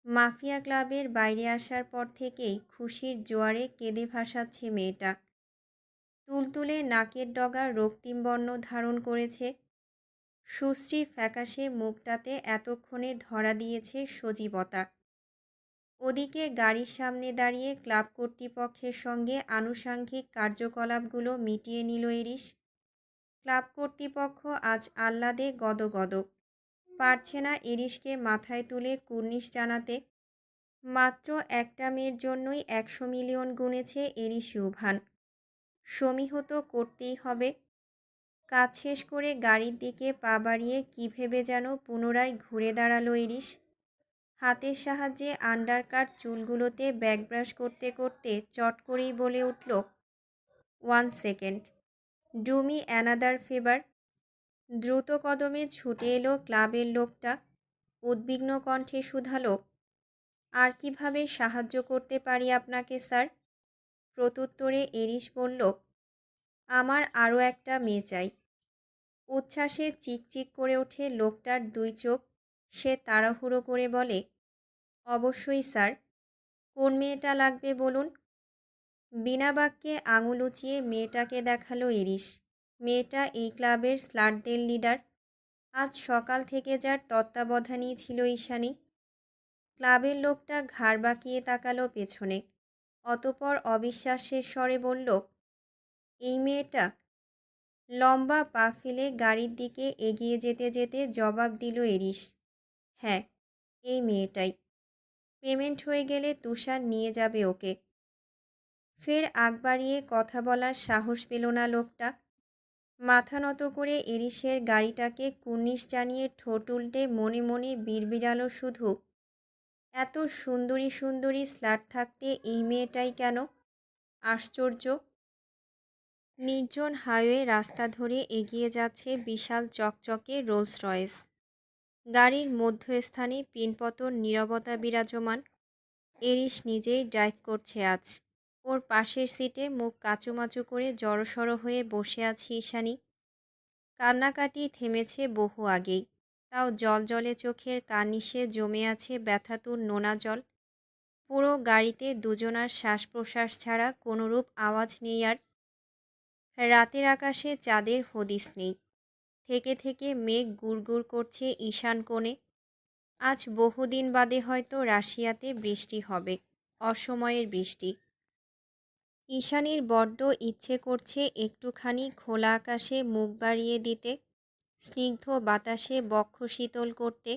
A: মাফিয়া ক্লাবের বাইরে আসার পর থেকেই খুশির জোয়ারে কেঁদে ভাসাচ্ছে মেয়েটা। তুলতুলে নাকের ডগা রক্তিম বর্ণ ধারণ করেছে। সুশ্রী ফ্যাকাশে মুখটাতে এতক্ষণে ধরা দিয়েছে সজীবতা। ওদিকে গাড়ির সামনে দাঁড়িয়ে ক্লাব কর্তৃপক্ষের সঙ্গে আনুষাঙ্গিক কার্যকলাপগুলো মিটিয়ে নিল এরিস। ক্লাব কর্তৃপক্ষ আজ আহ্লাদে গদগদ। পারছে না এরিসকে মাথায় তুলে কুর্নিশ জানাতে। মাত্র একটা মেয়ের জন্যই 100 মিলিয়ন গুনেছে এরিস ইউভান। সমীহত করতেই হবে। কাজ শেষ করে গাড়ির দিকে পা বাড়িয়ে কী ভেবে যেন পুনরায় ঘুরে দাঁড়ালো এরিস। হাতের সাহায্যে আন্ডারকাট চুলগুলোতে ব্যাকব্রাশ করতে করতে চট করেই বলে উঠল, 1 second, do me another favour. দ্রুত কদমে ছুটে এলো ক্লাবের লোকটা। উদ্বিগ্ন কণ্ঠে শুধালো, আর কিভাবে সাহায্য করতে পারি আপনাকে স্যার? প্রত্যুত্তরে এরিস বলল, আমার আরও একটা মেয়ে চাই। উচ্ছ্বাসে চিকচিক করে ওঠে লোকটার দুই চোখ। সে তাড়াহুড়ো করে বলে, অবশ্যই স্যার, কোন মেয়েটা লাগবে বলুন। বিনা বাক্যে আঙুল উঁচিয়ে মেয়েটাকে দেখালো এরিস। মেয়েটা এই ক্লাবের স্লাটদের লিডার। আজ সকাল থেকে যার তত্ত্বাবধানেই ছিল ঈশানী। ক্লাবের লোকটা ঘাড় বাঁকিয়ে তাকালো পেছনে। অতপর অবিশ্বাসের স্বরে বলল, এই মেয়েটা? লম্বা পা ফেলে গাড়ির দিকে এগিয়ে যেতে যেতে জবাব দিল এরিস, হ্যাঁ, এই মেয়েটাই। পেমেন্ট হয়ে গেলে তুষার নিয়ে যাবে ওকে। ফের আগ বাড়িয়ে কথা বলার সাহস পেল না লোকটা। মাথা নত করে এরিসের গাড়িটাকে কুর্নিশ জানিয়ে ঠোঁট উল্টে মনে মনে বিড়বিড়ালো শুধু, এত সুন্দরী সুন্দরী স্লাট থাকতে এই মেয়েটাই কেন? আশ্চর্য। নির্জন হাইওয়ে রাস্তা ধরে এগিয়ে যাচ্ছে বিশাল চকচকে রোলস রয়েস। গাড়ির মধ্যস্থানে পিনপতন নীরবতা বিরাজমান। এরিস নিজেই ড্রাইভ করছে আজ। ওর পাশের সিটে মুখ কাচুমাচু করে জড়সড় হয়ে বসে আছে ঈশানী। কান্নাকাটি থেমেছে বহু আগেই, তাও জলজলে চোখের কার্নিশে জমে আছে ব্যথাতুর নোনা জল। পুরো গাড়িতে দুজনার শ্বাস প্রশ্বাস ছাড়া কোনোরূপ আওয়াজ নেই আর। রাতের আকাশে চাঁদের হদিস নেই। থেকে থেকে মেঘ গুড়গুড় করছে ঈশান কোণে। আজ বহুদিন বাদে হয়তো রাশিয়াতে বৃষ্টি হবে, অসময়ের বৃষ্টি। ঈশানীর বড্ড ইচ্ছে করছে একটুখানি খোলা আকাশে মুখ বাড়িয়ে দিতে, স্নিগ্ধ বাতাসে বক্ষ শীতল করতে,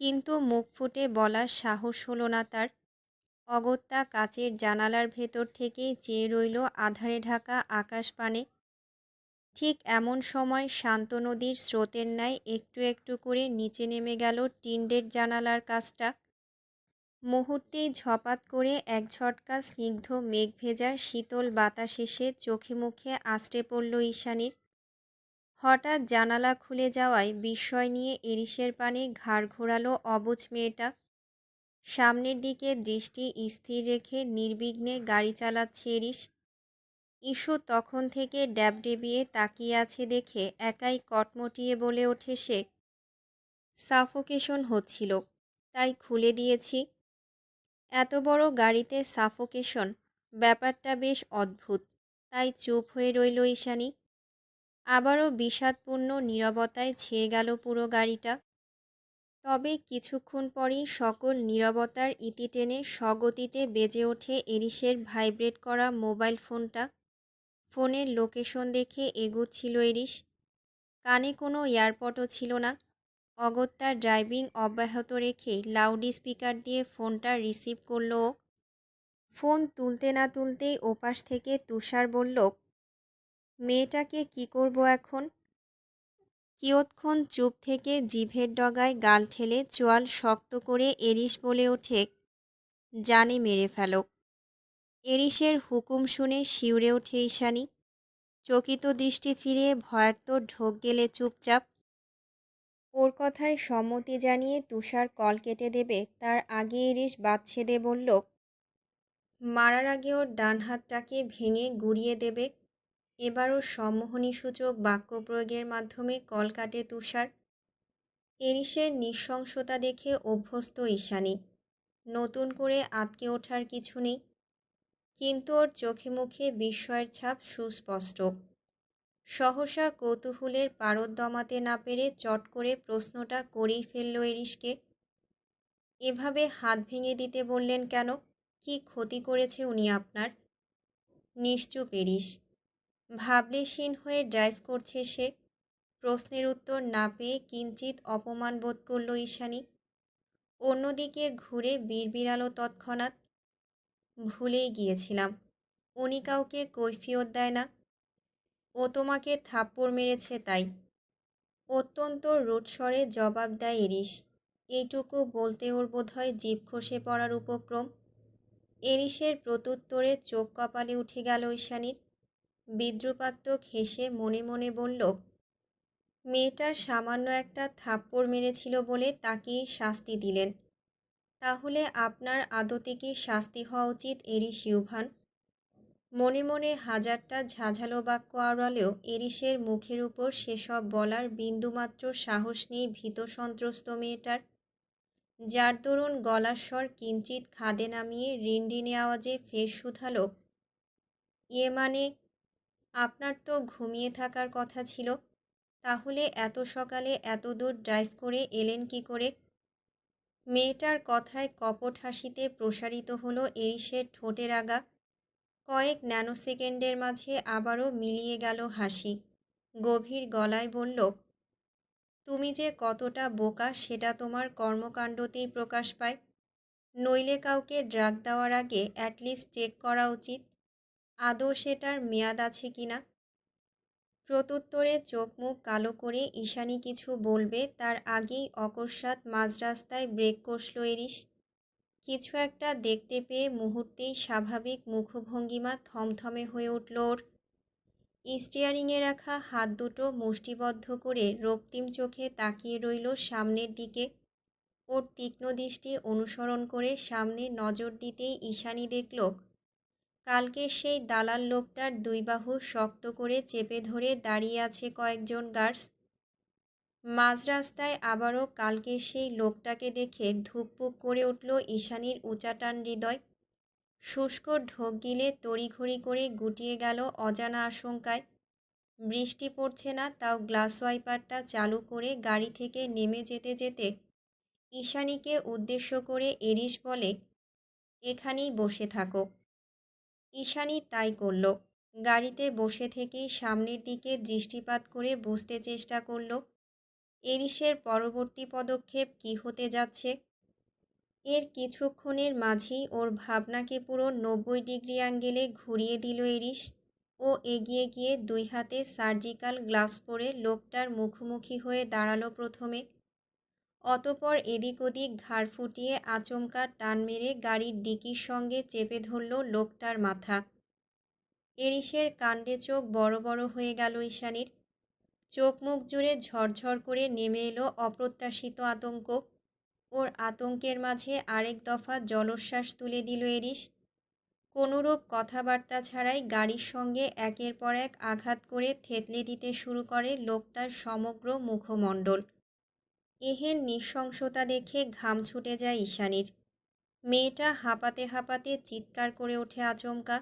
A: কিন্তু মুখ ফুটে বলার সাহস হলো না তার। অগত্যা কাচের জানালার ভেতর থেকেই চেয়ে রইল আঁধারে ঢাকা আকাশপানে। ঠিক এমন সময় শান্ত নদীর স্রোতের ন্যায় একটু একটু করে নিচে নেমে গেল টিন্ডের জানালার কাছটা। মুহূর্তেই ঝপাত করে এক ঝটকা স্নিগ্ধ মেঘ ভেজার শীতল বাতাস এসে চোখে মুখে আছড়ে পড়ল ঈশানীর। হঠাৎ জানালা খুলে যাওয়ায় বিস্ময় নিয়ে এরিসের পানে ঘাড় ঘোরালো অবুঝ মেয়েটা। সামনের দিকে দৃষ্টি স্থির রেখে নির্বিঘ্নে গাড়ি চালাচ্ছে এরিস। ইস্যু তখন থেকে ড্যাবডেবিয়ে তাকিয়ে আছে দেখে একাই কটমটিয়ে বলে ওঠে সে, সাফোকেশন হচ্ছিল, তাই খুলে দিয়েছি। এত বড় গাড়িতে সাফোকেশন, ব্যাপারটা বেশ অদ্ভুত। তাই চুপ হয়ে রইল ঈশানী। আবারও বিষাদপূর্ণ নীরবতায় ছেয়ে গেল পুরো গাড়িটা। তবে কিছুক্ষণ পরই সকল নীরবতার ইতি টেনে স্বগতিতে বেজে ওঠে এরিসের ভাইব্রেট করা মোবাইল ফোনটা। ফোনের লোকেশন দেখে এগুচ্ছিল এরিস। কানে কোনো এয়ারপডও ছিল না। অগত্যা ড্রাইভিং অব্যাহত রেখেই লাউড স্পিকার দিয়ে ফোনটা রিসিভ করল ও। ফোন তুলতে না তুলতেই ওপাশ থেকে তুষার বলল, মেয়েটাকে কি করব এখন? কিয়ৎক্ষণ চুপ থেকে জিভের ডগায় গাল ঠেলে চোয়াল শক্ত করে এরিস বলে ওঠে, জানে মেরে ফেলো। এরিসের হুকুম শুনে শিউরে ওঠে ঈশানী। চকিত দৃষ্টি ফিরিয়ে ভয়ার্ত ঢোক গেলে চুপচাপ। ওর কথায় সম্মতি জানিয়ে তুষার কল কেটে দেবে তার আগে এরিস বাদ ছেদে বলল, মারার আগে ওর ডান হাতটাকে ভেঙে গুঁড়িয়ে দেবে। এবারও সম্মোহনীসূচক বাক্য প্রয়োগের মাধ্যমে কল কাটে তুষার। এরিসের নৃশংসতা দেখে অভ্যস্ত ঈশানী। নতুন করে আঁতকে ওঠার কিছু নেই। কিন্তু ওর চোখে মুখে বিস্ময়ের ছাপ সুস্পষ্ট। সহসা কৌতূহলের পারদ দমাতে না পেরে চট করে প্রশ্নটা করেই ফেলল এরিসকে, এভাবে হাত ভেঙে দিতে বললেন কেন? কি ক্ষতি করেছে উনি আপনার? নিশ্চুপ এরিস। ভাবলেশীন হয়ে ড্রাইভ করছে সে। প্রশ্নের উত্তর না পেয়ে কিঞ্চিত অপমান বোধ করল ঈশানী। অন্যদিকে ঘুরে বিড়বিড়ালো তৎক্ষণাৎ, ভুলেই গিয়েছিলাম, উনি কাউকে কৈফিয়ত দেয় না। ও তোমাকে থাপ্পড় মেরেছে তাই। অত্যন্ত রুটস্বরে জবাব দেয় এরিস। এইটুকু বলতে ওর বোধহয় জিভ খসে পড়ার উপক্রম। এরিসের প্রত্যুত্তরে চোখ কপালে উঠে গেল ঈশানীর। বিদ্রুপাত্মক হেসে মনে মনে বলল, মেয়েটা সামান্য একটা থাপ্পড় মেরেছিল বলে তাকে শাস্তি দিলেন। তাহলে আপনার আদতে কি শাস্তি হওয়া উচিত এরিস ইউভান? মনে মনে হাজারটা ঝাঝালো বাক্য আওড়ালেও এরিসের মুখের উপর সেসব বলার বিন্দুমাত্র সাহস নেই ভীত সন্ত্রস্ত মেয়েটার। যার দরুন গলার স্বর কিঞ্চিত খাদে নামিয়ে রিনরিনে আওয়াজে ফের শুধালো, ইয়ে মানে, আপনার তো ঘুমিয়ে থাকার কথা ছিল, তাহলে এত সকালে এত দূর ড্রাইভ করে এলেন কি করে? মেয়েটার কথায় কপট হাসিতে প্রসারিত হলো এরিসের ঠোঁটের আগা। কয়েক ন্যানোসেকেন্ডের মাঝে আবারও মিলিয়ে গেল হাসি। গভীর গলায় বলল, তুমি যে কতটা বোকা সেটা তোমার কর্মকাণ্ডতেই প্রকাশ পায়। নইলে কাউকে ড্রাগ দেওয়ার আগে অ্যাটলিস্ট চেক করা উচিত আদৌ সেটার মেয়াদ আছে কিনা। প্রত্যুত্তরে চোখ মুখ কালো করে ঈশানী কিছু বলবে তার আগেই অকস্মাৎ মাঝ রাস্তায় ব্রেক কষল এরিস। কিছু একটা দেখতে পেয়ে মুহূর্তেই স্বাভাবিক মুখভঙ্গিমা থমথমে হয়ে উঠল ওর। স্টিয়ারিংয়ে রাখা হাত দুটো মুষ্টিবদ্ধ করে রক্তিম চোখে তাকিয়ে রইল সামনের দিকে। ওর তীক্ষ্ণ দৃষ্টি অনুসরণ করে সামনে নজর দিতেই ঈশানী দেখল, কালকে সেই দালাল লোকটার দুই বাহু শক্ত করে চেপে ধরে দাঁড়িয়ে আছে কয়েকজন গার্ডস। মাঝ রাস্তায় আবারও কালকে সেই লোকটাকে দেখে ধুকপুক করে উঠল ঈশানীর উচাটান হৃদয়। শুষ্ক ঢোক গিলে তড়িঘড়ি করে গুটিয়ে গেল অজানা আশঙ্কায়। বৃষ্টি পড়ছে না, তাও গ্লাস ওয়াইপারটা চালু করে গাড়ি থেকে নেমে যেতে যেতে ঈশানীকে উদ্দেশ্য করে এরিস বলে, এখানেই বসে থাকো। ঈশানী তাই করল। গাড়িতে বসে থেকেই সামনের দিকে দৃষ্টিপাত করে বুঝতে চেষ্টা করল এরিসের পরবর্তী পদক্ষেপ কী হতে যাচ্ছে। এর কিছুক্ষণের মাঝেই ওর ভাবনাকে পুরো 90 ডিগ্রি অ্যাঙ্গেলে ঘুরিয়ে দিল এরিস। ও এগিয়ে গিয়ে দুই হাতে সার্জিক্যাল গ্লাভস পরে লোকটার মুখোমুখি হয়ে দাঁড়ালো প্রথমে, অতপর এদিক ওদিক ঘাড় ফুটিয়ে আচমকা টান মেরে গাড়ির ডিকির সঙ্গে চেপে ধরল লোকটার মাথা। এরিসের কাণ্ডে চোখ বড় বড় হয়ে গেল ঈশানীর। চোখ মুখ জুড়ে ঝরঝর করে নেমে এলো অপ্রত্যাশিত আতঙ্ক। ওর আতঙ্কের মাঝে আরেক দফা জলোচ্ছ্বাস তুলে দিল এরিস। কোনোরূপ কথাবার্তা ছাড়াই গাড়ির সঙ্গে একের পর এক আঘাত করে থেতলে দিতে শুরু করে লোকটার সমগ্র মুখমণ্ডল। এহেন নৃশংসতা দেখে ঘাম ছুটে যায় ঈশানীর। মেয়েটা হাঁপাতে হাঁপাতে চিৎকার করে ওঠে আচমকা,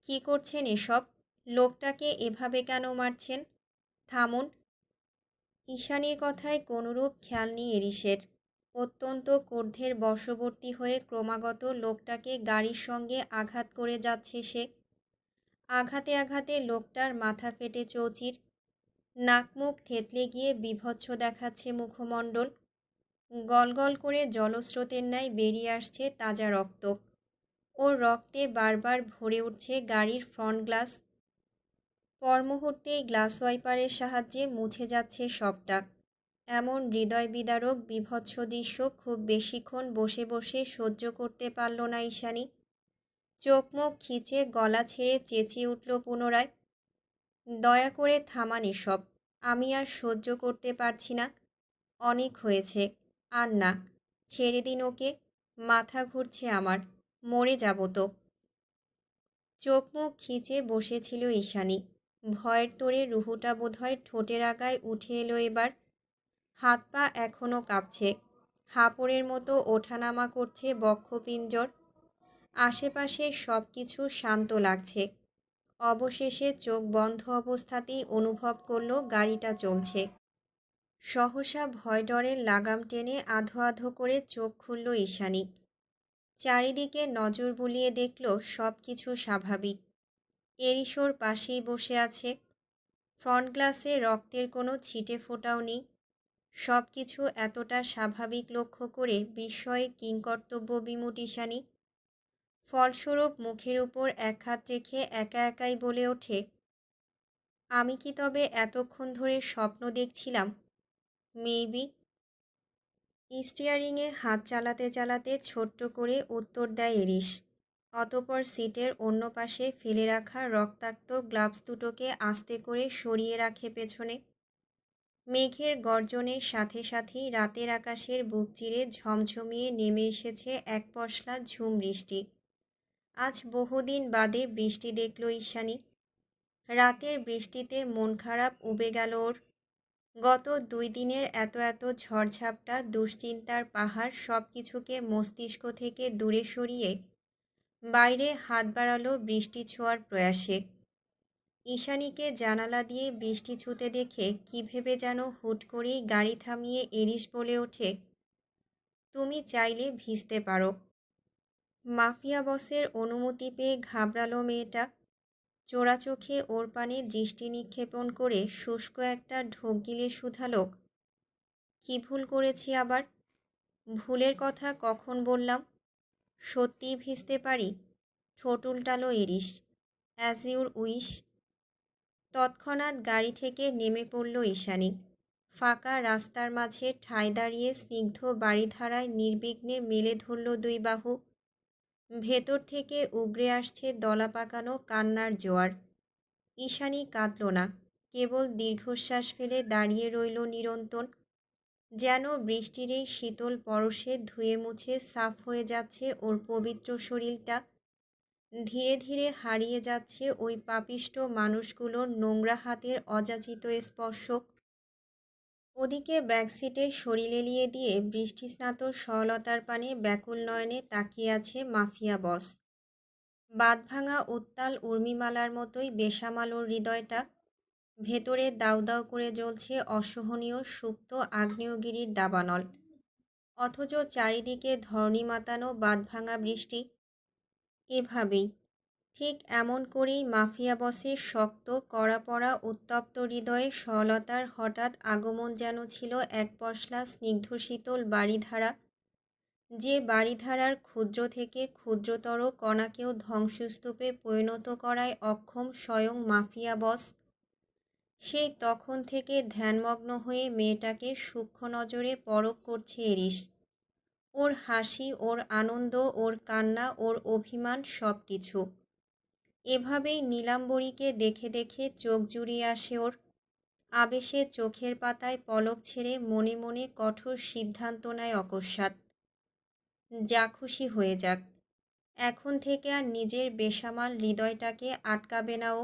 A: কি করছেন এসব? লোকটাকে এভাবে কেন মারছেন? থামুন। ঈশানীর কথায় কোনোরূপ খেয়াল নেই এরিসের। অত্যন্ত ক্রোধের বশবর্তী হয়ে ক্রমাগত লোকটাকে গাড়ির সঙ্গে আঘাত করে যাচ্ছে সে। আঘাতে আঘাতে লোকটার মাথা ফেটে চৌচির, নাক মুখ থেতলে গিয়ে বীভৎস দেখাচ্ছে মুখমণ্ডল। গলগল করে জলস্রোতের ন্যায় বেরিয়ে আসছে তাজা রক্ত। ওর রক্তে বারবার ভরে উঠছে গাড়ির ফ্রন্ট গ্লাস। পরমুহূর্তেই গ্লাস ওয়াইপারের সাহায্যে মুছে যাচ্ছে সবটা। এমন হৃদয় বিদারক বীভৎস দৃশ্য খুব বেশিক্ষণ বসে বসে সহ্য করতে পারল না ঈশানী। চোখ মুখ খিচে গলা ছেড়ে চেঁচিয়ে উঠল পুনরায়, দয়া করে থামান এসব, আমি আর সহ্য করতে পারছি না। অনেক হয়েছে, আর না, ছেড়ে দিন ওকে, মাথা ঘুরছে আমার, মরে যাব তো। চোখ মুখ খিচে বসেছিল ঈশানী। ভয়ের তোড়ে রুহুটা বোধহয় ঠোঁটের আগায় উঠে এলো এবার। হাত পা এখনও কাঁপছে, হাঁপড়ের মতো ওঠানামা করছে বক্ষপিঞ্জর। আশেপাশে সব কিছু শান্ত লাগছে। অবশেষে চোখ বন্ধ অবস্থাতেই অনুভব করলো গাড়িটা চলছে। সহসা ভয় ডরের লাগাম টেনে আধো আধো করে চোখ খুলল ঈশানী। চারিদিকে নজর বুলিয়ে দেখল সব কিছু স্বাভাবিক। এরিসোর পাশেই বসে আছে। ফ্রন্ট গ্লাসে রক্তের কোনো ছিটে ফোঁটাও নেই। সব কিছু এতটা স্বাভাবিক লক্ষ্য করে বিস্ময়ে কিংকর্তব্য বিমূঢ় ঈশানী। ফলস্বরূপ মুখের উপর এক হাত রেখে একা একাই বলে ওঠে, আমি কি তবে এতক্ষণ ধরে স্বপ্ন দেখছিলাম? মেবি। স্টিয়ারিংয়ে হাত চালাতে চালাতে ছোট্ট করে উত্তর দেয় এরিস। অতপর সিটের অন্য পাশে ফেলে রাখা রক্তাক্ত গ্লাভস দুটোকে আস্তে করে সরিয়ে রাখে পেছনে। মেঘের গর্জনের সাথে সাথেই রাতের আকাশের বুক চিরে ঝমঝমিয়ে নেমে এসেছে এক পশলা ঝুম বৃষ্টি। আজ বহুদিন বাদে বৃষ্টি দেখল ঈশানী। রাতের বৃষ্টিতে মন খারাপ উবে গেল ওর। গত 2 দিনের এত এত ঝড়ঝাপটা, দুশ্চিন্তার পাহাড় সব কিছুকে মস্তিষ্ক থেকে দূরে সরিয়ে বাইরে হাত বাড়ালো বৃষ্টি ছোঁয়ার প্রয়াসে। ঈশানীকে জানালা দিয়ে বৃষ্টি ছুঁতে দেখে কী ভেবে যেন হুট করেই গাড়ি থামিয়ে এরিস বলে ওঠে, তুমি চাইলে ভিজতে পারো। মাফিয়া বসের অনুমতি পেয়ে ঘাবড়ালো মেয়েটা। চোরা চোখে ওর পানে দৃষ্টি নিক্ষেপণ করে শুষ্ক একটা ঢোক গিলে শুধালো, কি ভুল করেছি আবার? ভুলের কথা কখন বললাম? সত্যিই ভিজতে পারি? ঠোঁট উল্টালো এরিস। As your wish. তৎক্ষণাৎ গাড়ি থেকে নেমে পড়ল ঈশানী। ফাঁকা রাস্তার মাঝে ঠায় দাঁড়িয়ে স্নিগ্ধ বাড়িধারায় নির্বিঘ্নে মেলে ধরল 2 বাহু। ভেতর থেকে উগরে আসছে দলা পাকানো কান্নার জোয়ার। ঈশানী কাঁদল না, কেবল দীর্ঘশ্বাস ফেলে দাঁড়িয়ে রইল নিরন্তর। যেন বৃষ্টির এই শীতল পরশে ধুয়ে মুছে সাফ হয়ে যাচ্ছে ওর পবিত্র শরীরটা। ধীরে ধীরে হারিয়ে যাচ্ছে ওই পাপিষ্ট মানুষগুলোর নোংরা হাতের অযাচিত স্পর্শ। ওদিকে ব্যাকসিটে শরীর এলিয়ে দিয়ে বৃষ্টিস্নাত সরলতার পানে ব্যাকুল নয়নে তাকিয়ে আছে মাফিয়া বস। বাঁধভাঙা উত্তাল উর্মিমালার মতোই বেসামাল ওর হৃদয়টা। ভেতরে দাউ দাউ করে জ্বলছে অসহনীয় সুপ্ত আগ্নেয়গিরির দাবানল। অথচ চারিদিকে ধরণী মাতানো বাঁধভাঙা বৃষ্টি। এভাবেই, ঠিক এমন করেই মাফিয়া বসের শক্ত কড়া পড়া উত্তপ্ত হৃদয়ে সরলতার হঠাৎ আগমন যেন ছিল এক পশলা স্নিগ্ধ শীতল বাড়িধারা। যে বারিধারার ক্ষুদ্র থেকে ক্ষুদ্রতর কণাকেও ধ্বংসস্তূপে পরিণত করায় অক্ষম স্বয়ং মাফিয়া বস, সেই তখন থেকে ধ্যানমগ্ন হয়ে মেয়েটাকে সূক্ষ্ম নজরে পরখ করছে এরিস। ওর হাসি, ওর আনন্দ, ওর কান্না, ওর অভিমান, সব কিছু। এভাবেই নীলাম্বরীকে দেখে দেখে চোখ জুড়িয়ে আসে ওর। আবেশে চোখের পাতায় পলক ছেড়ে মনে মনে কঠোর সিদ্ধান্ত নেয় অকস্মাৎ, যা খুশি হয়ে যাক। এখন থেকে আর নিজের বেসামাল হৃদয়টাকে আটকাবে না ও।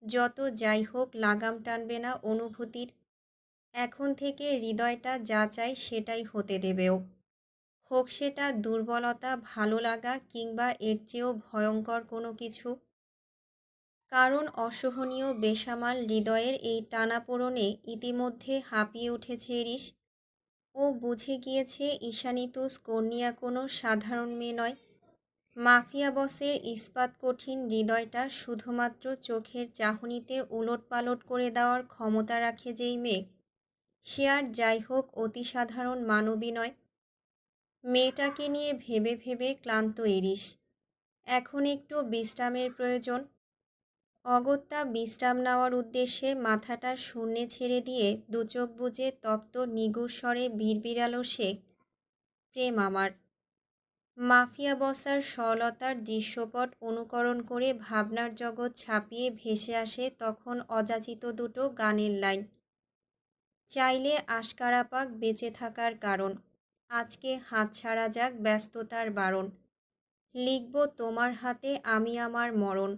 A: যত যাই হোক লাগাম টানবে না অনুভূতির। এখন থেকে হৃদয়টা যা চায় সেটাই হতে দেবে ও। হোক সেটা দুর্বলতা, ভালো লাগা কিংবা এর চেয়েও ভয়ঙ্কর কোনো কিছু। কারণ অসহনীয় বেসামাল হৃদয়ের এই টানাপোড়েনে ইতিমধ্যে হাঁপিয়ে উঠেছে এরিস। ও বুঝে গিয়েছে ঈশানীতুস কন্যা কোনো সাধারণ মেয়ে নয়। মাফিয়া বসের ইস্পাত কঠিন হৃদয়টা শুধুমাত্র চোখের চাহনিতে উলটপালট করে দেওয়ার ক্ষমতা রাখে যেই মেয়ে, সে আর যাই হোক অতি সাধারণ মানবী নয়। মেয়েটাকে নিয়ে ভেবে ভেবে ক্লান্ত এরিস। এখন একটু বিশ্রামের প্রয়োজন। অগত্যা বিশ্রাম নেওয়ার উদ্দেশ্যে মাথাটা শূন্যে ছেড়ে দিয়ে দুচোখ বুজে তপ্ত নিগুড় স্বরে বিড়বিড়ালো সে, প্রেম আমার। মাফিয়া বসার সরলতার দৃশ্যপট অনুকরণ করে ভাবনার জগৎ ছাপিয়ে ভেসে আসে তখন অযাচিত দুটো গানের লাইন। চাইলে আশকারা পাক বেঁচে থাকার কারণ, আজকে হাতছাড়া যাক ব্যস্ততার বারণ, লিখব তোমার হাতে আমি আমার মরণ।